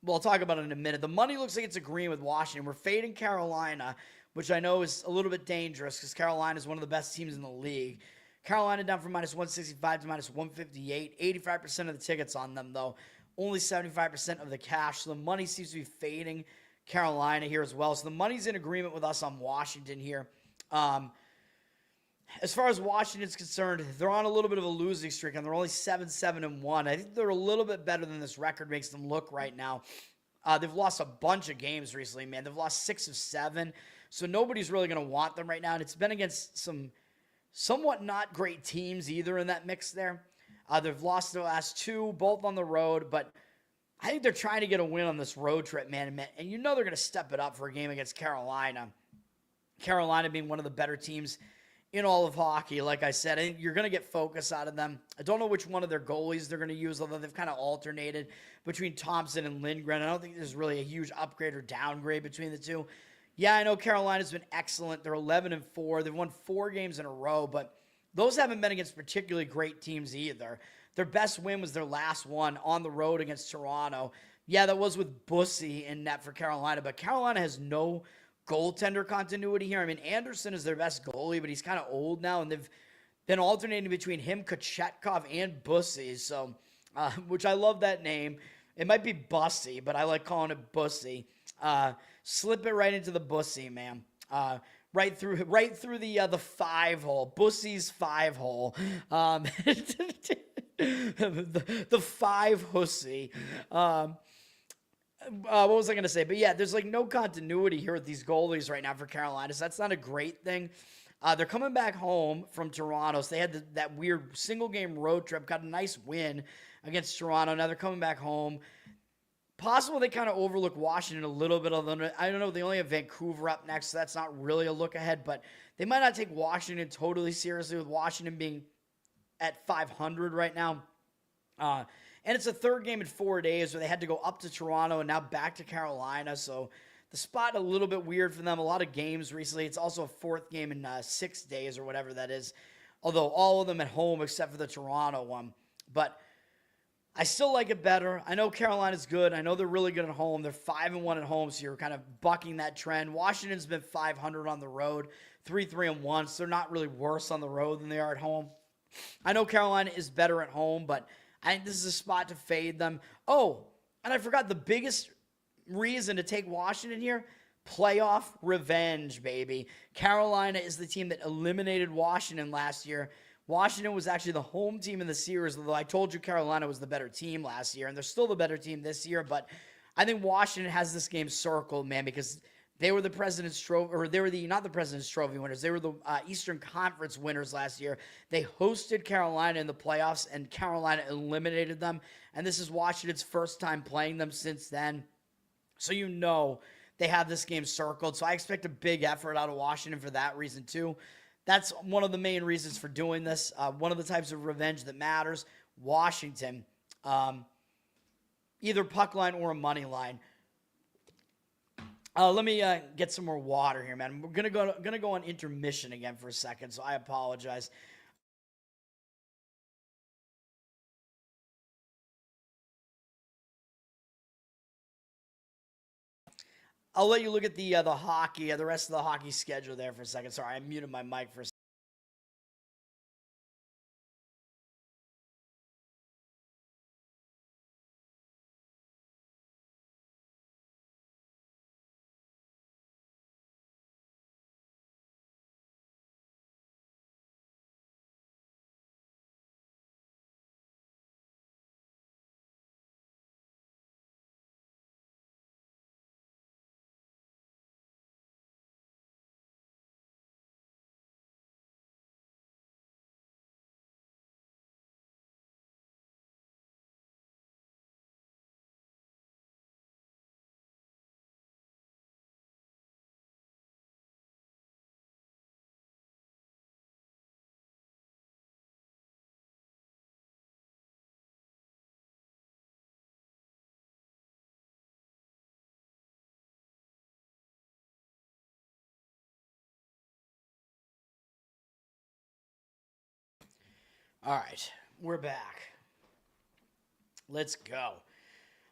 we'll talk about it in a minute. The money looks like it's agreeing with Washington. We're fading Carolina, which I know is a little bit dangerous because Carolina is one of the best teams in the league. Carolina down from -165 to -158. 85% of the tickets on them, though. Only 75% of the cash. So the money seems to be fading Carolina here as well. So the money's in agreement with us on Washington here. As far as Washington's concerned, they're on a little bit of a losing streak, and they're only 7-7-1. I think they're a little bit better than this record makes them look right now. They've lost a bunch of games recently, man. They've lost 6 of 7, so nobody's really going to want them right now, and it's been against some somewhat not great teams either in that mix there. They've lost their last 2, both on the road, but I think they're trying to get a win on this road trip, man, and you know they're going to step it up for a game against Carolina. Carolina being one of the better teams in all of hockey, like I said. I think you're going to get focus out of them. I don't know which one of their goalies they're going to use, although they've kind of alternated between Thompson and Lindgren. I don't think there's really a huge upgrade or downgrade between the two. Yeah, I know Carolina's been excellent. They're 11-4. They've won 4 games in a row, but those haven't been against particularly great teams either. Their best win was their last one on the road against Toronto. Yeah, that was with Bussy in net for Carolina, but Carolina has no goaltender continuity here. I mean, Anderson is their best goalie, but he's kind of old now, and they've been alternating between him, Kochetkov, and Bussy. So, which I love that name. It might be Bussy, but I like calling it Bussy. Slip it right into the Bussy, man. Right through the 5-hole. Bussy's 5-hole. The 5-hussy. What was I going to say? But yeah, there's like no continuity here with these goalies right now for Carolina, so that's not a great thing. They're coming back home from Toronto, so they had that weird single-game road trip, got a nice win against Toronto. Now they're coming back home. Possible they kind of overlook Washington a little bit. I don't know. They only have Vancouver up next, so that's not really a look ahead. But they might not take Washington totally seriously, with Washington being at 500 right now. And it's a third game in 4 days where they had to go up to Toronto and now back to Carolina. So the spot a little bit weird for them. A lot of games recently. It's also a fourth game in 6 days or whatever that is. Although all of them at home except for the Toronto one. But I still like it better. I know Carolina's good. I know they're really good at home. They're 5-1 at home, so you're kind of bucking that trend. Washington's been 500 on the road, 3-3-1, so they're not really worse on the road than they are at home. I know Carolina is better at home, but I think this is a spot to fade them. Oh, and I forgot the biggest reason to take Washington here: playoff revenge, baby. Carolina is the team that eliminated Washington last year. Washington was actually the home team in the series, although I told you Carolina was the better team last year, and they're still the better team this year. But I think Washington has this game circled, man, because they were the President's Trophy, or they were not the President's Trophy winners. They were the Eastern Conference winners last year. They hosted Carolina in the playoffs, and Carolina eliminated them. And this is Washington's first time playing them since then. So you know they have this game circled. So I expect a big effort out of Washington for that reason too. That's one of the main reasons for doing this. One of the types of revenge that matters. Washington, either puck line or a money line. Let me get some more water here, man. We're gonna go on intermission again for a second, so I apologize. I'll let you look at the hockey, the rest of the hockey schedule there for a second. Sorry, I muted my mic for a second. All right, we're back. Let's go.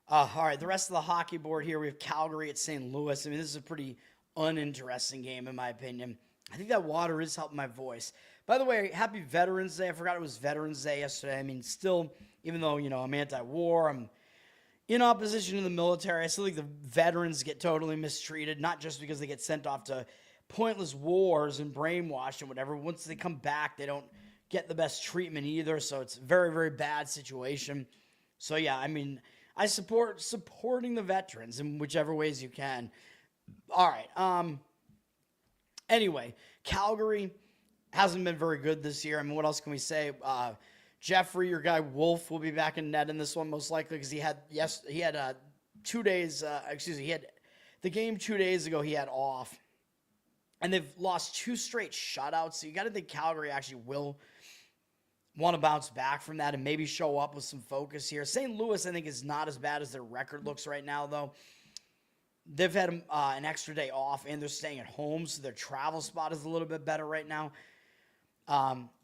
All right, the rest of the hockey board here, we have Calgary at St. Louis. I mean, this is a pretty uninteresting game, in my opinion. I think that water is helping my voice. By the way, happy Veterans Day. I forgot it was Veterans Day yesterday. I mean, still, even though, I'm anti-war, I'm in opposition to the military, I still think the veterans get totally mistreated, not just because they get sent off to pointless wars and brainwashed and whatever. Once they come back, they don't get the best treatment either, so it's a very, very bad situation. So yeah, I mean, I support supporting the veterans in whichever ways you can. All right. Anyway, Calgary hasn't been very good this year. I mean, what else can we say? Jeffrey, your guy Wolf, will be back in net in this one most likely because he had 2 days. He had the game 2 days ago. He had off, and they've lost 2 straight shutouts. So you got to think Calgary actually will want to bounce back from that and maybe show up with some focus here. St. Louis, I think, is not as bad as their record looks right now, though. They've had an extra day off, and they're staying at home, so their travel spot is a little bit better right now.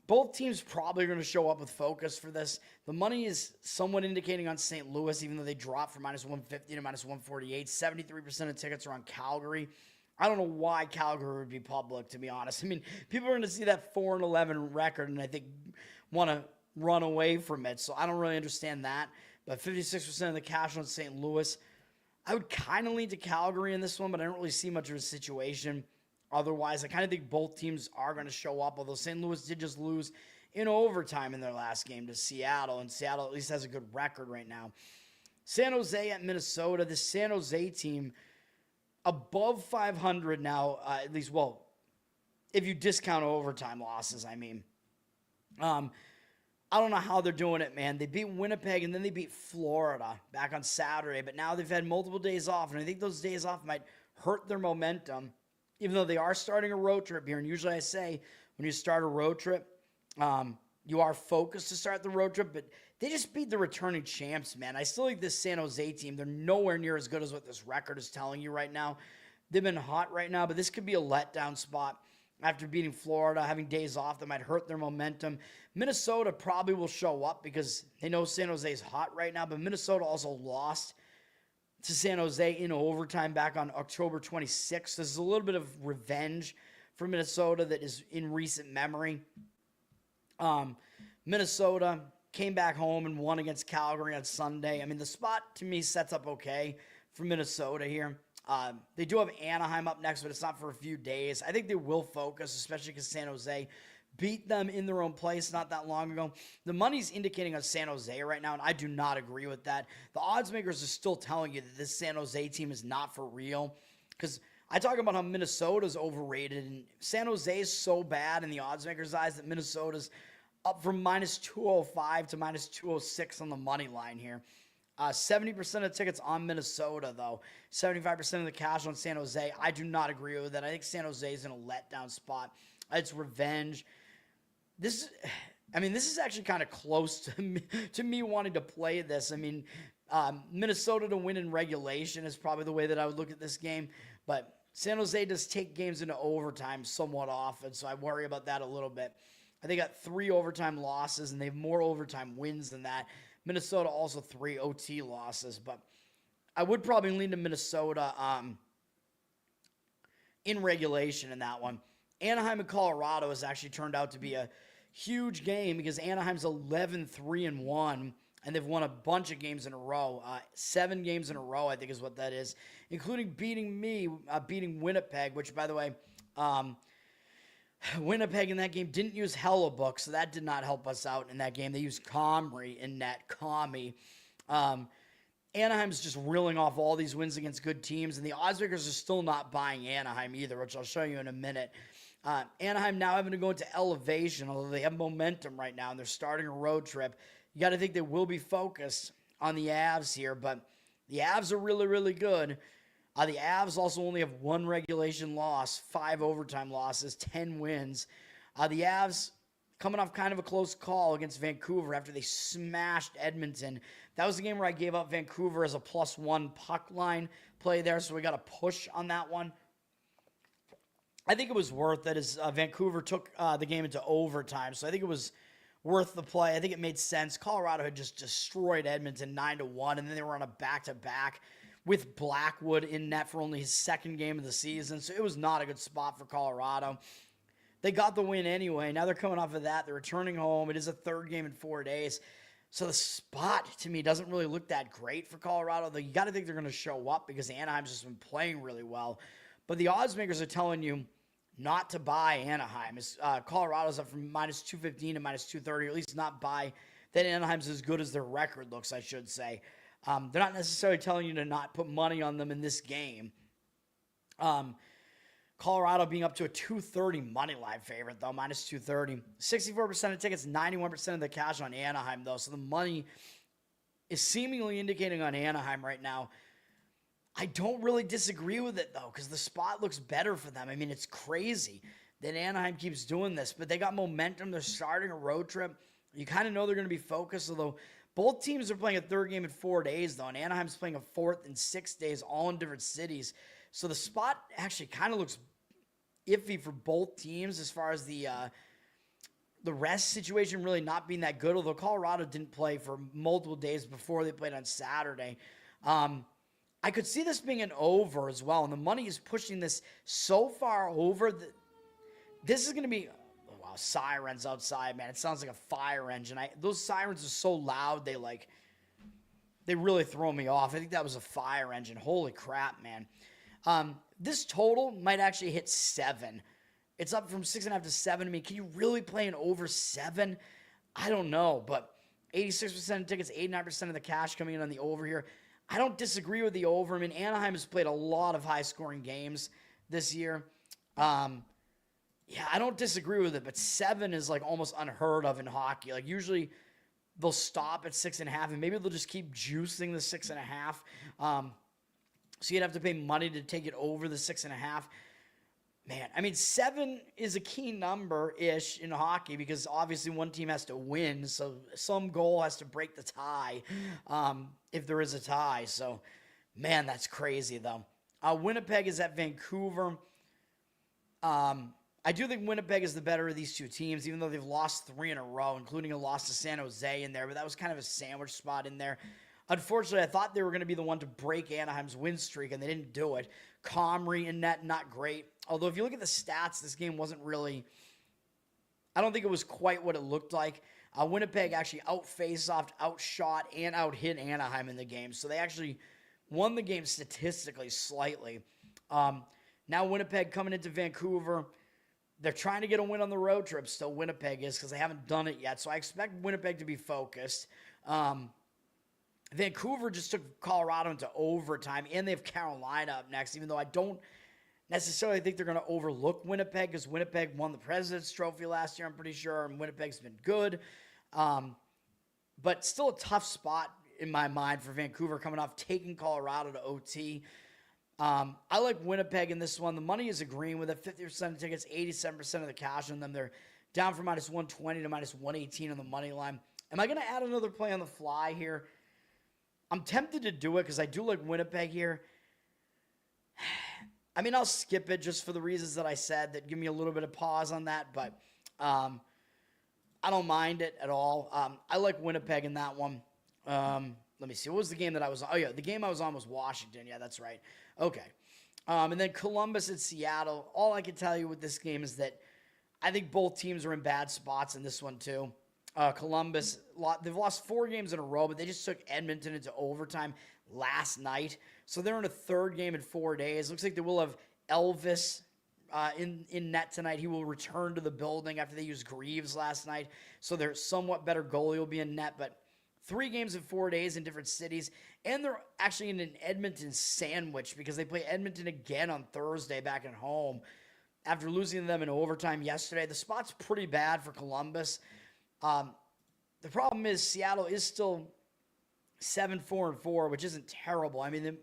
Both teams probably going to show up with focus for this. The money is somewhat indicating on St. Louis, even though they dropped from -150 to -148. 73% of tickets are on Calgary. I don't know why Calgary would be public, to be honest. I mean, people are going to see that 4-11 record and I think want to run away from it. So I don't really understand that. But 56% of the cash on St. Louis. I would kind of lean to Calgary in this one, but I don't really see much of a situation. Otherwise, I kind of think both teams are going to show up, although St. Louis did just lose in overtime in their last game to Seattle, and Seattle at least has a good record right now. San Jose at Minnesota. The San Jose team above 500 now, at least, well, if you discount overtime losses, I mean. I don't know how they're doing it, man. They beat Winnipeg, and then they beat Florida back on Saturday, but now they've had multiple days off, and I think those days off might hurt their momentum, even though they are starting a road trip here. And usually I say when you start a road trip, you are focused to start the road trip, but they just beat the returning champs, man. I still like this San Jose team. They're nowhere near as good as what this record is telling you right now. They've been hot right now, but this could be a letdown spot after beating Florida, having days off that might hurt their momentum. Minnesota probably will show up because they know San Jose is hot right now, but Minnesota also lost to San Jose in overtime back on October 26th. This is a little bit of revenge for Minnesota that is in recent memory. Minnesota came back home and won against Calgary on Sunday. I mean, the spot to me sets up okay for Minnesota here. They do have Anaheim up next, but it's not for a few days. I think they will focus, especially because San Jose beat them in their own place not that long ago. The money's indicating on San Jose right now, and I do not agree with that. The odds makers are still telling you that this San Jose team is not for real, because I talk about how Minnesota's overrated, and San Jose is so bad in the odds makers' eyes that Minnesota's up from minus 205 to minus 206 on the money line here. 70% of tickets on Minnesota, though. 75% of the cash on San Jose. I do not agree with that. I think San Jose is in a letdown spot. It's revenge. This is actually kind of close to me wanting to play this. I mean, Minnesota to win in regulation is probably the way that I would look at this game. But San Jose does take games into overtime somewhat often, so I worry about that a little bit. They got 3 overtime losses, and they have more overtime wins than that. Minnesota also 3 OT losses, but I would probably lean to Minnesota in regulation in that one. Anaheim and Colorado has actually turned out to be a huge game because Anaheim's 11-3-1, and they've won a bunch of games in a row. 7 games in a row, I think is what that is, including beating Winnipeg, which, by the way, Winnipeg in that game didn't use Hellebuck, so that did not help us out in that game. They used Comrie in net, Comrie. Anaheim's just reeling off all these wins against good teams, and the odds makers are still not buying Anaheim either, which I'll show you in a minute. Anaheim now having to go into elevation, although they have momentum right now, and they're starting a road trip. You got to think they will be focused on the Avs here, but the Avs are really, really good. The Avs also only have 1 regulation loss, 5 overtime losses, 10 wins. The Avs coming off kind of a close call against Vancouver after they smashed Edmonton. That was the game where I gave up Vancouver as a +1 puck line play there, so we got a push on that one. I think it was worth it as Vancouver took the game into overtime, so I think it was worth the play. I think it made sense. Colorado had just destroyed Edmonton 9-1, and then they were on a back-to-back with Blackwood in net for only his 2nd game of the season. So it was not a good spot for Colorado. They got the win anyway. Now they're coming off of that. They're returning home. It is a 3rd game in 4 days. So the spot, to me, doesn't really look that great for Colorado. Though you got to think they're going to show up because Anaheim's just been playing really well. But the odds makers are telling you not to buy Anaheim. Colorado's up from minus 215 to minus 230, or at least not buy that Anaheim's as good as their record looks, I should say. They're not necessarily telling you to not put money on them in this game. Colorado being up to a 230 money line favorite, though, minus 230. 64% of tickets, 91% of the cash on Anaheim, though. So the money is seemingly indicating on Anaheim right now. I don't really disagree with it, though, because the spot looks better for them. I mean, it's crazy that Anaheim keeps doing this, but they got momentum. They're starting a road trip. You kind of know they're going to be focused, although both teams are playing a 3rd game in 4 days, though, and Anaheim's playing a 4th in 6 days, all in different cities. So the spot actually kind of looks iffy for both teams as far as the rest situation really not being that good, although Colorado didn't play for multiple days before they played on Saturday. I could see this being an over as well, and the money is pushing this so far over that this is going to be, oh, wow, sirens outside, man. It sounds like a fire engine. Those sirens are so loud, they really throw me off. I think that was a fire engine. Holy crap, man. This total might actually hit 7. It's up from 6.5 to 7. I mean, can you really play an over 7? I don't know, but 86% of tickets, 89% of the cash coming in on the over here. I don't disagree with the over. I mean, Anaheim has played a lot of high-scoring games this year. Yeah, I don't disagree with it, but 7 is like almost unheard of in hockey. Like usually they'll stop at 6.5, and maybe they'll just keep juicing the 6.5. So you'd have to pay money to take it over the 6.5. Man, I mean, 7 is a key number-ish in hockey because obviously one team has to win, so some goal has to break the tie if there is a tie. So, man, that's crazy, though. Winnipeg is at Vancouver. I do think Winnipeg is the better of these two teams, even though they've lost 3 in a row, including a loss to San Jose in there, but that was kind of a sandwich spot in there. Unfortunately, I thought they were going to be the one to break Anaheim's win streak, and they didn't do it. Comrie in net, not great. Although if you look at the stats, this game wasn't really, I don't think it was quite what it looked like. Winnipeg actually out-face-offed, outshot, and out-hit Anaheim in the game. So they actually won the game statistically slightly. Now Winnipeg coming into Vancouver. They're trying to get a win on the road trip, still Winnipeg is, because they haven't done it yet. So I expect Winnipeg to be focused. Vancouver just took Colorado into overtime, and they have Carolina up next, even though I don't necessarily think they're going to overlook Winnipeg because Winnipeg won the President's Trophy last year, I'm pretty sure, and Winnipeg's been good. But still a tough spot in my mind for Vancouver coming off taking Colorado to OT. I like Winnipeg in this one. The money is agreeing with it. 50% of tickets, 87% of the cash on them. They're down from minus 120 to minus 118 on the money line. Am I going to add another play on the fly here? I'm tempted to do it because I do like Winnipeg here. I mean, I'll skip it just for the reasons that I said that give me a little bit of pause on that, but I don't mind it at all. I like Winnipeg in that one. Let me see. What was the game that I was on? Oh, yeah, the game I was on was Washington. Yeah, that's right. Okay. And then Columbus at Seattle. All I can tell you with this game is that I think both teams are in bad spots in this one too. Columbus, they've lost 4 games in a row, but they just took Edmonton into overtime last night. So they're in a third game in 4 days. Looks like they will have Elvis in net tonight. He will return to the building after they used Greaves last night. So their somewhat better goalie will be in net. But 3 games in 4 days in different cities. And they're actually in an Edmonton sandwich because they play Edmonton again on Thursday back at home after losing to them in overtime yesterday. The spot's pretty bad for Columbus. The problem is Seattle is still 7-4-4, which isn't terrible. I mean,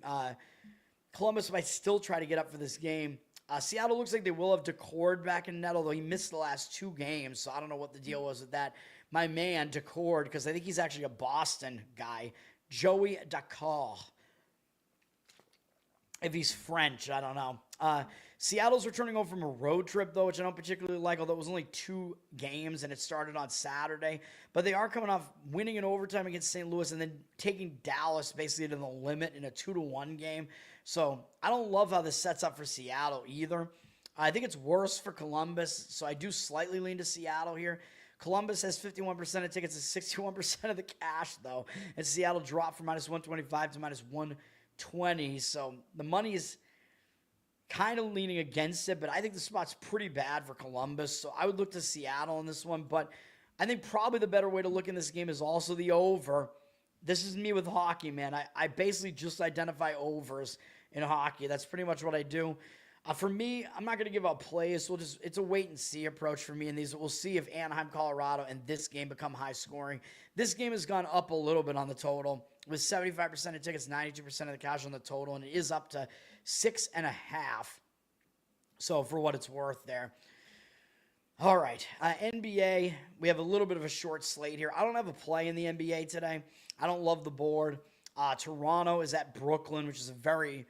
Columbus might still try to get up for this game. Seattle looks like they will have Decord back in net, although he missed the last 2 games, so I don't know what the deal was with that. My man, Decord, because I think he's actually a Boston guy, Joey Decord. If he's French, I don't know. Seattle's returning home from a road trip, though, which I don't particularly like, although it was only 2 games and it started on Saturday. But they are coming off winning in overtime against St. Louis and then taking Dallas basically to the limit in a 2-1 game. So I don't love how this sets up for Seattle either. I think it's worse for Columbus, so I do slightly lean to Seattle here. Columbus has 51% of tickets and 61% of the cash, though. And Seattle dropped from minus 125 to minus 120. So the money is kind of leaning against it, but I think the spot's pretty bad for Columbus. So I would look to Seattle in this one. But I think probably the better way to look in this game is also the over. This is me with hockey, man. I basically just identify overs in hockey. That's pretty much what I do. For me, I'm not going to give out plays. So it's a wait-and-see approach for me in these. We'll see if Anaheim, Colorado, and this game become high-scoring. This game has gone up a little bit on the total with 75% of tickets, 92% of the cash on the total, and it is up to 6.5. So for what it's worth there. All right, NBA, we have a little bit of a short slate here. I don't have a play in the NBA today. I don't love the board. Toronto is at Brooklyn, which is a very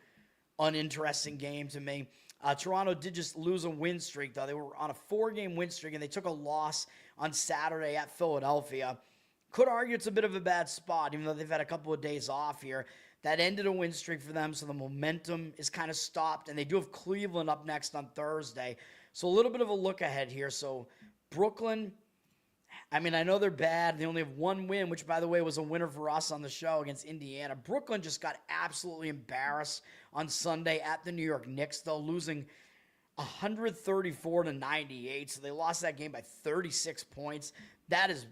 uninteresting game to me. Toronto did just lose a win streak, though. They were on a 4-game win streak, and they took a loss on Saturday at Philadelphia. Could argue it's a bit of a bad spot, even though they've had a couple of days off here. That ended a win streak for them, so the momentum is kind of stopped, and they do have Cleveland up next on Thursday. So a little bit of a look ahead here. So Brooklyn, I mean, I know they're bad. They only have one win, which, by the way, was a winner for us on the show against Indiana. Brooklyn just got absolutely embarrassed on Sunday at the New York Knicks, though, losing 134-98. So they lost that game by 36 points. That is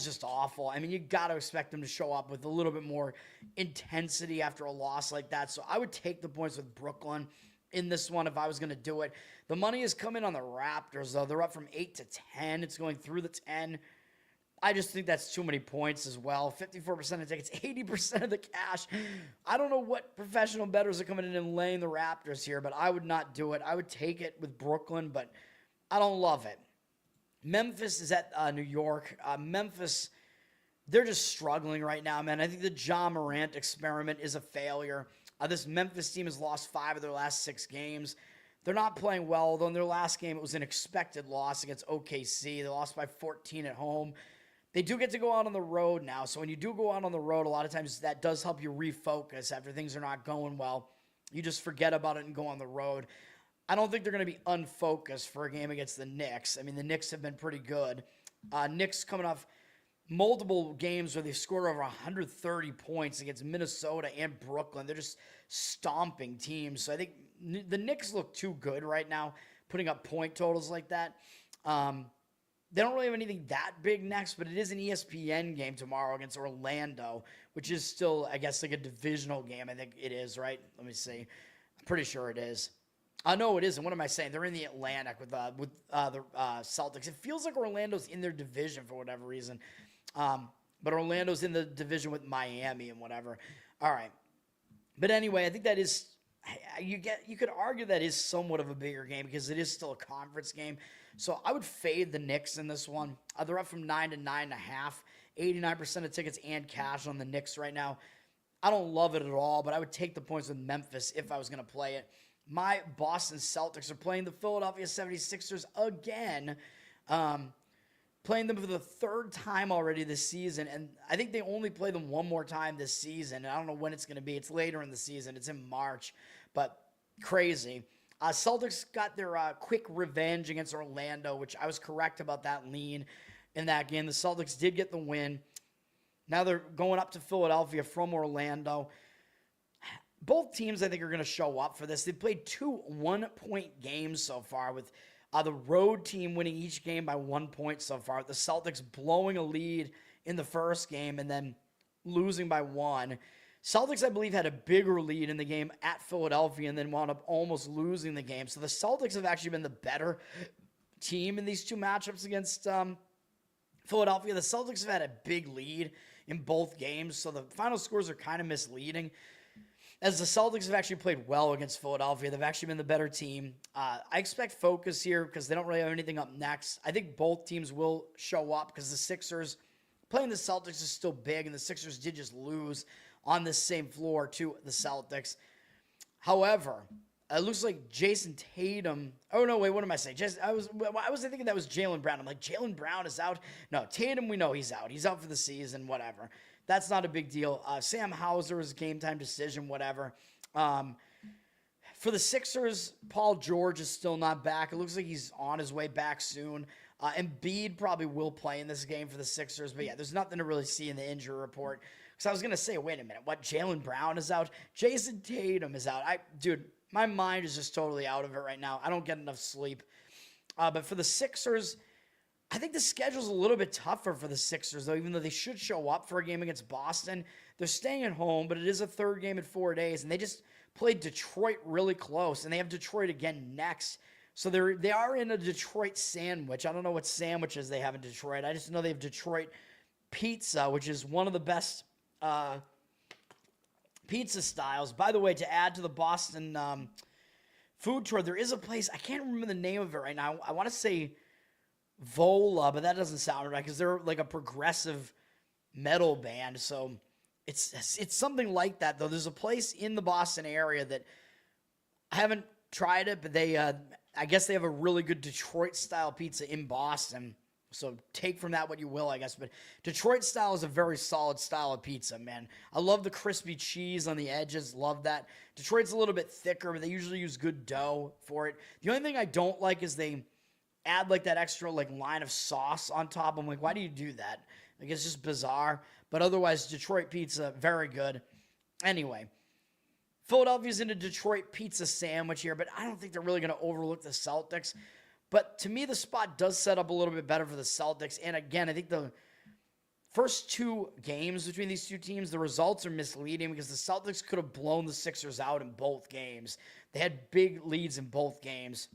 just awful. I mean, you got to expect them to show up with a little bit more intensity after a loss like that. So I would take the points with Brooklyn in this one if I was going to do it. The money is coming on the Raptors, though. They're up from 8 to 10. It's going through the 10. I just think that's too many points as well. 54% of tickets, 80% of the cash. I don't know what professional bettors are coming in and laying the Raptors here, but I would not do it. I would take it with Brooklyn, but I don't love it. Memphis is at New York. Memphis, they're just struggling right now, man. I think the Ja Morant experiment is a failure. This Memphis team has lost 5 of their last 6 games. They're not playing well, although in their last game it was an expected loss against OKC. They lost by 14 at home. They do get to go out on the road now, so when you do go out on the road, a lot of times that does help you refocus after things are not going well. You just forget about it and go on the road. I don't think they're going to be unfocused for a game against the Knicks. I mean, the Knicks have been pretty good. Knicks coming off multiple games where they've scored over 130 points against Minnesota and Brooklyn. They're just stomping teams. So I think the Knicks look too good right now, putting up point totals like that. They don't really have anything that big next, but it is an ESPN game tomorrow against Orlando, which is still, I guess, like a divisional game. I think it is, right? Let me see. I'm pretty sure it is. No, it isn't. What am I saying? They're in the Atlantic with the Celtics. It feels like Orlando's in their division for whatever reason. But Orlando's in the division with Miami and whatever. All right. But anyway, I think that is you could argue that is somewhat of a bigger game because it is still a conference game. So I would fade the Knicks in this one. They're up from 9 to 9.5. 89% of tickets and cash on the Knicks right now. I don't love it at all, but I would take the points with Memphis if I was going to play it. My Boston Celtics are playing the Philadelphia 76ers again. Playing them for the 3rd time already this season, and I think they only play them one more time this season, and I don't know when it's going to be. It's later in the season. It's in March, but crazy. Celtics got their quick revenge against Orlando, which I was correct about that lean in that game. The Celtics did get the win. Now they're going up to Philadelphia from Orlando. Both teams, I think, are going to show up for this. They've played 2 one-point games so far, with the road team winning each game by 1 point so far. The Celtics blowing a lead in the first game and then losing by 1. Celtics, I believe, had a bigger lead in the game at Philadelphia and then wound up almost losing the game. So the Celtics have actually been the better team in these 2 matchups against Philadelphia. The Celtics have had a big lead in both games, so the final scores are kind of misleading. As the Celtics have actually played well against Philadelphia, they've actually been the better team. I expect focus here because they don't really have anything up next. I think both teams will show up because the Sixers, playing the Celtics is still big, and the Sixers did just lose on this same floor to the Celtics. However, it looks like Jason Tatum. Oh, no, wait, what am I saying? I was thinking that was Jaylen Brown. I'm like, Jaylen Brown is out? No, Tatum, we know he's out. He's out for the season, whatever. That's not a big deal. Sam Hauser is a game-time decision, whatever. For the Sixers, Paul George is still not back. It looks like he's on his way back soon. Embiid probably will play in this game for the Sixers. But, yeah, there's nothing to really see in the injury report. Because I was going to say, wait a minute, what, Jaylen Brown is out? Jason Tatum is out. Dude, my mind is just totally out of it right now. I don't get enough sleep. But for the Sixers, I think the schedule's a little bit tougher for the Sixers, though, even though they should show up for a game against Boston. They're staying at home, but it is a 3rd game in 4 days, and they just played Detroit really close, and they have Detroit again next. So they are in a Detroit sandwich. I don't know what sandwiches they have in Detroit. I just know they have Detroit pizza, which is one of the best pizza styles. By the way, to add to the Boston food tour, there is a place, I can't remember the name of it right now. I want to say Vola, but that doesn't sound right because they're like a progressive metal band. So it's something like that, though. There's a place in the Boston area that I haven't tried it, but they I guess they have a really good Detroit style pizza in Boston. So take from that what you will, I guess. But Detroit style is a very solid style of pizza, man. I love the crispy cheese on the edges. Love that. Detroit's a little bit thicker, but they usually use good dough for it. The only thing I don't like is they add like that extra like line of sauce on top. I'm like, why do you do that? Like, it's just bizarre. But otherwise, Detroit pizza, very good. Anyway, Philadelphia's in a Detroit pizza sandwich here, but I don't think they're really going to overlook the Celtics. But to me, the spot does set up a little bit better for the Celtics. And again, I think the first two games between these two teams, the results are misleading because the Celtics could have blown the Sixers out in both games. They had big leads in both games.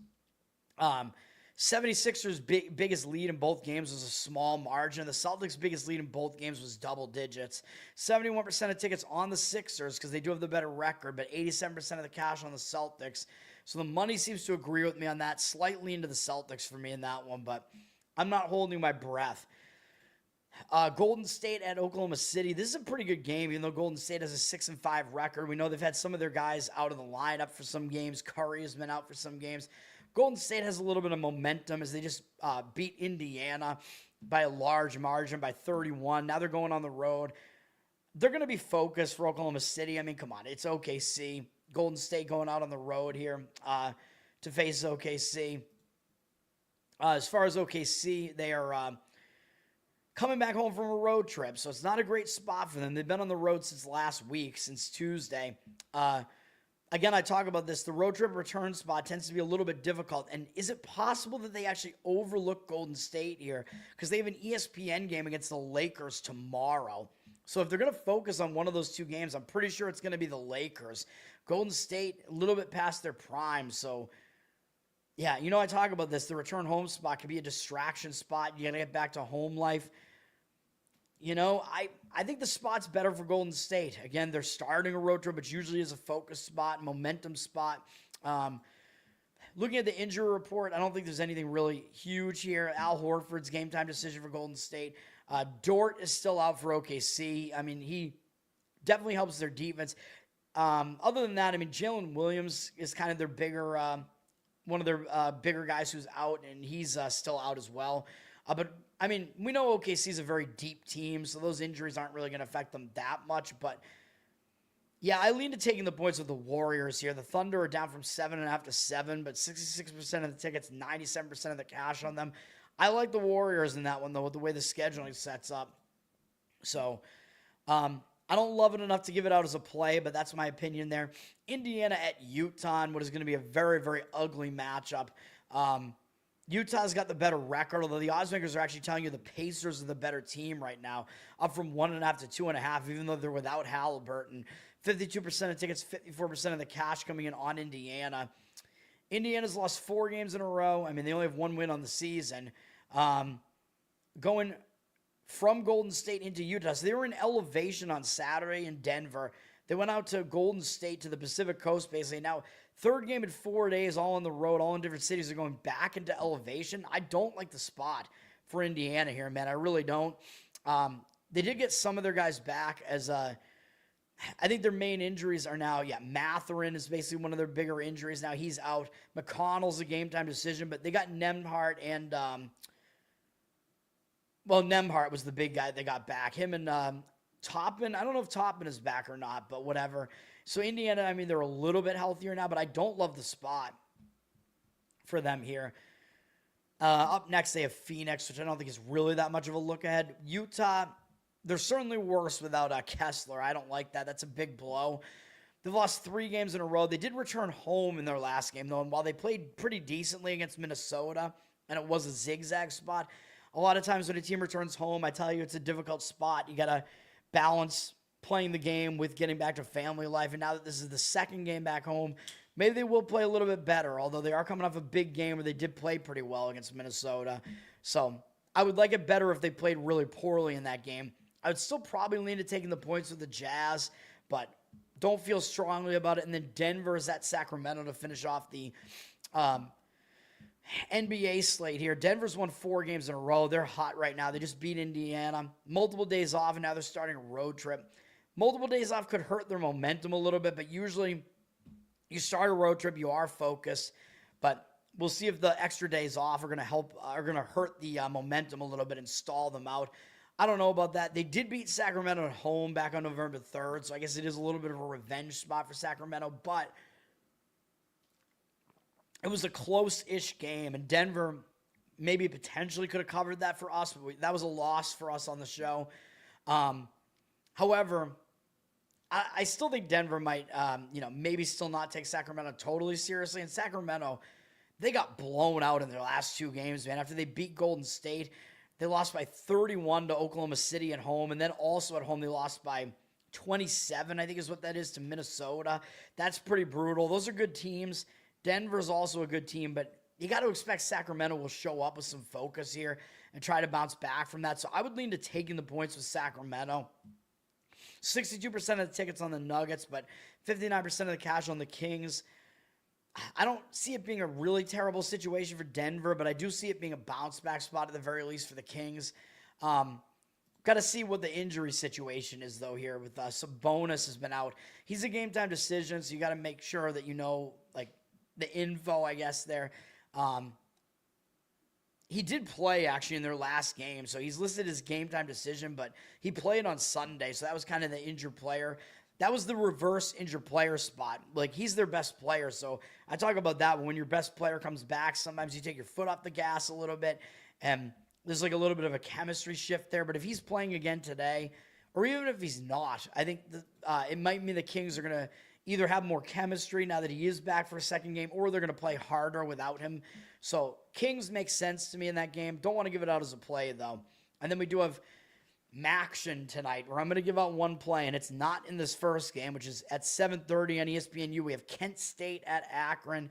76ers' biggest lead in both games was a small margin. The Celtics' biggest lead in both games was double digits. 71% of tickets on the Sixers because they do have the better record, but 87% of the cash on the Celtics. So the money seems to agree with me on that. Slightly into the Celtics for me in that one, but I'm not holding my breath. Golden State at Oklahoma City. This is a pretty good game, even though Golden State has a 6-5 record. We know they've had some of their guys out of the lineup for some games. Curry has been out for some games. Golden State has a little bit of momentum as they just beat Indiana by a large margin, by 31. Now they're going on the road. They're going to be focused for Oklahoma City. I mean, come on, it's OKC. Golden State going out on the road here to face OKC. As far as OKC, they are coming back home from a road trip, so it's not a great spot for them. They've been on the road since last week, since Tuesday. Again, I talk about this. The road trip return spot tends to be a little bit difficult. And is it possible that they actually overlook Golden State here? Because they have an ESPN game against the Lakers tomorrow. So if they're going to focus on one of those two games, I'm pretty sure it's going to be the Lakers. Golden State, a little bit past their prime. So, yeah, you know, I talk about this. The return home spot could be a distraction spot. You got to get back to home life. You know, I think the spot's better for Golden State. Again, they're starting a road trip, which usually is a focus spot, momentum spot. Looking at the injury report, I don't think there's anything really huge here. Al Horford's game time decision for Golden State. Dort is still out for OKC. I mean, he definitely helps their defense. Other than that, I mean, Jalen Williams is kind of their bigger, one of their bigger guys who's out, and he's still out as well. But, I mean, we know OKC is a very deep team, so those injuries aren't really going to affect them that much. But, yeah, I lean to taking the points with the Warriors here. The Thunder are down from 7.5 to 7, but 66% of the tickets, 97% of the cash on them. I like the Warriors in that one, though, with the way the scheduling sets up. So, I don't love it enough to give it out as a play, but that's my opinion there. Indiana at Utah, what is going to be a very, very ugly matchup. Utah's got the better record, although the odds makers are actually telling you the Pacers are the better team right now, up from 1.5 to 2.5, even though they're without Halliburton. 52% of tickets, 54% of the cash coming in on Indiana. Indiana's lost 4 games in a row. I mean, they only have 1 win on the season. Going from Golden State into Utah. So they were in elevation on Saturday in Denver. They went out to Golden State to the Pacific Coast, basically. Now, third game in 4 days, all on the road, all in different cities. They're going back into elevation. I don't like the spot for Indiana here, man. I really don't. They did get some of their guys back as I think their main injuries are now, Mathurin is basically one of their bigger injuries. Now he's out. McConnell's a game-time decision, but they got Nembhard and, Nembhard was the big guy they got back. Him and Toppin, I don't know if Toppin is back or not, but whatever. So Indiana, I mean, they're a little bit healthier now, but I don't love the spot for them here. Up next, they have Phoenix, which I don't think is really that much of a look ahead. Utah, they're certainly worse without Kessler. I don't like that. That's a big blow. They've lost 3 games in a row. They did return home in their last game, though, and while they played pretty decently against Minnesota, and it was a zigzag spot, a lot of times when a team returns home, I tell you it's a difficult spot. You got to balance playing the game with getting back to family life, and now that this is the second game back home, maybe they will play a little bit better, although they are coming off a big game where they did play pretty well against Minnesota. So I would like it better if they played really poorly in that game. I would still probably lean to taking the points with the Jazz, but don't feel strongly about it. And then Denver is at Sacramento to finish off the NBA slate here. Denver's won 4 games in a row. They're hot right now. They just beat Indiana. Multiple days off, and now they're starting a road trip. Multiple days off could hurt their momentum a little bit, but usually you start a road trip, you are focused. But We'll see if the extra days off are going to hurt the momentum a little bit and stall them out. I don't know about that. They did beat Sacramento at home back on November 3rd, so I guess it is a little bit of a revenge spot for Sacramento, but it was a close-ish game, and Denver maybe potentially could have covered that for us, but that was a loss for us on the show. However, I still think Denver might, maybe still not take Sacramento totally seriously, and Sacramento, they got blown out in their last 2 games, man. After they beat Golden State, they lost by 31 to Oklahoma City at home, and then also at home they lost by 27, I think is what that is, to Minnesota. That's pretty brutal. Those are good teams. Denver's also a good team, but you got to expect Sacramento will show up with some focus here and try to bounce back from that. So I would lean to taking the points with Sacramento. 62% of the tickets on the Nuggets, but 59% of the cash on the Kings. I don't see it being a really terrible situation for Denver, but I do see it being a bounce-back spot at the very least for the Kings. Got to see what the injury situation is, though, here with Sabonis has been out. He's a game-time decision, so you got to make sure that you know, like, the info, I guess, there. He did play, actually, in their last game, so he's listed as game-time decision, but he played on Sunday, so that was kind of the injured player. That was the reverse injured player spot. Like, he's their best player, so I talk about that. When your best player comes back, sometimes you take your foot off the gas a little bit, and there's like a little bit of a chemistry shift there. But if he's playing again today, or even if he's not, I think it might mean the Kings are going to either have more chemistry now that he is back for a second game, or they're going to play harder without him. So Kings makes sense to me in that game. Don't want to give it out as a play, though. And then we do have Maction tonight, where I'm going to give out one play, and it's not in this first game, which is at 7:30 on ESPNU. We have Kent State at Akron.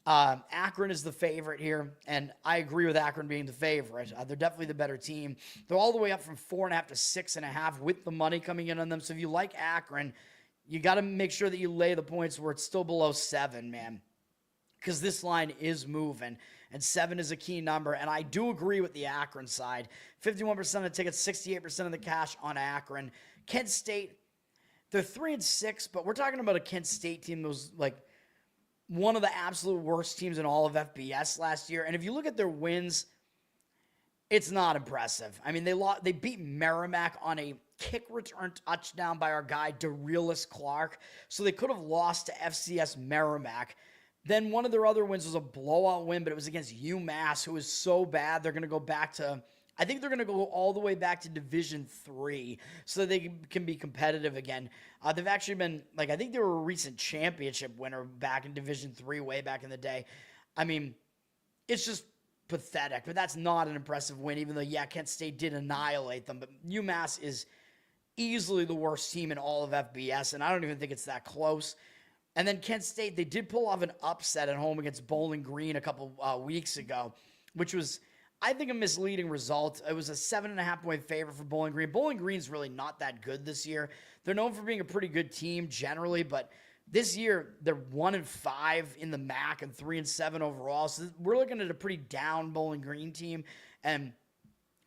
Akron is the favorite here, and I agree with Akron being the favorite. They're definitely the better team. They're all the way up from 4.5 to 6.5 with the money coming in on them. So if you like Akron, you got to make sure that you lay the points where it's still below 7, man, because this line is moving, and 7 is a key number. And I do agree with the Akron side. 51% of the tickets, 68% of the cash on Akron. Kent State, they're 3-6, but we're talking about a Kent State team that was like one of the absolute worst teams in all of FBS last year. And if you look at their wins, it's not impressive. I mean, they beat Merrimack on a kick return touchdown by our guy, Darelis Clark. So they could have lost to FCS Merrimack. Then one of their other wins was a blowout win, but it was against UMass, who is so bad they're going to go back to, I think they're going to go all the way back to Division III so that they can be competitive again. They've actually been, like, I think they were a recent championship winner back in Division III way back in the day. I mean, it's just pathetic, but that's not an impressive win, even though, yeah, Kent State did annihilate them. But UMass is easily the worst team in all of FBS, and I don't even think it's that close. And then Kent State, they did pull off an upset at home against Bowling Green a couple weeks ago, which was, I think, a misleading result. It was a 7.5-point favorite for Bowling Green. Bowling Green's really not that good this year. They're known for being a pretty good team generally, but this year they're 1-5 in the MAC and 3-7 overall. So we're looking at a pretty down Bowling Green team. And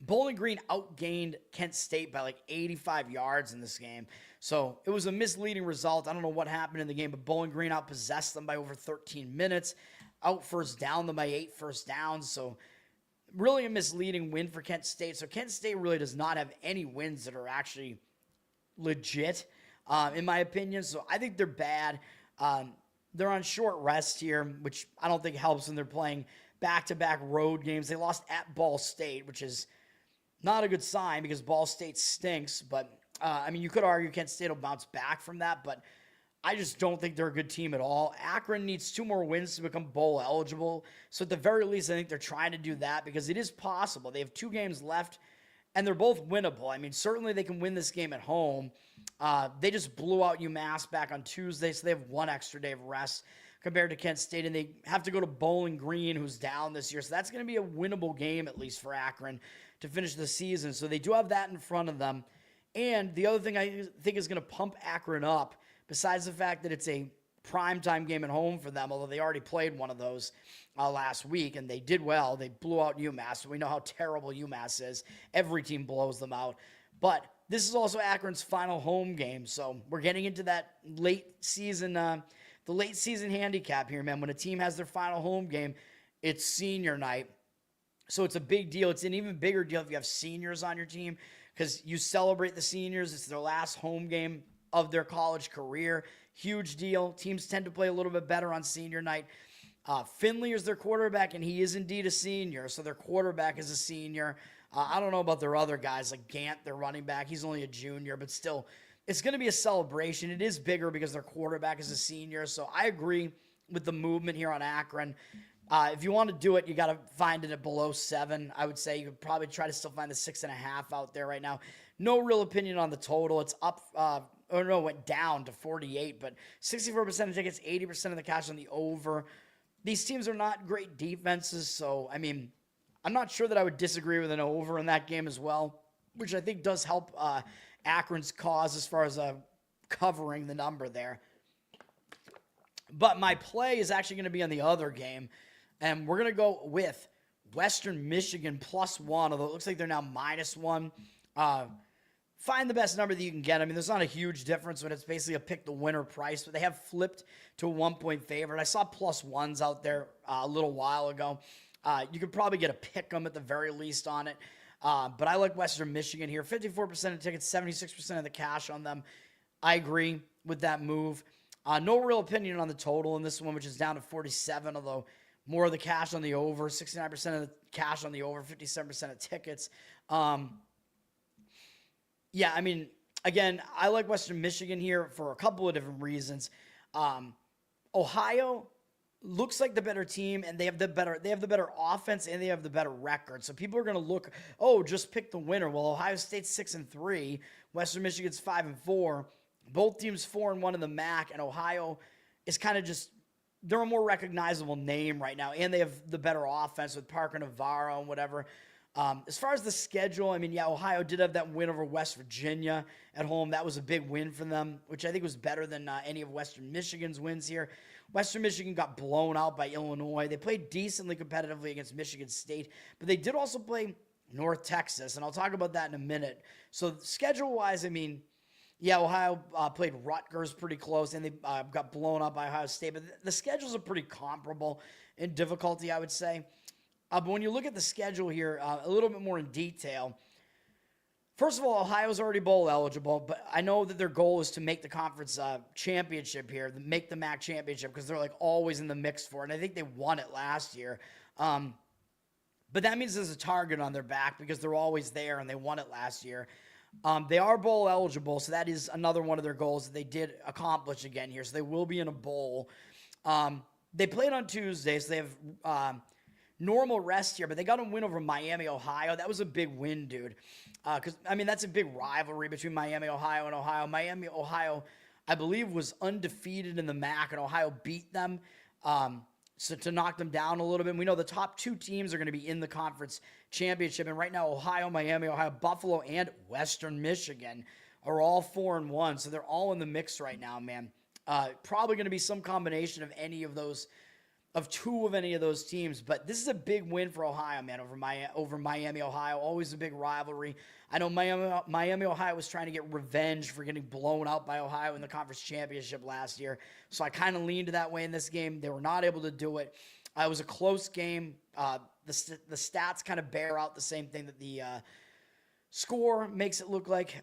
Bowling Green outgained Kent State by like 85 yards in this game. So it was a misleading result. I don't know what happened in the game, but Bowling Green outpossessed them by over 13 minutes, out first down them by 8 first downs. So really a misleading win for Kent State. So Kent State really does not have any wins that are actually legit, in my opinion. So I think they're bad. They're on short rest here, which I don't think helps when they're playing back-to-back road games. They lost at Ball State, which is not a good sign because Ball State stinks. But, I mean, you could argue Kent State will bounce back from that, but I just don't think they're a good team at all. Akron needs 2 more wins to become bowl eligible. So at the very least, I think they're trying to do that because it is possible. They have 2 games left, and they're both winnable. I mean, certainly they can win this game at home. They just blew out UMass back on Tuesday, so they have 1 extra day of rest compared to Kent State, and they have to go to Bowling Green, who's down this year. So that's going to be a winnable game, at least for Akron, to finish the season. So they do have that in front of them. And the other thing I think is going to pump Akron up, besides the fact that it's a primetime game at home for them, although they already played one of those last week, and they did well. They blew out UMass, so we know how terrible UMass is. Every team blows them out. But this is also Akron's final home game, so we're getting into that late season the late season handicap here, man. When a team has their final home game, it's senior night. So it's a big deal. It's an even bigger deal if you have seniors on your team because you celebrate the seniors. It's their last home game of their college career. Huge deal. Teams tend to play a little bit better on senior night. Finley is their quarterback, and he is indeed a senior. So their quarterback is a senior. I don't know about their other guys like Gant, their running back. He's only a junior, but still, it's going to be a celebration. It is bigger because their quarterback is a senior. So I agree with the movement here on Akron. If you want to do it, you got to find it at below 7. I would say you could probably try to still find the 6.5 out there right now. No real opinion on the total. It's up, it went down to 48, but 64% of tickets, 80% of the cash on the over. These teams are not great defenses, so, I mean, I'm not sure that I would disagree with an over in that game as well, which I think does help Akron's cause as far as covering the number there. But my play is actually going to be on the other game, and we're going to go with Western Michigan +1, although it looks like they're now -1. Find the best number that you can get. I mean, there's not a huge difference when it's basically a pick-the-winner price, but they have flipped to a 1-point favorite. I saw +1s out there a little while ago. You could probably get a pick 'em at the very least on it. But I like Western Michigan here. 54% of tickets, 76% of the cash on them. I agree with that move. No real opinion on the total in this one, which is down to 47, although more of the cash on the over, 69% of the cash on the over, 57% of tickets. Yeah, I mean, again, I like Western Michigan here for a couple of different reasons. Ohio looks like the better team, and they have the better offense, and they have the better record. So people are going to look, just pick the winner. Well, Ohio State's 6-3, Western Michigan's 5-4. Both teams 4-1 in the MAC, and Ohio is kind of just, they're a more recognizable name right now, and they have the better offense with Parker Navarro and whatever. As far as the schedule, I mean, yeah, Ohio did have that win over West Virginia at home. That was a big win for them, which I think was better than any of Western Michigan's wins here. Western Michigan got blown out by Illinois. They played decently competitively against Michigan State, but they did also play North Texas, and I'll talk about that in a minute. So schedule-wise, I mean, yeah, Ohio played Rutgers pretty close, and they got blown out by Ohio State, but the schedules are pretty comparable in difficulty, I would say. But when you look at the schedule here a little bit more in detail, first of all, Ohio's already bowl eligible, but I know that their goal is to make the conference championship here, make the MAC championship, because they're like always in the mix for it, and I think they won it last year. But that means there's a target on their back because they're always there, and they won it last year. They are bowl eligible, so that is another one of their goals that they did accomplish again here, so they will be in a bowl. They played on Tuesday, so they have normal rest here, but they got a win over Miami, Ohio. That was a big win, dude. Because, I mean, that's a big rivalry between Miami, Ohio, and Ohio. Miami, Ohio, I believe, was undefeated in the MAC, and Ohio beat them so to knock them down a little bit. And we know the top 2 teams are going to be in the conference championship, and right now, Ohio, Miami, Ohio, Buffalo, and Western Michigan are all 4-1, so they're all in the mix right now, man. Probably going to be some combination of any of those, of 2 of any of those teams, but this is a big win for Ohio, man, over Miami, Ohio. Always a big rivalry. I know Miami, Ohio was trying to get revenge for getting blown out by Ohio in the conference championship last year, so I kind of leaned that way in this game. They were not able to do it. It was a close game. The stats kind of bear out the same thing that the score makes it look like.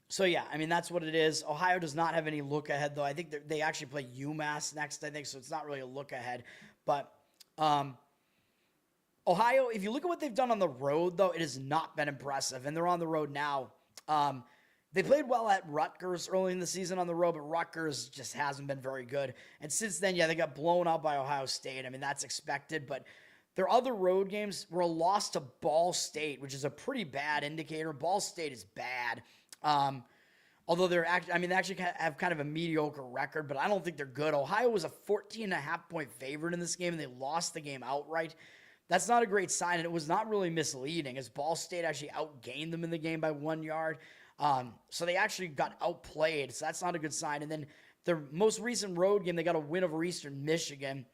So, yeah, I mean, that's what it is. Ohio does not have any look ahead, though. I think they actually play UMass next, I think, so it's not really a look ahead. But Ohio, if you look at what they've done on the road, though, it has not been impressive, and they're on the road now. They played well at Rutgers early in the season on the road, but Rutgers just hasn't been very good. And since then, yeah, they got blown out by Ohio State. I mean, that's expected, but their other road games were a loss to Ball State, which is a pretty bad indicator. Ball State is bad. Although they actually have kind of a mediocre record, but I don't think they're good. Ohio was a 14.5-point favorite in this game, and they lost the game outright. That's not a great sign, and it was not really misleading, as Ball State actually outgained them in the game by 1 yard. So they actually got outplayed, so that's not a good sign. And then their most recent road game, they got a win over Eastern Michigan.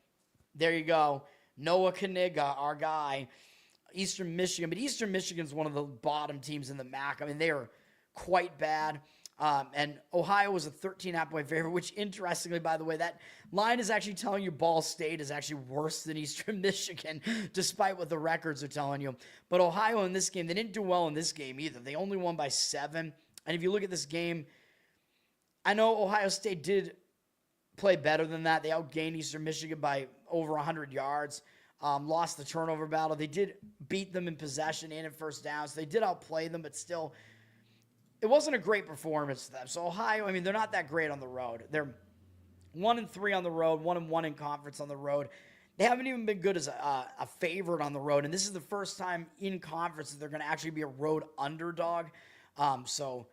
There you go. Noah Kaniga, our guy. Eastern Michigan. But Eastern Michigan's one of the bottom teams in the MAC. I mean, they are quite bad. And Ohio was a 13.5-point favorite, which interestingly, by the way, that line is actually telling you Ball State is actually worse than Eastern Michigan, despite what the records are telling you. But Ohio in this game, they didn't do well in this game either. They only won by 7. And if you look at this game, I know Ohio State did play better than that. They outgained Eastern Michigan by over 100 yards, lost the turnover battle. They did beat them in possession and in first downs. They did outplay them, but still, it wasn't a great performance for them. So Ohio, I mean, they're not that great on the road. They're 1-3 on the road, 1-1 in conference on the road. They haven't even been good as a favorite on the road, and this is the first time in conference that they're going to actually be a road underdog. So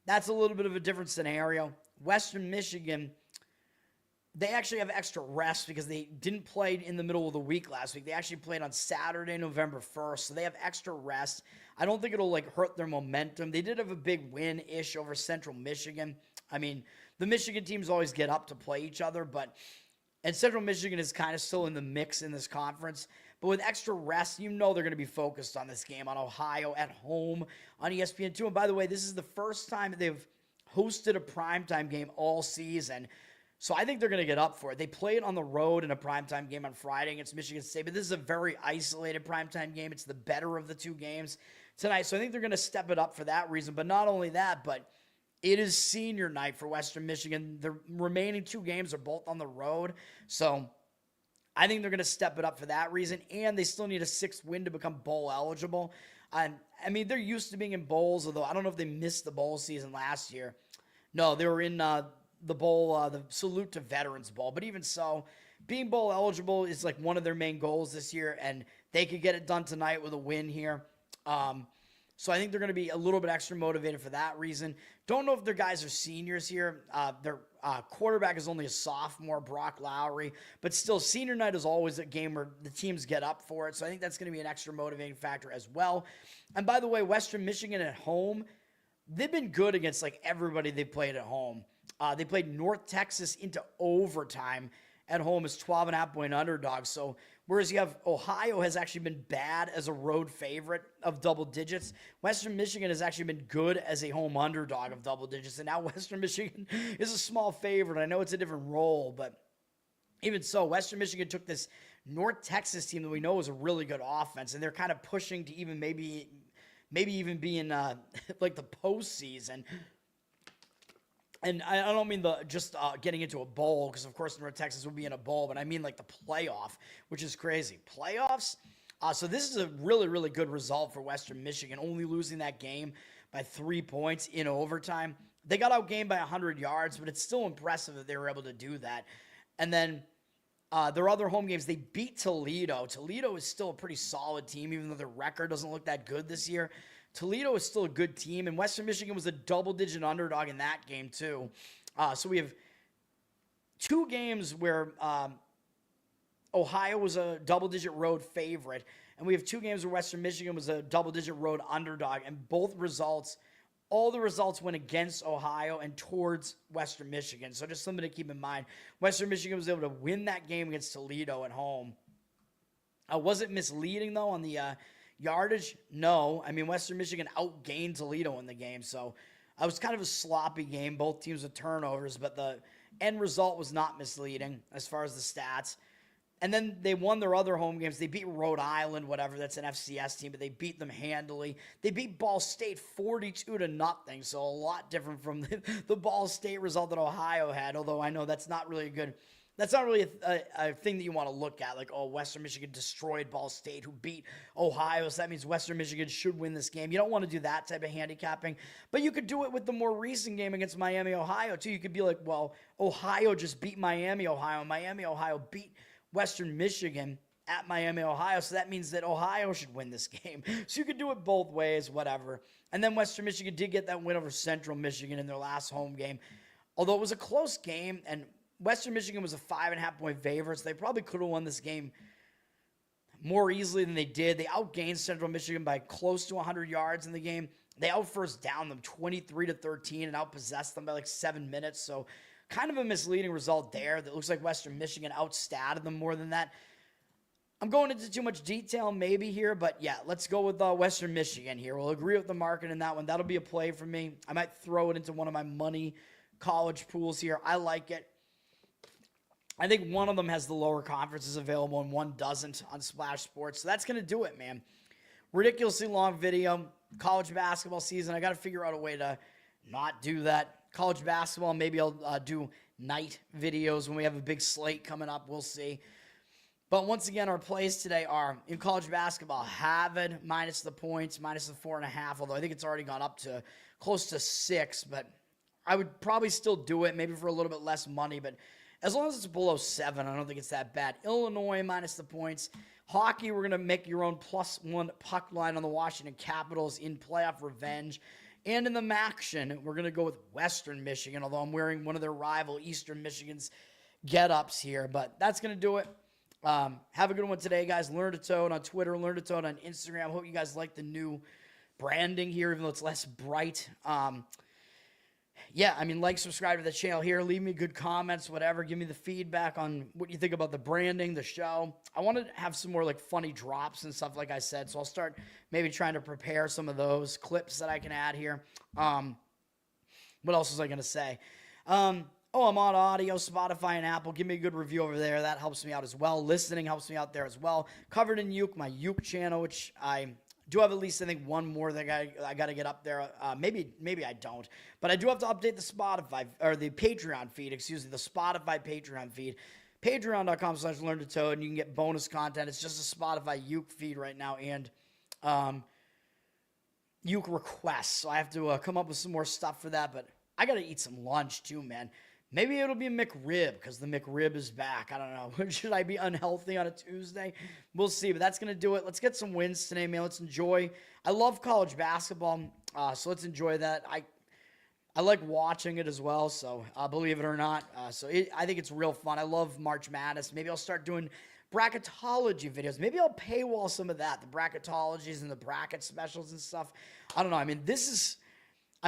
that's a little bit of a different scenario. Western Michigan, they actually have extra rest because they didn't play in the middle of the week last week. They actually played on Saturday, November 1st, so they have extra rest. I don't think it'll hurt their momentum. They did have a big win-ish over Central Michigan. I mean, the Michigan teams always get up to play each other, and Central Michigan is kind of still in the mix in this conference. But with extra rest, you know they're going to be focused on this game on Ohio at home on ESPN2. And by the way, this is the first time they've hosted a primetime game all season. So I think they're going to get up for it. They played on the road in a primetime game on Friday against Michigan State, but this is a very isolated primetime game. It's the better of the two games tonight. So I think they're going to step it up for that reason. But not only that, but it is senior night for Western Michigan. The remaining 2 games are both on the road. So I think they're going to step it up for that reason. And they still need a 6th win to become bowl eligible. And I mean, they're used to being in bowls, although I don't know if they missed the bowl season last year. No, they were in the bowl, the Salute to Veterans Bowl. But even so, being bowl eligible is one of their main goals this year, and they could get it done tonight with a win here. So I think they're going to be a little bit extra motivated for that reason. Don't know if their guys are seniors here. Their quarterback is only a sophomore, Brock Lowry. But still, senior night is always a game where the teams get up for it. So I think that's going to be an extra motivating factor as well. And by the way, Western Michigan at home, they've been good against everybody they played at home. They played North Texas into overtime at home as 12.5-point underdogs. So whereas you have Ohio has actually been bad as a road favorite of double digits, Western Michigan has actually been good as a home underdog of double digits. And now Western Michigan is a small favorite. I know it's a different role, but even so, Western Michigan took this North Texas team that we know is a really good offense, and they're kind of pushing to even maybe even be in the postseason. And I don't mean just getting into a bowl, because of course North Texas will be in a bowl, but I mean the playoff, which is crazy. Playoffs? So this is a really, really good result for Western Michigan, only losing that game by 3 points in overtime. They got outgained by 100 yards, but it's still impressive that they were able to do that. And then their other home games, they beat Toledo. Toledo is still a pretty solid team, even though their record doesn't look that good this year. Toledo is still a good team, and Western Michigan was a double-digit underdog in that game too. So we have 2 games where Ohio was a double-digit road favorite, and we have 2 games where Western Michigan was a double-digit road underdog, and all the results went against Ohio and towards Western Michigan. So just something to keep in mind. Western Michigan was able to win that game against Toledo at home. Was it misleading, though, on the yardage? No. I mean, Western Michigan outgained Toledo in the game, so it was kind of a sloppy game, both teams with turnovers, but the end result was not misleading as far as the stats. And then they won their other home games. They beat Rhode Island, whatever, that's an FCS team, but they beat them handily. They beat Ball State 42-0, so a lot different from the Ball State result that Ohio had, although I know that's not really a thing that you want to look at, Western Michigan destroyed Ball State, who beat Ohio, so that means Western Michigan should win this game. You don't want to do that type of handicapping, but you could do it with the more recent game against Miami, Ohio, too. You could be like, well, Ohio just beat Miami, Ohio, and Miami, Ohio beat Western Michigan at Miami, Ohio, so that means that Ohio should win this game. So you could do it both ways, whatever. And then Western Michigan did get that win over Central Michigan in their last home game, although it was a close game, and Western Michigan was a 5.5-point favorite, so they probably could have won this game more easily than they did. They outgained Central Michigan by close to 100 yards in the game. They out-first down them 23-13 and outpossessed them by 7 minutes, so kind of a misleading result there. That looks like Western Michigan outstatted them more than that. I'm going into too much detail maybe here, but yeah, let's go with Western Michigan here. We'll agree with the market in that one. That'll be a play for me. I might throw it into one of my money college pools here. I like it. I think one of them has the lower conferences available and one doesn't on Splash Sports. So that's going to do it, man. Ridiculously long video. College basketball season. I got to figure out a way to not do that. College basketball, maybe I'll do night videos when we have a big slate coming up. We'll see. But once again, our plays today are in college basketball, Harvard minus the points, minus the 4.5, although I think it's already gone up to close to 6, but I would probably still do it, maybe for a little bit less money, but as long as it's below 7, I don't think it's that bad. Illinois minus the points. Hockey, we're going to make your own +1 puck line on the Washington Capitals in playoff revenge. And in the Maction, we're going to go with Western Michigan, although I'm wearing one of their rival Eastern Michigan's get-ups here, but that's going to do it. Have a good one today, guys. Learn to Toad on Twitter, Learn to Toad on Instagram. Hope you guys like the new branding here, even though it's less bright. Yeah, I mean, like, subscribe to the channel here. Leave me good comments, whatever. Give me the feedback on what you think about the branding, the show. I want to have some more, like, funny drops and stuff, like I said. So I'll start maybe trying to prepare some of those clips that I can add here. What else was I going to say? Oh, I'm on audio, Spotify, and Apple. Give me a good review over there. That helps me out as well. Listening helps me out there as well. Covered in Uke, my Uke channel, which I do have at least, I think, one more that I got to get up there. Maybe I don't. But I do have to update the Spotify, or the Patreon feed, excuse me, the Spotify Patreon feed. Patreon.com/LearnToToad, and you can get bonus content. It's just a Spotify Uke feed right now, and Uke requests. So I have to come up with some more stuff for that, but I got to eat some lunch too, man. Maybe it'll be a McRib because the McRib is back. I don't know. Should I be unhealthy on a Tuesday? We'll see, but that's going to do it. Let's get some wins today, man. Let's enjoy. I love college basketball, so let's enjoy that. I like watching it as well, so believe it or not. I think it's real fun. I love March Madness. Maybe I'll start doing bracketology videos. Maybe I'll paywall some of that, the bracketologies and the bracket specials and stuff. I don't know. I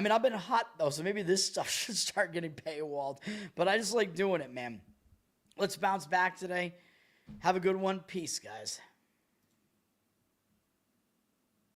mean, I've been hot, though, so maybe this stuff should start getting paywalled. But I just like doing it, man. Let's bounce back today. Have a good one. Peace, guys.